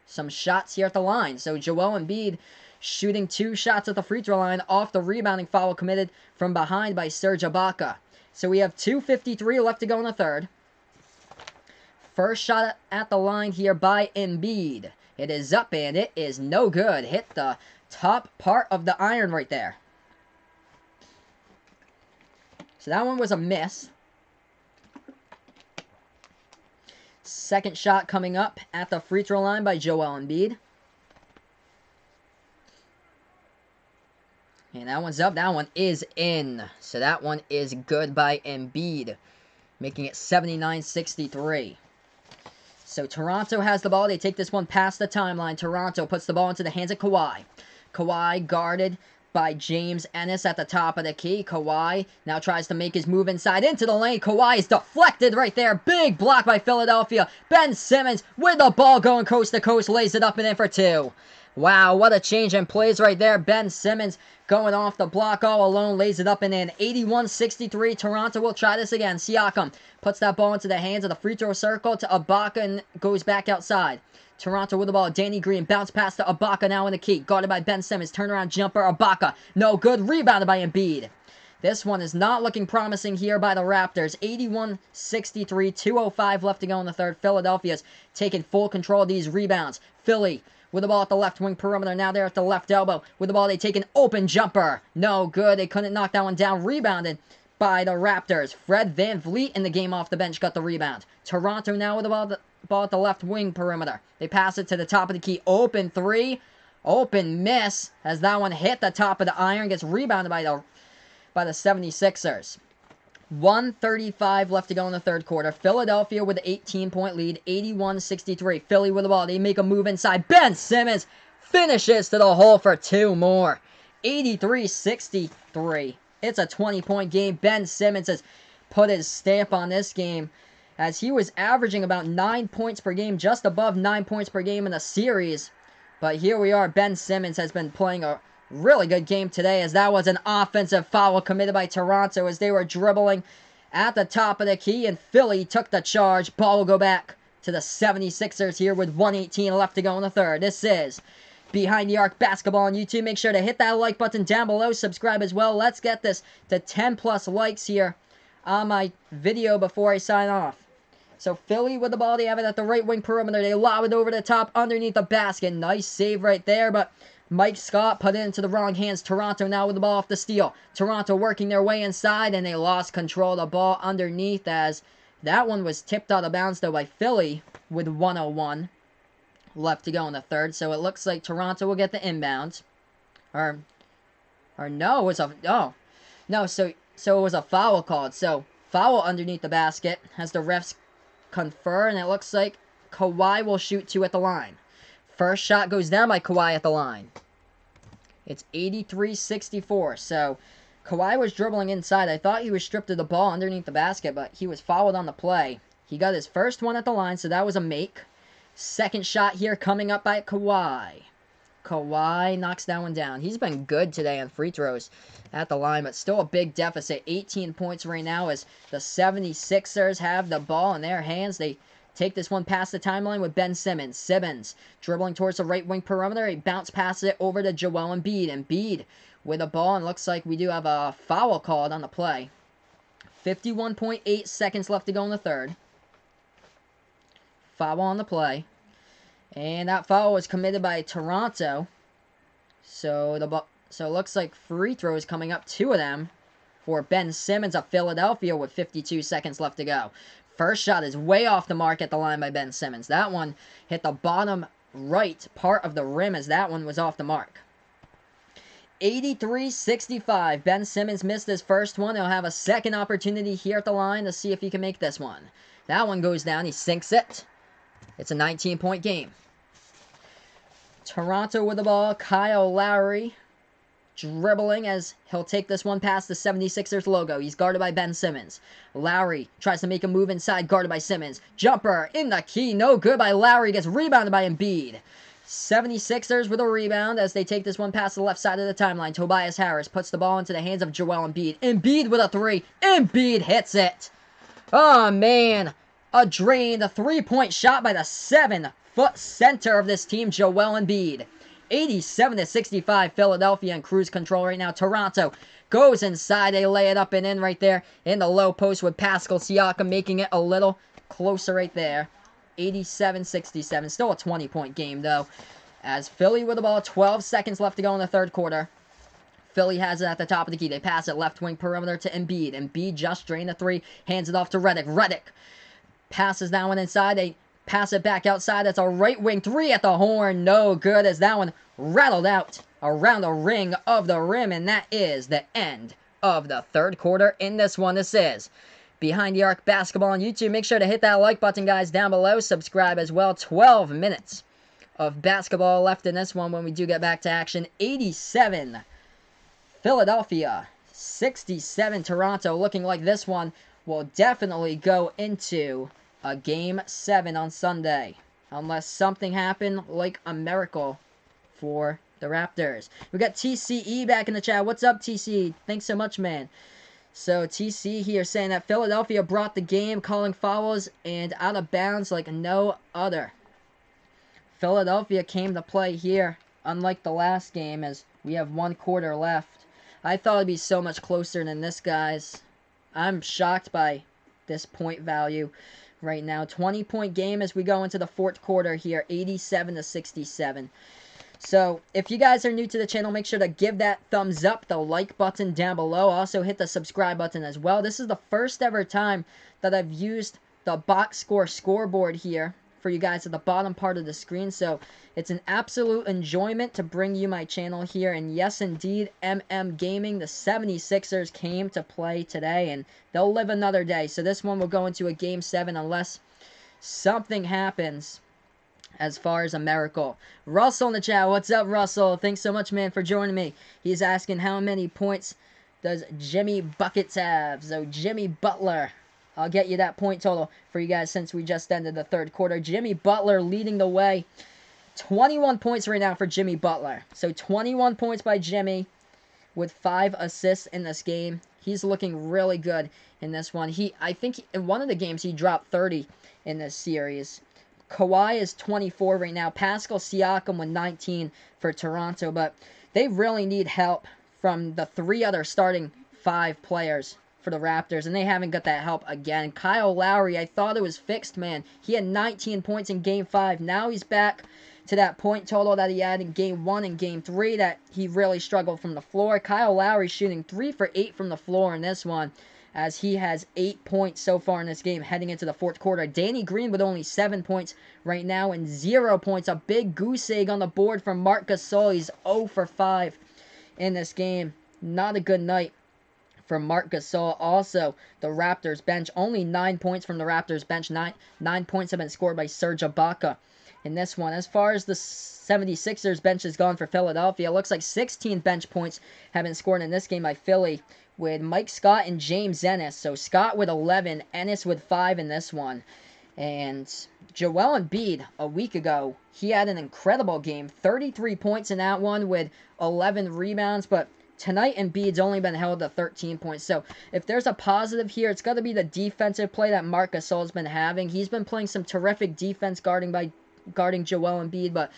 some shots here at the line. So Joel Embiid shooting 2 shots at the free throw line off the rebounding foul committed from behind by Serge Ibaka. So we have 2:53 left to go in the third. First shot at the line here by Embiid. It is up and it is no good. Hit the top part of the iron right there. So that one was a miss. Second shot coming up at the free throw line by Joel Embiid. And that one's up. That one is in. So that one is good by Embiid, making it 79-63. So Toronto has the ball. They take this one past the timeline. Toronto puts the ball into the hands of Kawhi. Kawhi guarded by James Ennis at the top of the key. Kawhi now tries to make his move inside into the lane. Kawhi is deflected right there. Big block by Philadelphia. Ben Simmons with the ball going coast to coast. Lays it up and in for 2. Wow, what a change in plays right there. Ben Simmons going off the block all alone. Lays it up and in. 81-63. Toronto will try this again. Siakam puts that ball into the hands of the free throw circle to Ibaka and goes back outside. Toronto with the ball. Danny Green bounce pass to Ibaka now in the key. Guarded by Ben Simmons. Turnaround jumper. Ibaka. No good. Rebounded by Embiid. This one is not looking promising here by the Raptors. 81-63. 2:05 left to go in the third. Philadelphia's taking full control of these rebounds. Philly with the ball at the left wing perimeter. Now they're at the left elbow. With the ball, they take an open jumper. No good. They couldn't knock that one down. Rebounded by the Raptors. Fred VanVleet in the game off the bench got the rebound. Toronto now with the ball at the left wing perimeter. They pass it to the top of the key. Open 3. Open miss as that one hit the top of the iron. Gets rebounded by the 76ers. 1:35 left to go in the third quarter. Philadelphia with an 18-point lead. 81-63. Philly with the ball. They make a move inside. Ben Simmons finishes to the hole for 2 more. 83-63. It's a 20-point game. Ben Simmons has put his stamp on this game as he was averaging about 9 points per game, just above 9 points per game in the series. But here we are. Ben Simmons has been playing a really good game today as that was an offensive foul committed by Toronto as they were dribbling at the top of the key and Philly took the charge. Ball will go back to the 76ers here with 1:18 left to go in the third. This is Behind the Arc Basketball on YouTube. Make sure to hit that like button down below. Subscribe as well. Let's get this to 10 plus likes here on my video before I sign off. So Philly with the ball. They have it at the right wing perimeter. They lob it over the top underneath the basket. Nice save right there, but Mike Scott put it into the wrong hands. Toronto now with the ball off the steal. Toronto working their way inside, and they lost control of the ball underneath as that one was tipped out of bounds, though, by Philly with 1:01 left to go in the third. So it looks like Toronto will get the inbound. Or no, it was a... Oh. No, so it was a foul called. So foul underneath the basket as the refs confer, and it looks like Kawhi will shoot 2 at the line. First shot goes down by Kawhi at the line. It's 83-64. So Kawhi was dribbling inside. I thought he was stripped of the ball underneath the basket, but he was fouled on the play. He got his first one at the line, so that was a make. Second shot here coming up by Kawhi. Kawhi knocks that one down. He's been good today on free throws at the line, but still a big deficit. 18 points right now as the 76ers have the ball in their hands. They take this one past the timeline with Ben Simmons. Simmons dribbling towards the right wing perimeter. He bounce passes it over to Joel Embiid. Embiid with the ball, and looks like we do have a foul called on the play. 51.8 seconds left to go in the third. Foul on the play. And that foul was committed by Toronto. So it looks like free throws coming up, 2 of them, for Ben Simmons of Philadelphia with 52 seconds left to go. First shot is way off the mark at the line by Ben Simmons. That one hit the bottom right part of the rim as that one was off the mark. 83-65. Ben Simmons missed his first one. He'll have a second opportunity here at the line to see if he can make this one. That one goes down. He sinks it. It's a 19-point game. Toronto with the ball. Kyle Lowry dribbling as he'll take this one past the 76ers logo. He's guarded by Ben Simmons. Lowry tries to make a move inside, guarded by Simmons. Jumper in the key, no good by Lowry. Gets rebounded by Embiid. 76ers with a rebound as they take this one past the left side of the timeline. Tobias Harris puts the ball into the hands of Joel Embiid. Embiid with a three. Embiid hits it. Oh, man. A drain. The three-point shot by the 7-foot center of this team, Joel Embiid. 87-65, Philadelphia in cruise control right now. Toronto goes inside. They lay it up and in right there in the low post with Pascal Siakam making it a little closer right there. 87-67. Still a 20-point game, though. As Philly with the ball, 12 seconds left to go in the third quarter. Philly has it at the top of the key. They pass it left wing perimeter to Embiid. Embiid just drained the three. Hands it off to Redick. Redick passes that one inside. They pass it back outside. That's a right wing three at the horn. No good as that one rattled out around the ring of the rim. And that is the end of the third quarter in this one. This is Behind the Arc Basketball on YouTube. Make sure to hit that like button, guys, down below. Subscribe as well. 12 minutes of basketball left in this one when we do get back to action. 87 Philadelphia, 67 Toronto. Looking like this one will definitely go into a Game 7 on Sunday. Unless something happened like a miracle for the Raptors. We got TCE back in the chat. What's up, TCE? Thanks so much, man. So, TC here saying that Philadelphia brought the game, calling fouls and out of bounds like no other. Philadelphia came to play here, unlike the last game, as we have 1 quarter left. I thought it'd be so much closer than this, guys. I'm shocked by this point value right now. 20-point game as we go into the fourth quarter here, 87-67. So, if you guys are new to the channel, make sure to give that thumbs up, the like button down below. Also, hit the subscribe button as well. This is the first ever time that I've used the box score scoreboard here for you guys at the bottom part of the screen. So, it's an absolute enjoyment to bring you my channel here. And yes, indeed, MM Gaming, the 76ers came to play today, and they'll live another day. So, this one will go into a Game 7 unless something happens as far as a miracle. Russell in the chat. What's up, Russell? Thanks so much, man, for joining me. He's asking how many points does Jimmy Buckets have? So, Jimmy Butler. I'll get you that point total for you guys since we just ended the third quarter. Jimmy Butler leading the way. 21 points right now for Jimmy Butler. So, 21 points by Jimmy with 5 assists in this game. He's looking really good in this one. I think in one of the games he dropped 30 in this series. Kawhi is 24 right now. Pascal Siakam with 19 for Toronto. But they really need help from the 3 other starting 5 players for the Raptors. And they haven't got that help again. Kyle Lowry, I thought it was fixed, man. He had 19 points in Game 5. Now he's back to that point total that he had in Game 1 and Game 3 that he really struggled from the floor. Kyle Lowry shooting 3 for 8 from the floor in this one, as he has 8 points so far in this game heading into the fourth quarter. Danny Green with only 7 points right now and 0 points. A big goose egg on the board from Marc Gasol. He's 0 for 5 in this game. Not a good night for Marc Gasol. Also, the Raptors bench, only 9 points from the Raptors bench. 9 points have been scored by Serge Ibaka in this one. As far as the 76ers bench has gone for Philadelphia, it looks like 16 bench points have been scored in this game by Philly, with Mike Scott and James Ennis. So Scott with 11, Ennis with 5 in this one. And Joel Embiid, a week ago, he had an incredible game. 33 points in that one with 11 rebounds. But tonight, Embiid's only been held to 13 points. So if there's a positive here, it's got to be the defensive play that Marc Gasol's been having. He's been playing some terrific defense guarding Joel Embiid. But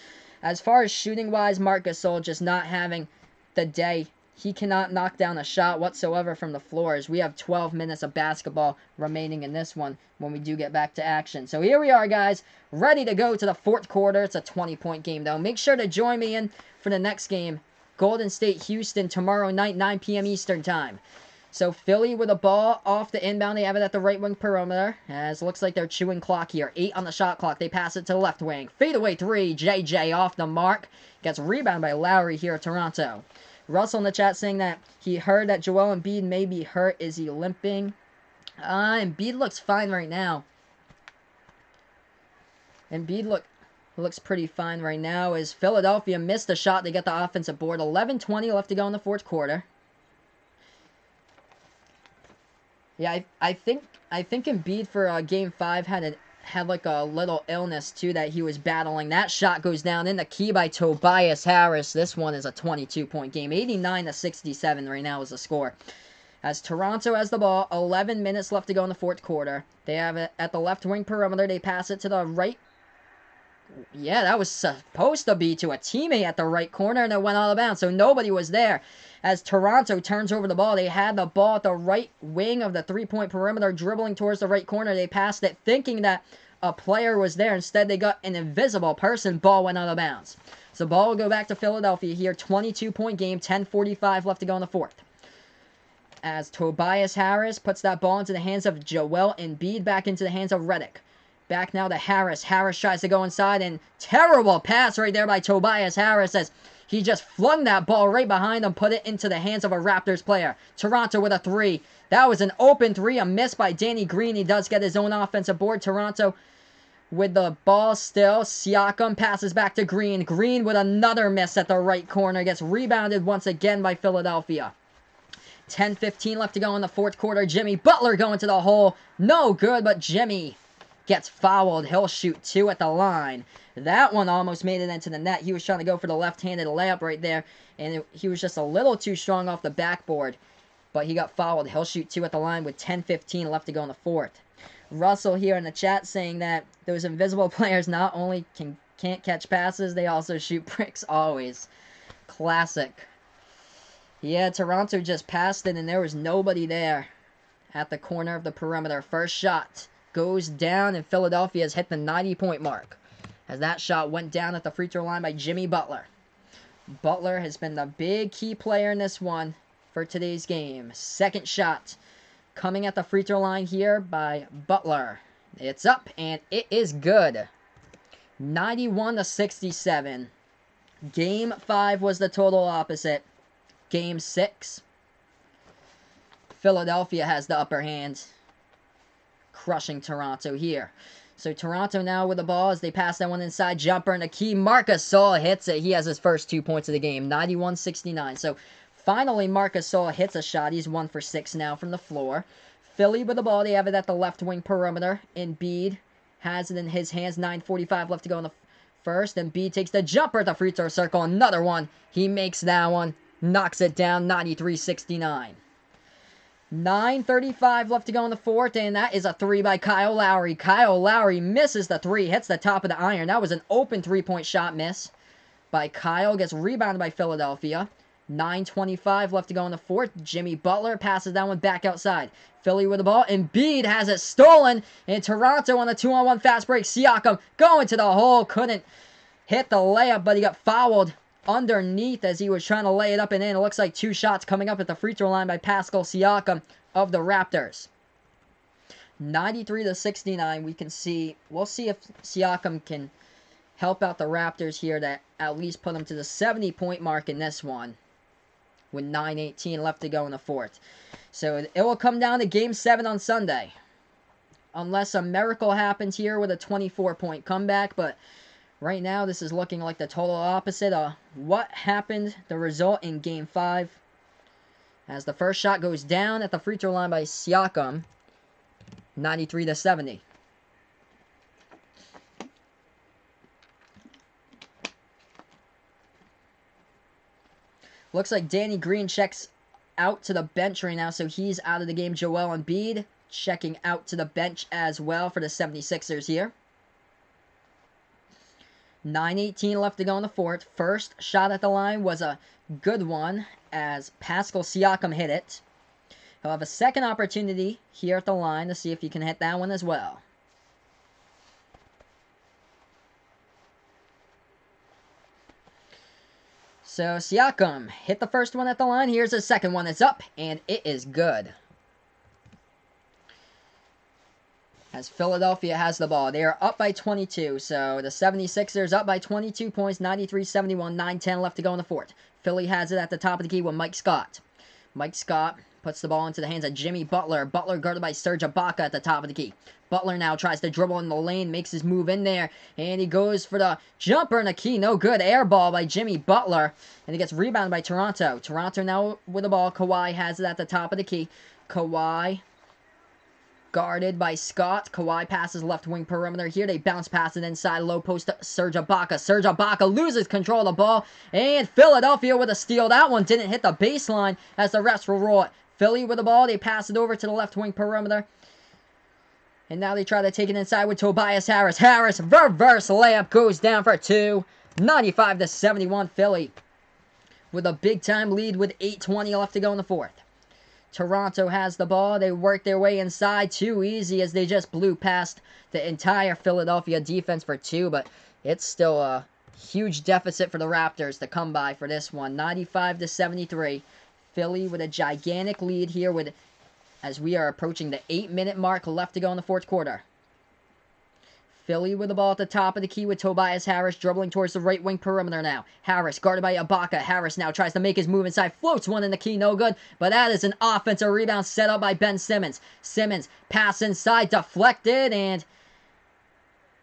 as far as shooting-wise, Marc Gasol just not having the day. He cannot knock down a shot whatsoever from the floors. We have 12 minutes of basketball remaining in this one when we do get back to action. So here we are, guys, ready to go to the fourth quarter. It's a 20-point game, though. Make sure to join me in for the next game, Golden State, Houston, tomorrow night, 9 p.m. Eastern Time. So Philly with a ball off the inbound. They have it at the right wing perimeter, as it looks like they're chewing clock here. 8 on the shot clock. They pass it to the left wing. Fadeaway 3. JJ off the mark. Gets rebounded by Lowry here at Toronto. Russell in the chat saying that he heard that Joel Embiid may be hurt. Is he limping? Embiid looks fine right now. Embiid looks pretty fine right now as Philadelphia missed a shot. They get the offensive board. 11:20 left to go in the fourth quarter. Yeah, I think Embiid for Game 5 had like a little illness too that he was battling. That shot goes down in the key by Tobias Harris. This one is a 22-point game. 89-67 right now is the score. As Toronto has the ball, 11 minutes left to go in the fourth quarter. They have it at the left wing perimeter. They pass it to the right. Yeah, that was supposed to be to a teammate at the right corner, and it went out of bounds, so nobody was there. As Toronto turns over the ball, they had the ball at the right wing of the three-point perimeter, dribbling towards the right corner. They passed it thinking that a player was there. Instead, they got an invisible person. Ball went out of bounds. So ball will go back to Philadelphia here. 22-point game, 10:45 left to go in the fourth. As Tobias Harris puts that ball into the hands of Joel Embiid, back into the hands of Redick. Back now to Harris. Harris tries to go inside, and terrible pass right there by Tobias Harris as he just flung that ball right behind him, put it into the hands of a Raptors player. Toronto with a three. That was an open three, a miss by Danny Green. He does get his own offensive board. Toronto with the ball still. Siakam passes back to Green. Green with another miss at the right corner. Gets rebounded once again by Philadelphia. 10:15 left to go in the fourth quarter. Jimmy Butler going to the hole. No good, but Jimmy gets fouled. He'll shoot two at the line. That one almost made it into the net. He was trying to go for the left-handed layup right there, and he was just a little too strong off the backboard, but he got fouled. He'll shoot two at the line with 10:15 left to go in the fourth. Russell here in the chat saying that those invisible players not only can't catch passes, they also shoot bricks always. Classic. Yeah, Toronto just passed it, and there was nobody there at the corner of the perimeter. First shot goes down, and Philadelphia has hit the 90-point mark as that shot went down at the free throw line by Jimmy Butler. Butler has been the big key player in this one for today's game. Second shot coming at the free throw line here by Butler. It's up, and it is good. 91-67. Game 5 was the total opposite. Game 6, Philadelphia has the upper hand, crushing Toronto here. So Toronto now with the ball as they pass that one inside. Jumper in the key. Marc Gasol hits it. He has his first 2 points of the game. 91-69. So finally Marc Gasol hits a shot. He's 1 for 6 now from the floor. Philly with the ball. They have it at the left wing perimeter. Embiid has it in his hands. 9:45 left to go in the first. Embiid takes the jumper at the free throw circle. Another one. He makes that one. Knocks it down. 93-69. 9:35 left to go in the fourth, and that is a three by Kyle Lowry. Kyle Lowry misses the three, hits the top of the iron. That was an open three-point shot miss by Kyle. Gets rebounded by Philadelphia. 9:25 left to go in the fourth. Jimmy Butler passes that one back outside. Philly with the ball. Embiid has it stolen, and Toronto on the 2-on-1 fast break. Siakam going to the hole. Couldn't hit the layup, but he got fouled underneath as he was trying to lay it up and in. It looks like 2 shots coming up at the free throw line by Pascal Siakam of the Raptors. 93-69. We'll see if Siakam can help out the Raptors here to at least put them to the 70-point mark in this one with 9:18 left to go in the fourth. So it will come down to Game 7 on Sunday, unless a miracle happens here with a 24-point comeback, but right now, this is looking like the total opposite of what happened, the result in Game 5. As the first shot goes down at the free throw line by Siakam, 93-70. Looks like Danny Green checks out to the bench right now, so he's out of the game. Joel Embiid checking out to the bench as well for the 76ers here. 9:18 left to go in the fourth. First shot at the line was a good one as Pascal Siakam hit it. He'll have a second opportunity here at the line to see if he can hit that one as well. So Siakam hit the first one at the line. Here's the second one. It's up, and it is good. As Philadelphia has the ball. They are up by 22. So the 76ers up by 22 points. 93-71. 9:10 left to go in the fourth. Philly has it at the top of the key with Mike Scott. Mike Scott Puts the ball into the hands of Jimmy Butler. Butler guarded by Serge Ibaka at the top of the key. Butler now tries to dribble in the lane, makes his move in there, and he goes for the jumper in the key. No good. Air ball by Jimmy Butler, and he gets rebounded by Toronto. Toronto now with the ball. Kawhi has it at the top of the key. Kawhi guarded by Scott. Kawhi passes left wing perimeter. Here they bounce pass it inside. Low post to Serge Ibaka. Serge Ibaka loses control of the ball. And Philadelphia with a steal. That one didn't hit the baseline as the refs will roll it. Philly with the ball. They pass it over to the left wing perimeter. And now they try to take it inside with Tobias Harris. Harris, reverse layup, goes down for two. 95-71 Philly with a big time lead with 8:20 left to go in the fourth. Toronto has the ball. They work their way inside. Too easy as they just blew past the entire Philadelphia defense for two. But it's still a huge deficit for the Raptors to come by for this one. 95-73. Philly with a gigantic lead here with, as we are approaching the 8-minute mark left to go in the fourth quarter. Philly with the ball at the top of the key with Tobias Harris dribbling towards the right wing perimeter now. Harris guarded by Ibaka. Harris now tries to make his move inside. Floats one in the key, no good. But that is an offensive rebound set up by Ben Simmons. Simmons pass inside, deflected, and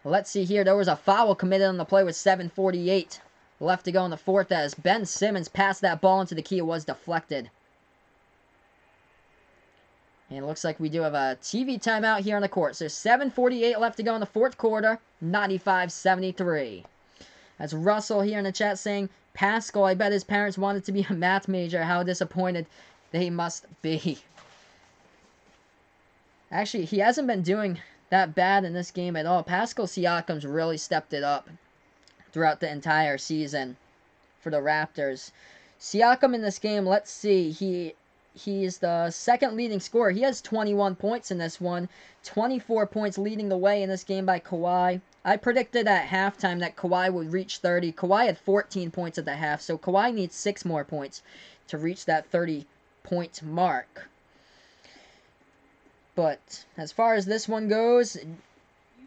let's see here. There was a foul committed on the play with 7:48 left to go in the fourth as Ben Simmons passed that ball into the key. It was deflected. And it looks like we do have a TV timeout here on the court. So 7:48 left to go in the fourth quarter. 95-73. That's Russell here in the chat saying, Pascal, I bet his parents wanted to be a math major. How disappointed they must be. Actually, he hasn't been doing that bad in this game at all. Pascal Siakam's really stepped it up throughout the entire season for the Raptors. Siakam in this game, let's see, He's the second leading scorer. He has 21 points in this one. 24 points leading the way in this game by Kawhi. I predicted at halftime that Kawhi would reach 30. Kawhi had 14 points at the half, so Kawhi needs 6 more points to reach that 30-point mark. But as far as this one goes,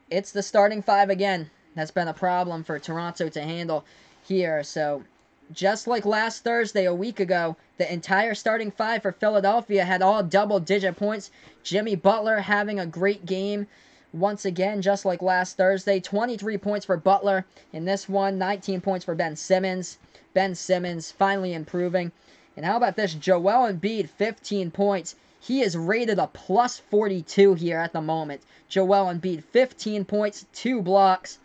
it's the starting five again. That's been a problem for Toronto to handle here, so just like last Thursday, a week ago, the entire starting five for Philadelphia had all double-digit points. Jimmy Butler having a great game once again, just like last Thursday. 23 points for Butler in this one, 19 points for Ben Simmons. Ben Simmons finally improving. And how about this? Joel Embiid, 15 points. He is rated a plus 42 here at the moment. Joel Embiid, 15 points, 2 blocks,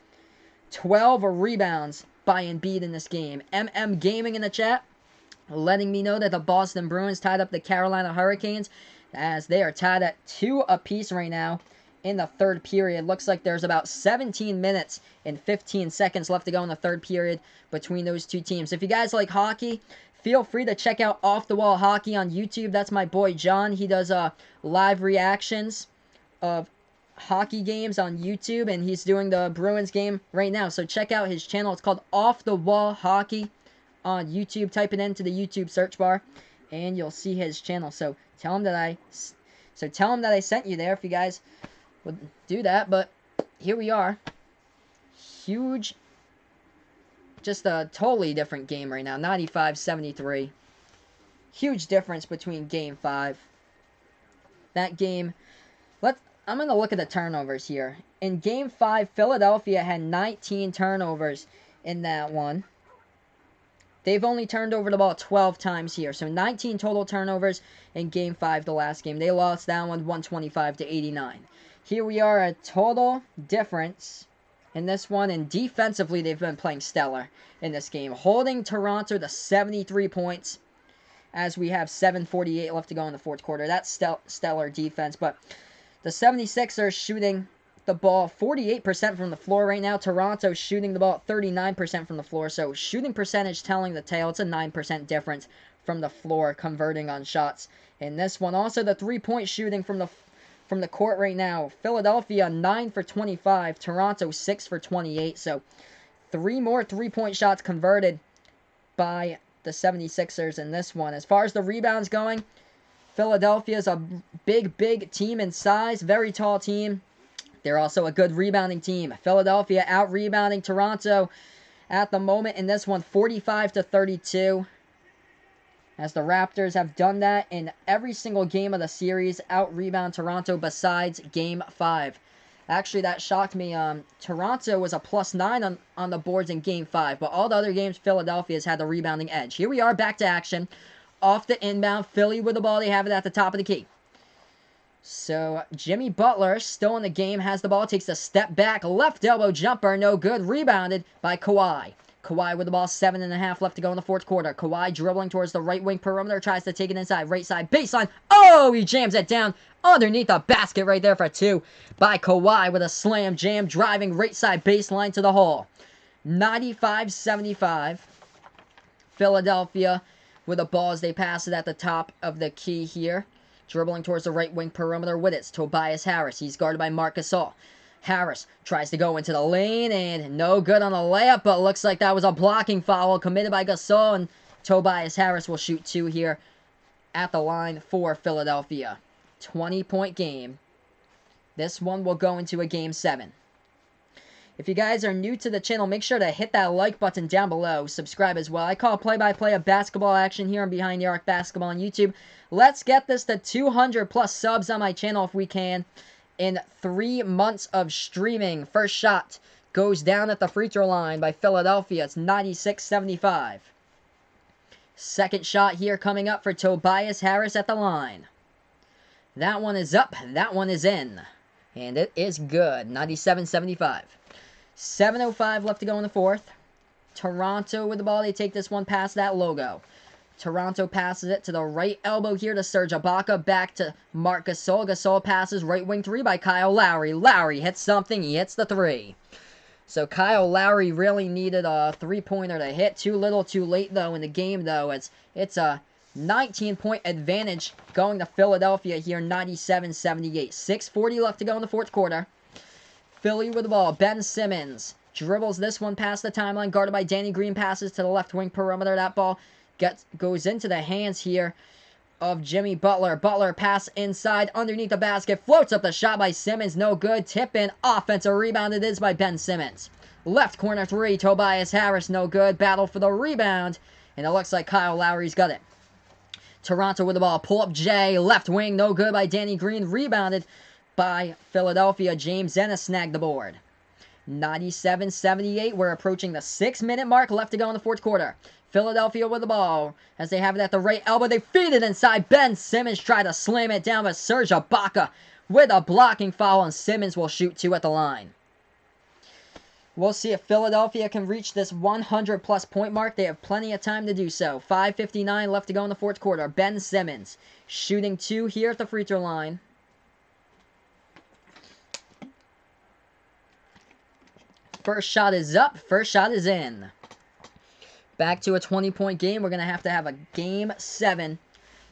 12 rebounds by Embiid in this game. MM Gaming in the chat letting me know that the Boston Bruins tied up the Carolina Hurricanes as they are tied at 2 apiece right now in the third period. Looks like there's about 17 minutes and 15 seconds left to go in the third period between those two teams. If you guys like hockey, feel free to check out Off the Wall Hockey on YouTube. That's my boy John. He does live reactions of hockey games on YouTube, and he's doing the Bruins game right now. So check out his channel. It's called Off the Wall Hockey on YouTube. Type it into the YouTube search bar, and you'll see his channel. So tell him that I sent you there if you guys would do that. But here we are. Huge, just a totally different game right now. 95-73. Huge difference between Game 5. That game. I'm going to look at the turnovers here. In Game 5, Philadelphia had 19 turnovers in that one. They've only turned over the ball 12 times here. So 19 total turnovers in Game 5, the last game. They lost that one 125-89. Here we are, a total difference in this one. And defensively, they've been playing stellar in this game. Holding Toronto to 73 points as we have 7:48 left to go in the fourth quarter. That's stellar defense, but the 76ers shooting the ball 48% from the floor right now. Toronto shooting the ball 39% from the floor. So shooting percentage telling the tale. It's a 9% difference from the floor converting on shots in this one. Also the 3-point shooting from the court right now. Philadelphia 9 for 25. Toronto 6 for 28. So 3 more 3-point shots converted by the 76ers in this one. As far as the rebounds going, Philadelphia is a big team in size, very tall team. They're also a good rebounding team. Philadelphia out-rebounding Toronto at the moment in this one, 45-32. as the Raptors have done that in every single game of the series, out-rebound Toronto besides Game 5. Actually, that shocked me. Toronto was a +9 on the boards in Game 5, but all the other games, Philadelphia's had the rebounding edge. Here we are, back to action. Off the inbound, Philly with the ball. They have it at the top of the key. So, Jimmy Butler, still in the game, has the ball, takes a step back, left elbow jumper, no good, rebounded by Kawhi. Kawhi with the ball, 7.5 left to go in the fourth quarter. Kawhi dribbling towards the right wing perimeter, tries to take it inside, right side baseline. Oh, he jams it down underneath the basket right there for 2 by Kawhi with a slam jam, driving right side baseline to the hole. 95-75. Philadelphia with the ball as they pass it at the top of the key here. Dribbling towards the right wing perimeter with it. It's Tobias Harris. He's guarded by Marc Gasol. Harris tries to go into the lane and no good on the layup, but looks like that was a blocking foul committed by Gasol, and Tobias Harris will shoot 2 here at the line for Philadelphia. 20-point game. This one will go into a Game 7. If you guys are new to the channel, make sure to hit that like button down below. Subscribe as well. I call play-by-play of basketball action here on Behind the Arc Basketball on YouTube. Let's get this to 200 plus subs on my channel if we can in 3 months of streaming. First shot goes down at the free throw line by Philadelphia. It's 96-75. Second shot here coming up for Tobias Harris at the line. That one is up. That one is in. And it is good. 97-75. 7:05 left to go in the fourth. Toronto with the ball. They take this one past that logo. Toronto passes it to the right elbow here to Serge Ibaka. Back to Marc Gasol. Gasol passes right wing 3 by Kyle Lowry. Lowry hits something. He hits the 3. So Kyle Lowry really needed a 3-pointer to hit. Too little, too late, though, in the game, though. It's a 19-point advantage going to Philadelphia here, 97-78. 6:40 left to go in the fourth quarter. Philly with the ball. Ben Simmons dribbles this one past the timeline, guarded by Danny Green, passes to the left wing perimeter. That ball goes into the hands here of Jimmy Butler. Butler pass inside, underneath the basket, floats up the shot by Simmons, no good. Tip in, offensive rebound it is by Ben Simmons. Left corner 3, Tobias Harris, no good. Battle for the rebound, and it looks like Kyle Lowry's got it. Toronto with the ball, pull up Jay, left wing, no good by Danny Green, rebounded by Philadelphia. James Ennis snagged the board. 97-78. We're approaching the 6-minute mark left to go in the fourth quarter. Philadelphia with the ball as they have it at the right elbow. They feed it inside. Ben Simmons tried to slam it down, but Serge Ibaka with a blocking foul, and Simmons will shoot 2 at the line. We'll see if Philadelphia can reach this 100-plus point mark. They have plenty of time to do so. 5:59 left to go in the fourth quarter. Ben Simmons shooting 2 here at the free throw line. First shot is up. First shot is in. Back to a 20-point game. We're going to have a Game 7.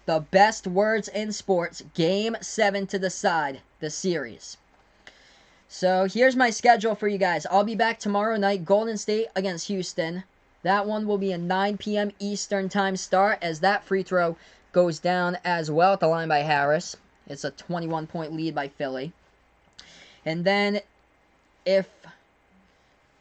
The best words in sports. Game 7 to decide the series. So here's my schedule for you guys. I'll be back tomorrow night. Golden State against Houston. That one will be a 9 p.m. Eastern time start, as that free throw goes down as well at the line by Harris. It's a 21-point lead by Philly. And then if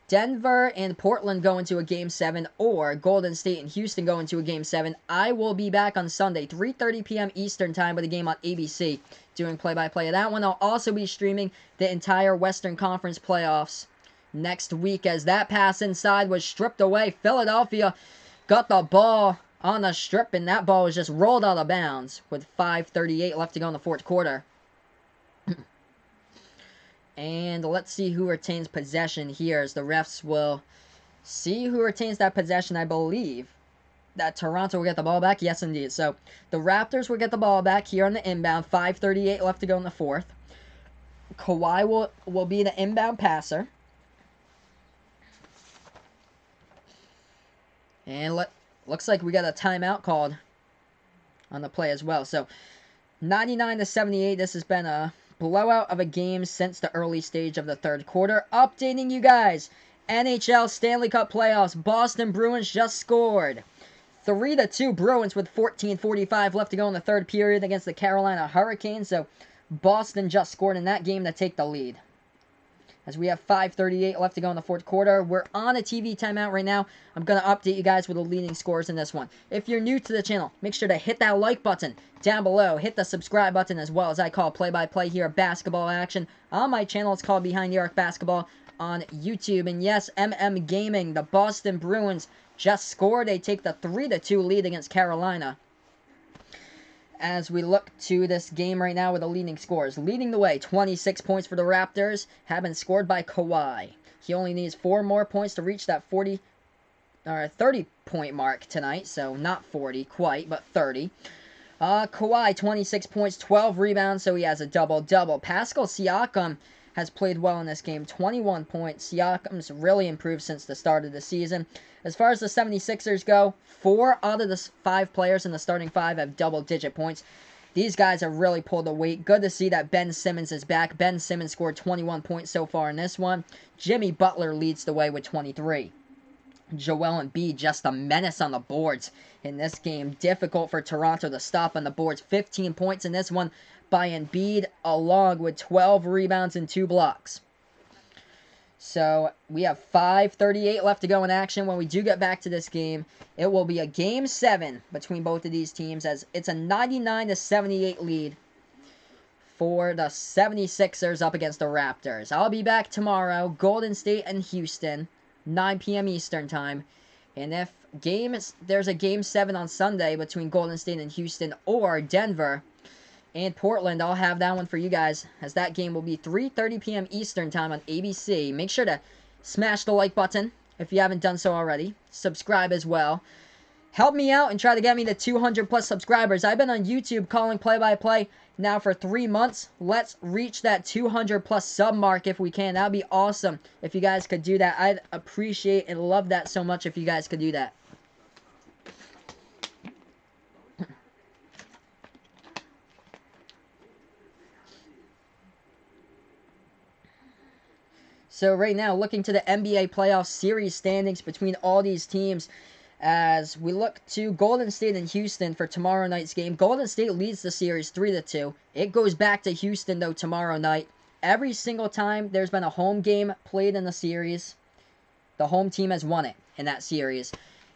Denver and Portland go into a Game 7, or Golden State and Houston go into a Game 7, I will be back on Sunday, 3:30 p.m. Eastern time with a game on ABC, doing play-by-play of that one. I'll also be streaming the entire Western Conference playoffs next week, as that pass inside was stripped away. Philadelphia got the ball on the strip, and that ball was just rolled out of bounds with 5:38 left to go in the fourth quarter. And let's see who retains possession here, as the refs will see who retains that possession. I believe that Toronto will get the ball back. Yes, indeed. So the Raptors will get the ball back here on the inbound. 5:38 left to go in the fourth. Kawhi will be the inbound passer. And looks like we got a timeout called on the play as well. So 99-78. This has been a blowout of a game since the early stage of the third quarter. Updating you guys, NHL Stanley Cup playoffs. Boston Bruins just scored 3-2 Bruins with 14:45 left to go in the third period against the Carolina Hurricanes. So Boston just scored in that game to take the lead. as we have 5:38 left to go in the fourth quarter. We're on a TV timeout right now. I'm going to update you guys with the leading scores in this one. If you're new to the channel, make sure to hit that like button down below. Hit the subscribe button as well, as I call play-by-play here of basketball action on my channel. It's called Behind the Arc Basketball on YouTube. And yes, MM Gaming, the Boston Bruins just scored. They take the 3-2 lead against Carolina. As we look to this game right now with the leading scores. Leading the way, 26 points for the Raptors, have been scored by Kawhi. He only needs 4 more points to reach that 30-point mark tonight. So not 40 quite, but 30. Kawhi, 26 points, 12 rebounds, so he has a double-double. Pascal Siakam has played well in this game, 21 points. Siakam's really improved since the start of the season. As far as the 76ers go, 4 out of the 5 players in the starting 5 have double-digit points. These guys have really pulled the weight. Good to see that Ben Simmons is back. Ben Simmons scored 21 points so far in this one. Jimmy Butler leads the way with 23. Joel Embiid, just a menace on the boards in this game. Difficult for Toronto to stop on the boards. 15 points in this one by Embiid, along with 12 rebounds and 2 blocks. So we have 5:38 left to go in action. When we do get back to this game, it will be a Game 7 between both of these teams, as it's a 99-78 lead for the 76ers up against the Raptors. I'll be back tomorrow, Golden State and Houston, 9 p.m. Eastern Time. And if there's a Game 7 on Sunday between Golden State and Houston, or Denver and Portland, I'll have that one for you guys, as that game will be 3:30 p.m. Eastern Time on ABC. Make sure to smash the like button if you haven't done so already. Subscribe as well. Help me out and try to get me to 200 plus subscribers. I've been on YouTube calling play-by-play now for 3 months. Let's reach that 200 plus sub mark if we can. That would be awesome if you guys could do that. I'd appreciate and love that so much if you guys could do that. So right now, looking to the NBA playoff series standings between all these teams, as we look to Golden State and Houston for tomorrow night's game. Golden State leads the series 3-2. It goes back to Houston, though, tomorrow night. Every single time there's been a home game played in the series, the home team has won it in that series.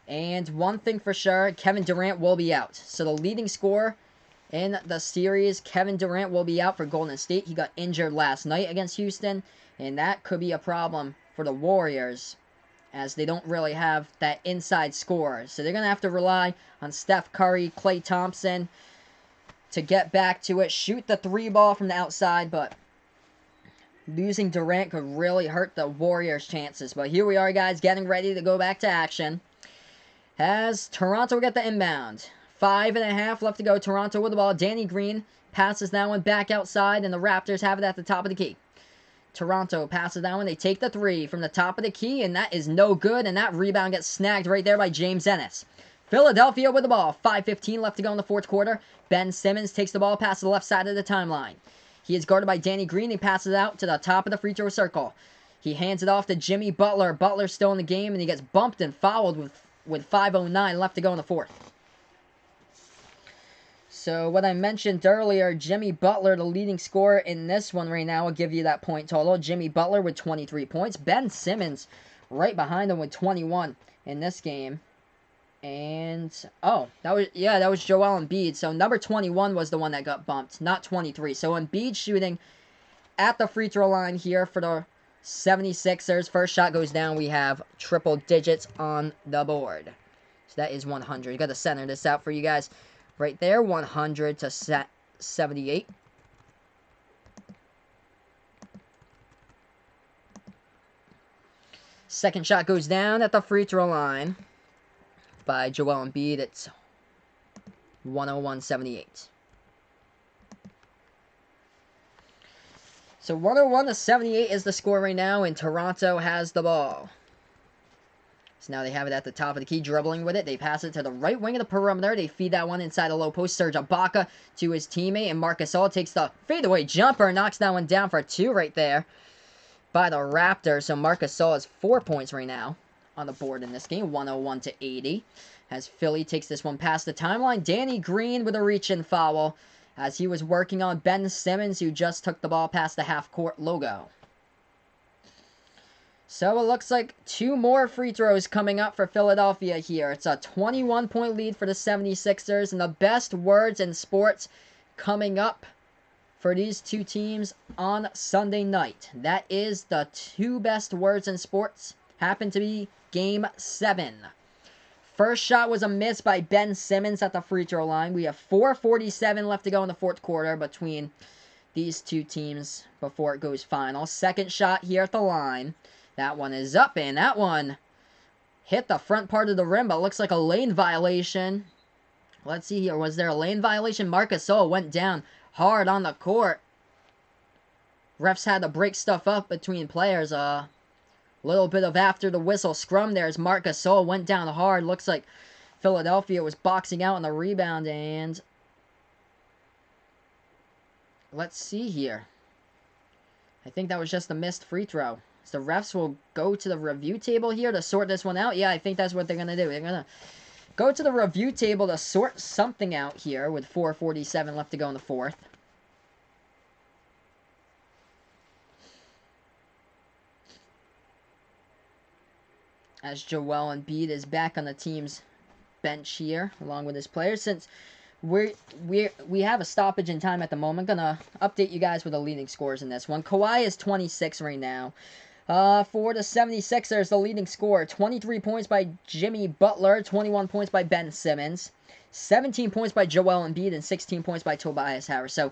And one thing for sure, Kevin Durant will be out. So the leading scorer in the series, Kevin Durant, will be out for Golden State. He got injured last night against Houston, and that could be a problem for the Warriors, as they don't really have that inside scorer. So they're going to have to rely on Steph Curry, Klay Thompson to get back to it. Shoot the 3 ball from the outside, but losing Durant could really hurt the Warriors' chances. But here we are, guys, getting ready to go back to action, as Toronto will get the inbound. 5.5 left to go. Toronto with the ball. Danny Green passes that one back outside, and the Raptors have it at the top of the key. Toronto passes that one. They take the 3 from the top of the key, and that is no good, and that rebound gets snagged right there by James Ennis. Philadelphia with the ball. 5:15 left to go in the fourth quarter. Ben Simmons takes the ball past the left side of the timeline. He is guarded by Danny Green. He passes it out to the top of the free throw circle. He hands it off to Jimmy Butler. Butler's still in the game, and he gets bumped and fouled with 5:09 left to go in the fourth. So what I mentioned earlier, Jimmy Butler, the leading scorer in this one right now, will give you that point total. Jimmy Butler with 23 points. Ben Simmons right behind him with 21 in this game. And, that was Joel Embiid. So number 21 was the one that got bumped, not 23. So Embiid shooting at the free throw line here for the 76ers. First shot goes down. We have triple digits on the board. So that is 100. You got to center this out for you guys. Right there, 100 to 78. Second shot goes down at the free throw line by Joel Embiid. It's 101-78. So 101-78 is the score right now, and Toronto has the ball. So now they have it at the top of the key, dribbling with it. They pass it to the right wing of the perimeter. They feed that one inside the low post. Serge Ibaka to his teammate, and Marc Gasol takes the fadeaway jumper, knocks that one down for 2 right there by the Raptors. So Marc Gasol has 4 points right now on the board in this game, 101-80. As Philly takes this one past the timeline, Danny Green with a reach-in foul, as he was working on Ben Simmons, who just took the ball past the half-court logo. So it looks like 2 more free throws coming up for Philadelphia here. It's a 21-point lead for the 76ers, and the best words in sports coming up for these two teams on Sunday night. That is the 2 best words in sports. Happen to be Game 7. First shot was a miss by Ben Simmons at the free throw line. We have 4:47 left to go in the fourth quarter between these two teams before it goes final. Second shot here at the line. That one is up, and that one hit the front part of the rim, but looks like a lane violation. Let's see here. Was there a lane violation? Marc Gasol went down hard on the court. Refs had to break stuff up between players. Little bit of after the whistle scrum there as Marc Gasol went down hard. Looks like Philadelphia was boxing out on the rebound, and let's see here. I think that was just a missed free throw. So the refs will go to the review table here to sort this one out. Yeah, I think that's what they're going to do. They're going to go to the review table to sort something out here with 4:47 left to go in the fourth. As Joel Embiid is back on the team's bench here, along with his players. Since we have a stoppage in time at the moment, I'm going to update you guys with the leading scores in this one. Kawhi is 26 right now. For the 76ers, the leading scorer, 23 points by Jimmy Butler, 21 points by Ben Simmons, 17 points by Joel Embiid, and 16 points by Tobias Harris. So,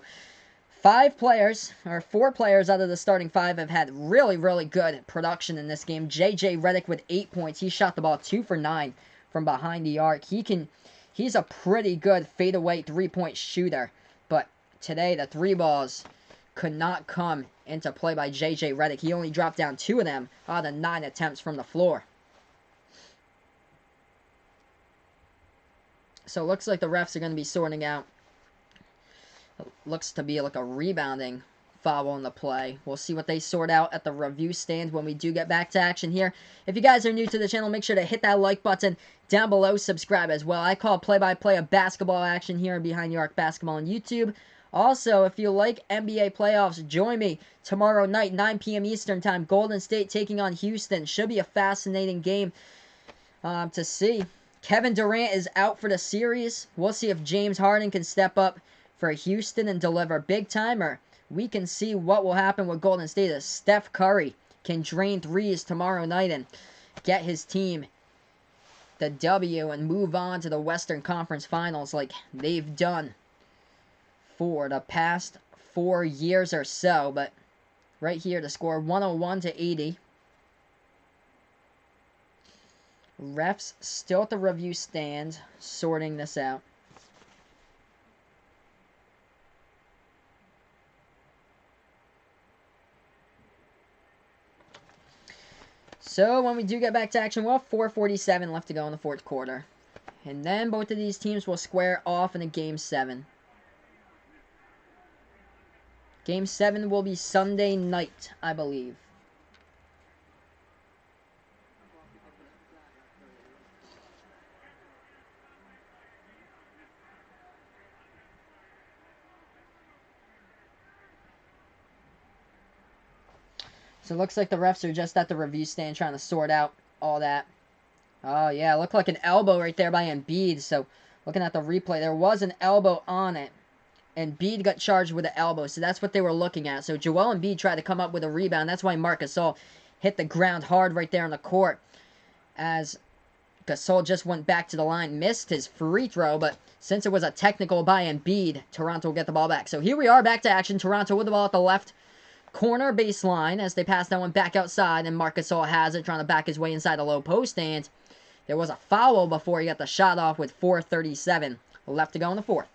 4 players out of the starting 5 have had really, really good production in this game. J.J. Redick with 8 points. He shot the ball 2 for 9 from behind the arc. He's a pretty good fadeaway 3-point shooter. But today, the 3 balls could not come into play by J.J. Redick. He only dropped down 2 of them out of 9 attempts from the floor. So it looks like the refs are going to be sorting out. It looks to be like a rebounding foul in the play. We'll see what they sort out at the review stand when we do get back to action here. If you guys are new to the channel, make sure to hit that like button down below. Subscribe as well. I call play-by-play of basketball action here Behind the Arc Basketball on YouTube. Also, if you like NBA playoffs, join me tomorrow night, 9 p.m. Eastern Time. Golden State taking on Houston. Should be a fascinating game to see. Kevin Durant is out for the series. We'll see if James Harden can step up for Houston and deliver big time, or we can see what will happen with Golden State as Steph Curry can drain threes tomorrow night and get his team the W and move on to the Western Conference Finals like they've done for the past 4 years or so. But right here, the score 101-80. Refs still at the review stand, sorting this out. So when we do get back to action, we'll have 4:47 left to go in the fourth quarter. And then both of these teams will square off in a Game 7. Game 7 will be Sunday night, I believe. So it looks like the refs are just at the review stand trying to sort out all that. Oh, yeah, it looked like an elbow right there by Embiid. So looking at the replay, there was an elbow on it. Embiid got charged with an elbow, so that's what they were looking at. So Joel Embiid tried to come up with a rebound. That's why Marc Gasol hit the ground hard right there on the court. As Gasol just went back to the line, missed his free throw, but since it was a technical by Embiid, Toronto will get the ball back. So here we are back to action. Toronto with the ball at the left corner baseline as they pass that one back outside, and Marc Gasol has it, trying to back his way inside the low post, and there was a foul before he got the shot off with 4:37 left to go in the fourth.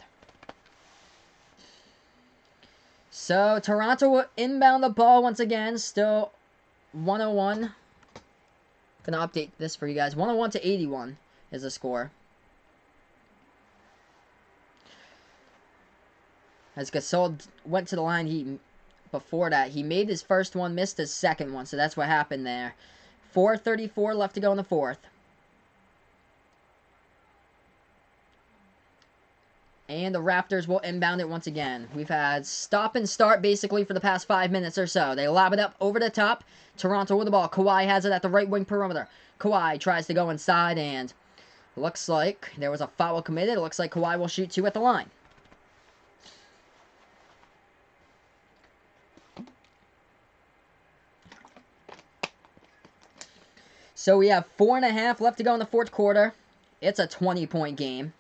So, Toronto will inbound the ball once again. Still 101. Gonna update this for you guys. 101-81 is the score. As Gasol went to the line, before that, he made his first one, missed his second one. So, that's what happened there. 4:34 left to go in the fourth. And the Raptors will inbound it once again. We've had stop and start basically for the past 5 minutes or so. They lob it up over the top. Toronto with the ball. Kawhi has it at the right wing perimeter. Kawhi tries to go inside, and looks like there was a foul committed. It looks like Kawhi will shoot 2 at the line. So we have 4.5 left to go in the fourth quarter. It's a 20-point game.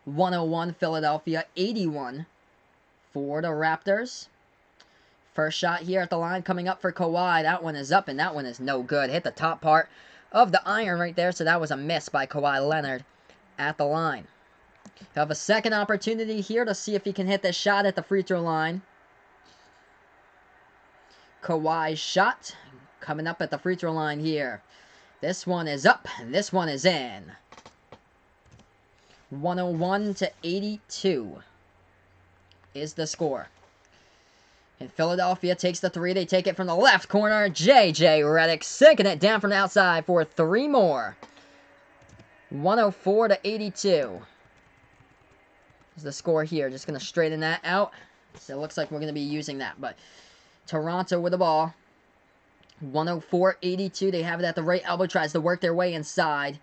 101 Philadelphia, 81 for the Raptors. First shot here at the line coming up for Kawhi. That one is up, and that one is no good. Hit the top part of the iron right there, so that was a miss by Kawhi Leonard at the line. He'll have a second opportunity here to see if he can hit this shot at the free throw line. Kawhi's shot coming up at the free throw line here. This one is up, and this one is in. 101-82 is the score. And Philadelphia takes the three. They take it from the left corner. J.J. Redick sinking it down from the outside for 3 more. 104-82 is the score here. Just going to straighten that out. So it looks like we're going to be using that. But Toronto with the ball. 104-82. They have it at the right elbow. Tries to work their way inside.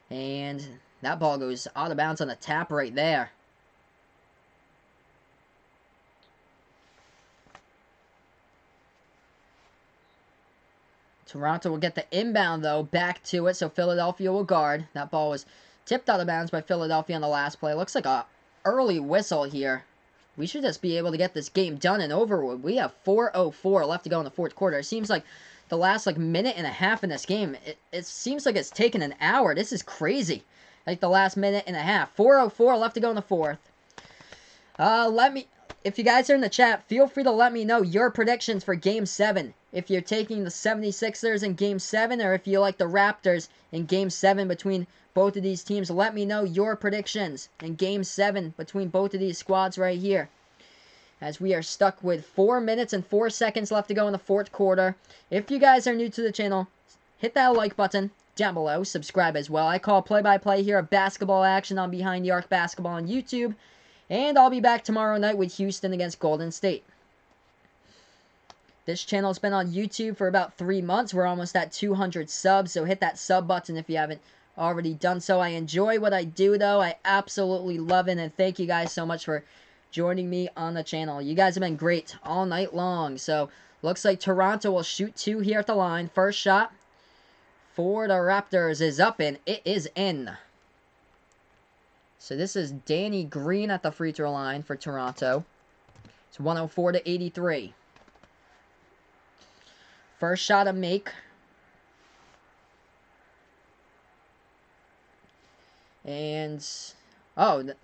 And that ball goes out of bounds on the tap right there. Toronto will get the inbound, though, back to it, so Philadelphia will guard. That ball was tipped out of bounds by Philadelphia on the last play. Looks like a early whistle here. We should just be able to get this game done and over with. We have 4:04 left to go in the fourth quarter. It seems like the last, minute and a half in this game, it seems like it's taken an hour. This is crazy. Like the last minute and a half. 4:04 left to go in the fourth. If you guys are in the chat, feel free to let me know your predictions for Game 7. If you're taking the 76ers in Game 7, or if you like the Raptors in Game 7 between both of these teams, let me know your predictions in Game 7 between both of these squads right here. As we are stuck with 4 minutes and 4 seconds left to go in the fourth quarter. If you guys are new to the channel, hit that like button down below. Subscribe as well. I call play-by-play here of basketball action on Behind the Arc Basketball on YouTube. And I'll be back tomorrow night with Houston against Golden State. This channel's been on YouTube for about 3 months. We're almost at 200 subs, so hit that sub button if you haven't already done so. I enjoy what I do, though. I absolutely love it, and thank you guys so much for joining me on the channel. You guys have been great all night long. So, looks like Toronto will shoot 2 here at the line. First shot for the Raptors is up, and it is in. So this is Danny Green at the free throw line for Toronto. It's 104-83. First shot to make. And,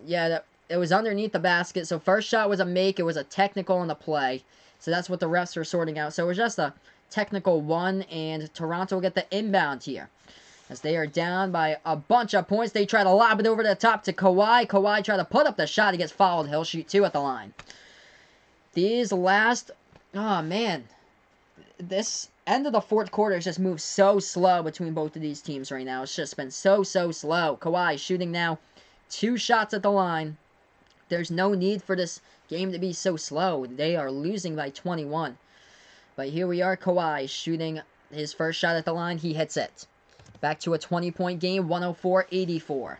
yeah, it was underneath the basket. So first shot was a make. It was a technical on the play. So that's what the refs were sorting out. So it was just a technical one, and Toronto will get the inbound here. As they are down by a bunch of points, they try to lob it over the top to Kawhi. Kawhi try to put up the shot. He gets fouled. He'll shoot 2 at the line. These last... Oh, man. This end of the fourth quarter has just moved so slow between both of these teams right now. It's just been so slow. Kawhi shooting now 2 shots at the line. There's no need for this game to be so slow. They are losing by 21. But here we are. Kawhi shooting his first shot at the line. He hits it. Back to a 20-point game, 104-84.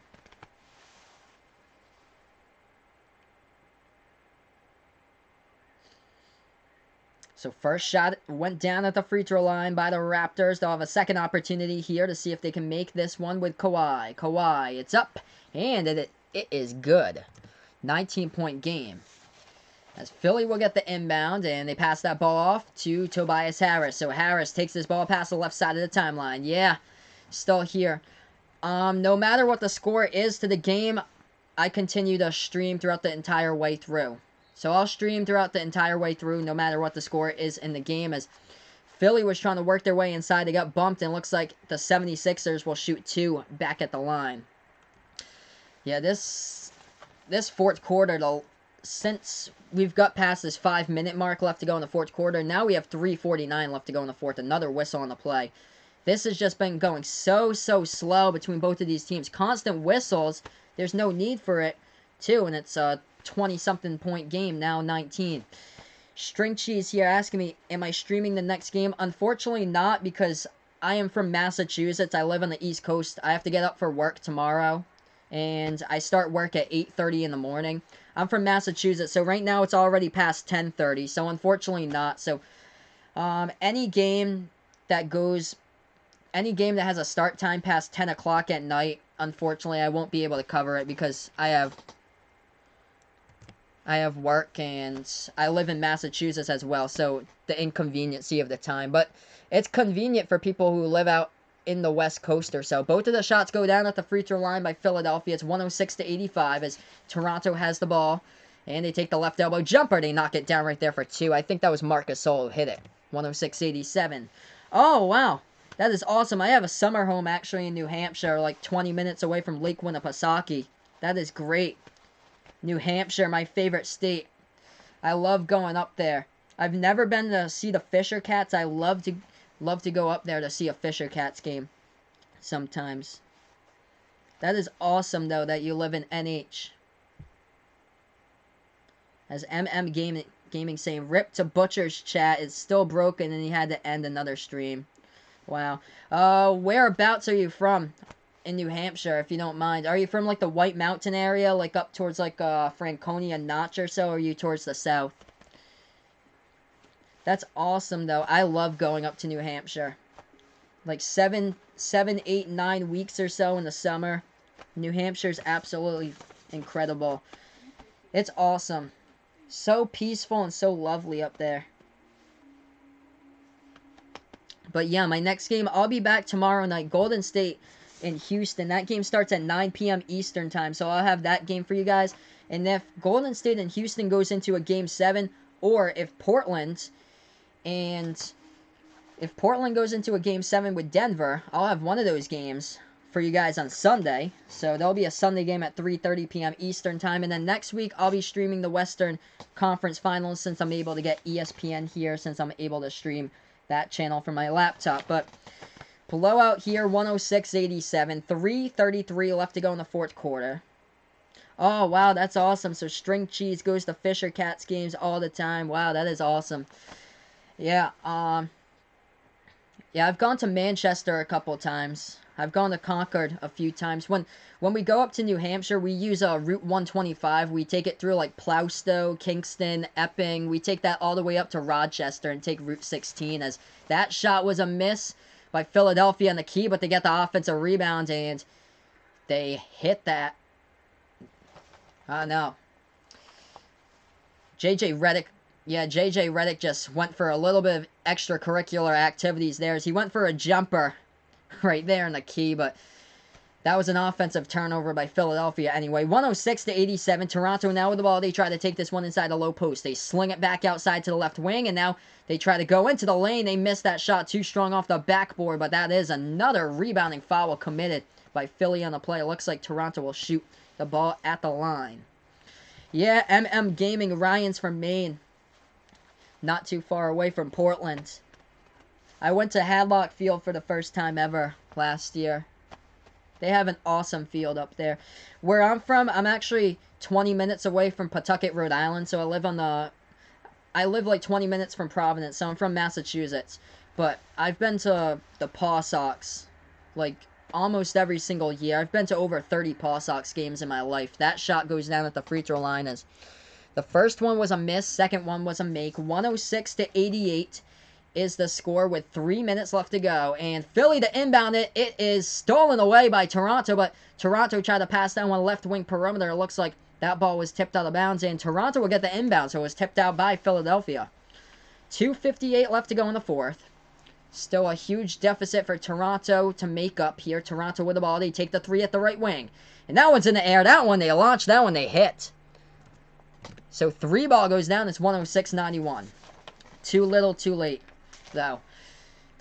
So first shot went down at the free throw line by the Raptors. They'll have a second opportunity here to see if they can make this one with Kawhi. Kawhi, it's up, and it is good. 19-point game. As Philly will get the inbound, and they pass that ball off to Tobias Harris. So Harris takes this ball past the left side of the timeline. Yeah. Still here. No matter what the score is to the game, I continue to stream throughout the entire way through. So I'll stream throughout the entire way through, no matter what the score is in the game. As Philly was trying to work their way inside, they got bumped, and looks like the 76ers will shoot 2 back at the line. Yeah, this fourth quarter, though, since we've got past this 5-minute mark left to go in the fourth quarter, now we have 3:49 left to go in the fourth. Another whistle on the play. This has just been going so slow between both of these teams. Constant whistles. There's no need for it too, and it's a 20-something point game, now 19. String Cheese here asking me, am I streaming the next game? Unfortunately not, because I am from Massachusetts. I live on the East Coast. I have to get up for work tomorrow, and I start work at 8:30 in the morning. I'm from Massachusetts, so right now it's already past 10:30, so unfortunately not. So, any game that has a start time past 10 o'clock at night, unfortunately I won't be able to cover it because I have work, and I live in Massachusetts as well, so the inconveniency of the time. But it's convenient for people who live out in the West Coast or so. Both of the shots go down at the free throw line by Philadelphia. It's 106-85 as Toronto has the ball, and they take the left elbow jumper. They knock it down right there for 2. I think that was Marc Gasol who hit it. 106-87. Oh, wow. That is awesome. I have a summer home actually in New Hampshire, like 20 minutes away from Lake Winnipesaukee. That is great. New Hampshire, my favorite state. I love going up there. I've never been to see the Fisher Cats. I love to go up there to see a Fisher Cats game sometimes. That is awesome, though, that you live in NH. As Gaming saying, rip to Butcher's chat. It's still broken and he had to end another stream. Wow. Whereabouts are you from? In New Hampshire, if you don't mind. Are you from, like, the White Mountain area? Like, up towards, like, Franconia Notch or so? Or are you towards the south? That's awesome, though. I love going up to New Hampshire. Like, 7, 8, 9 weeks or so in the summer. New Hampshire's absolutely incredible. It's awesome. So peaceful and so lovely up there. But, yeah, my next game, I'll be back tomorrow night. Golden State in Houston. That game starts at 9 p.m. Eastern time, so I'll have that game for you guys. And if Golden State and Houston goes into a Game 7, or if Portland goes into a Game 7 with Denver, I'll have one of those games for you guys on Sunday. So there'll be a Sunday game at 3:30 p.m. Eastern time. And then next week, I'll be streaming the Western Conference Finals since I'm able to get ESPN here, since I'm able to stream that channel from my laptop. But blowout here, 106-87. 3:33 left to go in the fourth quarter. Oh, wow, that's awesome. So String Cheese goes to Fisher Cats games all the time. Wow, that is awesome. Yeah, yeah, I've gone to Manchester a couple times. I've gone to Concord a few times. When we go up to New Hampshire, we use Route 125. We take it through, like, Plowstow, Kingston, Epping. We take that all the way up to Rochester and take Route 16, as that shot was a miss by Philadelphia in the key, but they get the offensive rebound, and they hit that. No. JJ Redick just went for a little bit of extracurricular activities there, as he went for a jumper right there in the key, but that was an offensive turnover by Philadelphia anyway. 106-87. Toronto now with the ball. They try to take this one inside the low post. They sling it back outside to the left wing, and now they try to go into the lane. They missed that shot too strong off the backboard, but that is another rebounding foul committed by Philly on the play. It looks like Toronto will shoot the ball at the line. Yeah, MM Gaming. Ryan's from Maine. Not too far away from Portland. I went to Hadlock Field for the first time ever last year. They have an awesome field up there. Where I'm from, I'm actually 20 minutes away from Pawtucket, Rhode Island. So I live like 20 minutes from Providence. So I'm from Massachusetts. But I've been to the Paw Sox like almost every single year. I've been to over 30 Paw Sox games in my life. That shot goes down at the free throw line as the first one was a miss, second one was a make. 106-88 is the score with 3 minutes left to go. And Philly to inbound it. It is stolen away by Toronto, but Toronto tried to pass that one left wing perimeter. It looks like that ball was tipped out of bounds, and Toronto will get the inbound, so it was tipped out by Philadelphia. 2:58 left to go in the fourth. Still a huge deficit for Toronto to make up here. Toronto with the ball. They take the three at the right wing. And that one's in the air. That one they launched. That one they hit. So 3 ball goes down. It's 106-91. Too little, too late, though.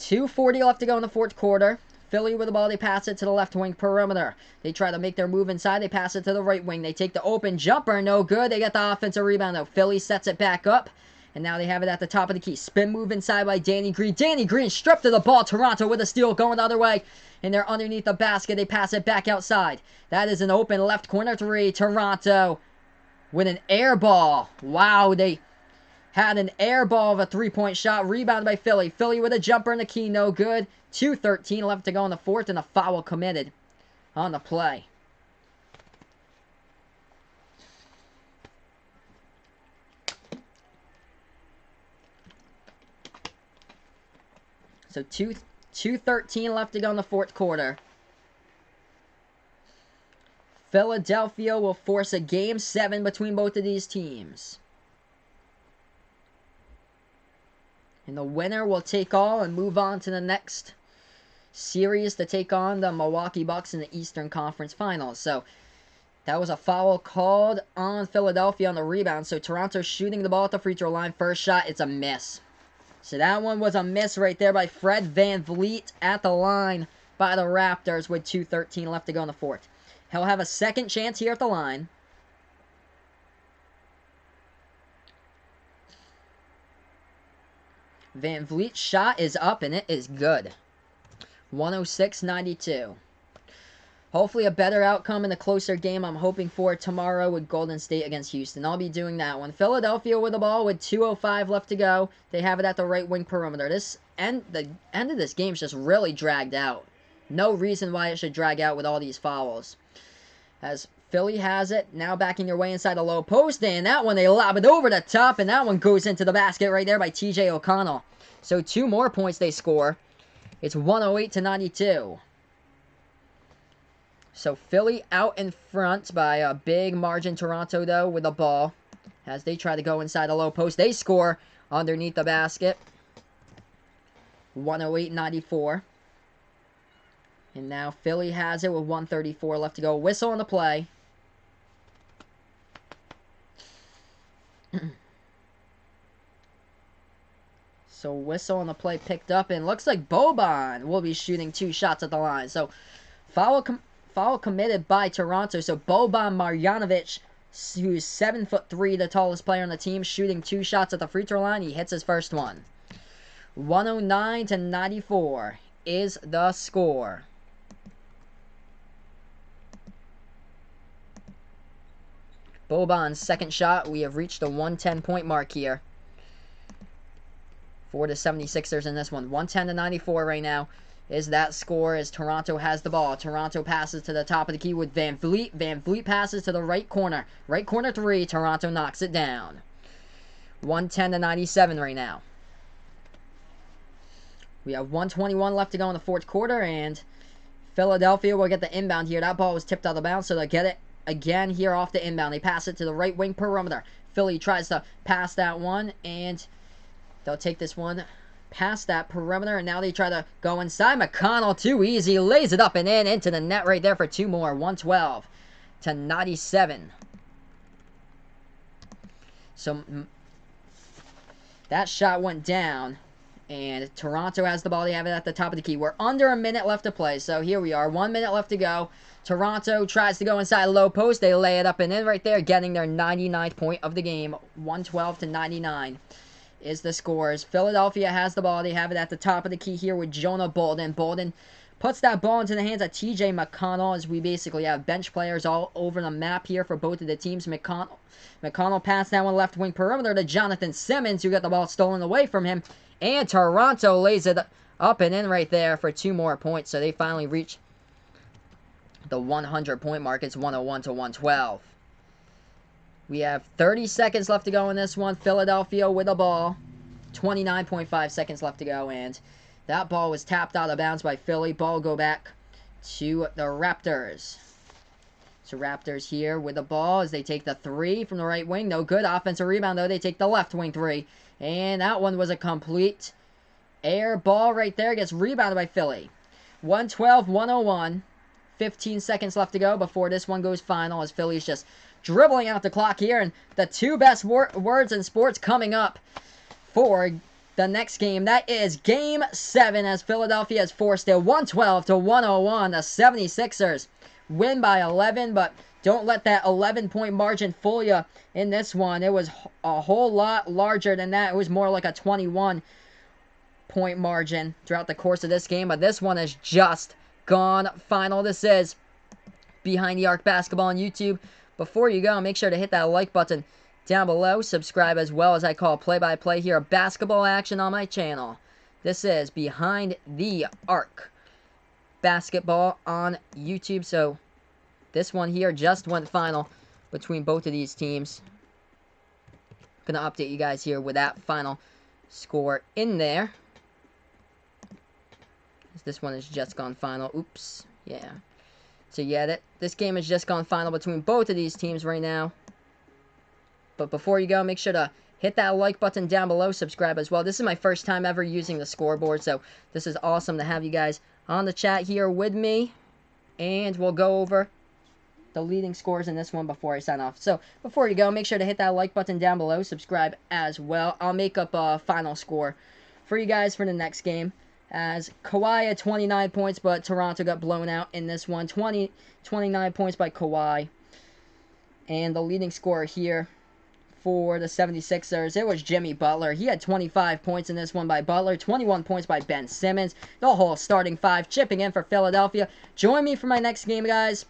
2:40 left to go in the fourth quarter. Philly with the ball. They pass it to the left wing perimeter. They try to make their move inside. They pass it to the right wing. They take the open jumper. No good. They get the offensive rebound, though. Philly sets it back up. And now they have it at the top of the key. Spin move inside by Danny Green. Danny Green stripped of the ball. Toronto with a steal going the other way. And they're underneath the basket. They pass it back outside. That is an open left corner three. Toronto with an air ball. Wow, they had an air ball of a three-point shot. Rebounded by Philly. Philly with a jumper in the key. No good. 2:13 left to go in the fourth, and a foul committed on the play. So 2:13 left to go in the fourth quarter. Philadelphia will force a Game 7 between both of these teams. And the winner will take all and move on to the next series to take on the Milwaukee Bucks in the Eastern Conference Finals. So that was a foul called on Philadelphia on the rebound. So Toronto shooting the ball at the free throw line. First shot, it's a miss. So that one was a miss right there by Fred VanVleet at the line by the Raptors with 2:13 left to go in the fourth. He'll have a second chance here at the line. VanVleet's shot is up, and it is good. 106-92. Hopefully a better outcome in a closer game I'm hoping for tomorrow with Golden State against Houston. I'll be doing that one. Philadelphia with the ball with 2:05 left to go. They have it at the right wing perimeter. The end of this game is just really dragged out. No reason why it should drag out with all these fouls. As Philly has it, now backing their way inside the low post, and that one they lob it over the top, and that one goes into the basket right there by TJ O'Connell. So 2 more points they score. It's 108-92. So Philly out in front by a big margin. Toronto, though, with the ball. As they try to go inside the low post, they score underneath the basket. 108-94. And now Philly has it with 1:34 left to go. Whistle on the play. So whistle on the play picked up, and looks like Boban will be shooting 2 shots at the line. So foul committed by Toronto. So Boban Marjanovic, who's 7'3", the tallest player on the team, shooting 2 shots at the free throw line. He hits his first one. 109-94 is the score. Boban's second shot. We have reached the 110-point mark here for the 76ers in this one. 110-94 right now is that score as Toronto has the ball. Toronto passes to the top of the key with VanVleet. VanVleet passes to the right corner. Right corner 3. Toronto knocks it down. 110-97 right now. We have 1:21 left to go in the fourth quarter, and Philadelphia will get the inbound here. That ball was tipped out of bounds, so they'll get it again here off the inbound. They pass it to the right wing perimeter. Philly tries to pass that one, and they'll take this one past that perimeter, and now they try to go inside. McConnell, too easy, lays it up and in into the net right there for 2 more. 112-97. So that shot went down, and Toronto has the ball. They have it at the top of the key. We're under a minute left to play, so here we are. 1 minute left to go. Toronto tries to go inside low post. They lay it up and in right there, getting their 99th point of the game. 112-99 is the scores. Philadelphia has the ball. They have it at the top of the key here with Jonah Bolden. Bolden puts that ball into the hands of TJ McConnell, as we basically have bench players all over the map here for both of the teams. McConnell passed that one left wing perimeter to Jonathan Simmons, who got the ball stolen away from him. And Toronto lays it up and in right there for 2 more points. So they finally reach the 100-point mark. It's 101-112. We have 30 seconds left to go in this one. Philadelphia with the ball. 29.5 seconds left to go, and that ball was tapped out of bounds by Philly. Ball go back to the Raptors. So Raptors here with the ball as they take the 3 from the right wing. No good. Offensive rebound, though. They take the left wing 3. And that one was a complete air ball right there. Gets rebounded by Philly. 112-101. 15 seconds left to go before this one goes final, as Philly's just dribbling out the clock here. And the 2 best words in sports coming up for the next game. That is Game 7, as Philadelphia has forced it 112-101. The 76ers win by 11, but don't let that 11-point margin fool you in this one. It was a whole lot larger than that. It was more like a 21-point margin throughout the course of this game, but this one is just gone final. This is Behind the Arc Basketball on YouTube. before you go, make sure to hit that like button down below. Subscribe as well, as I call play-by-play here of basketball action on my channel. This is Behind the Arc Basketball on YouTube. So this one here just went final between both of these teams. Gonna update you guys here with that final score in there. This one has just gone final. Oops. Yeah. So yeah, this game has just gone final between both of these teams right now. But before you go, make sure to hit that like button down below. Subscribe as well. This is my first time ever using the scoreboard, so this is awesome to have you guys on the chat here with me. And we'll go over the leading scores in this one before I sign off. So before you go, make sure to hit that like button down below. Subscribe as well. I'll make up a final score for you guys for the next game, as Kawhi had 29 points, but Toronto got blown out in this one. 29 points by Kawhi. And the leading scorer here for the 76ers, it was Jimmy Butler. He had 25 points in this one by Butler. 21 points by Ben Simmons. The whole starting five chipping in for Philadelphia. Join me for my next game, guys,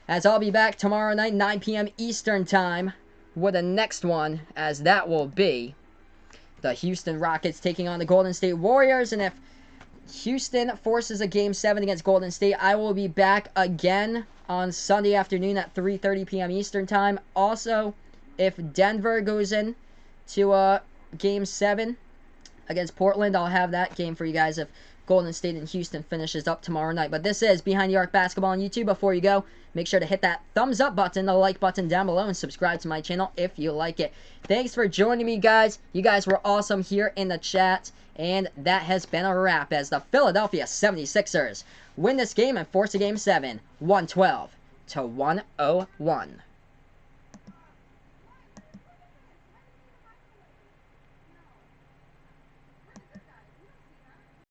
as I'll be back tomorrow night, 9 p.m. Eastern Time, with the next one, as that will be the Houston Rockets taking on the Golden State Warriors. And if Houston forces a Game 7 against Golden State, I will be back again on Sunday afternoon at 3:30 p.m. Eastern Time. Also, if Denver goes in to Game 7 against Portland, I'll have that game for you guys if Golden State and Houston finishes up tomorrow night. But this is Behind the Arc Basketball on YouTube. Before you go, make sure to hit that thumbs up button, the like button down below, and subscribe to my channel if you like it. Thanks for joining me, guys. You guys were awesome here in the chat. And that has been a wrap, as the Philadelphia 76ers win this game and force a Game 7, 112 to 101.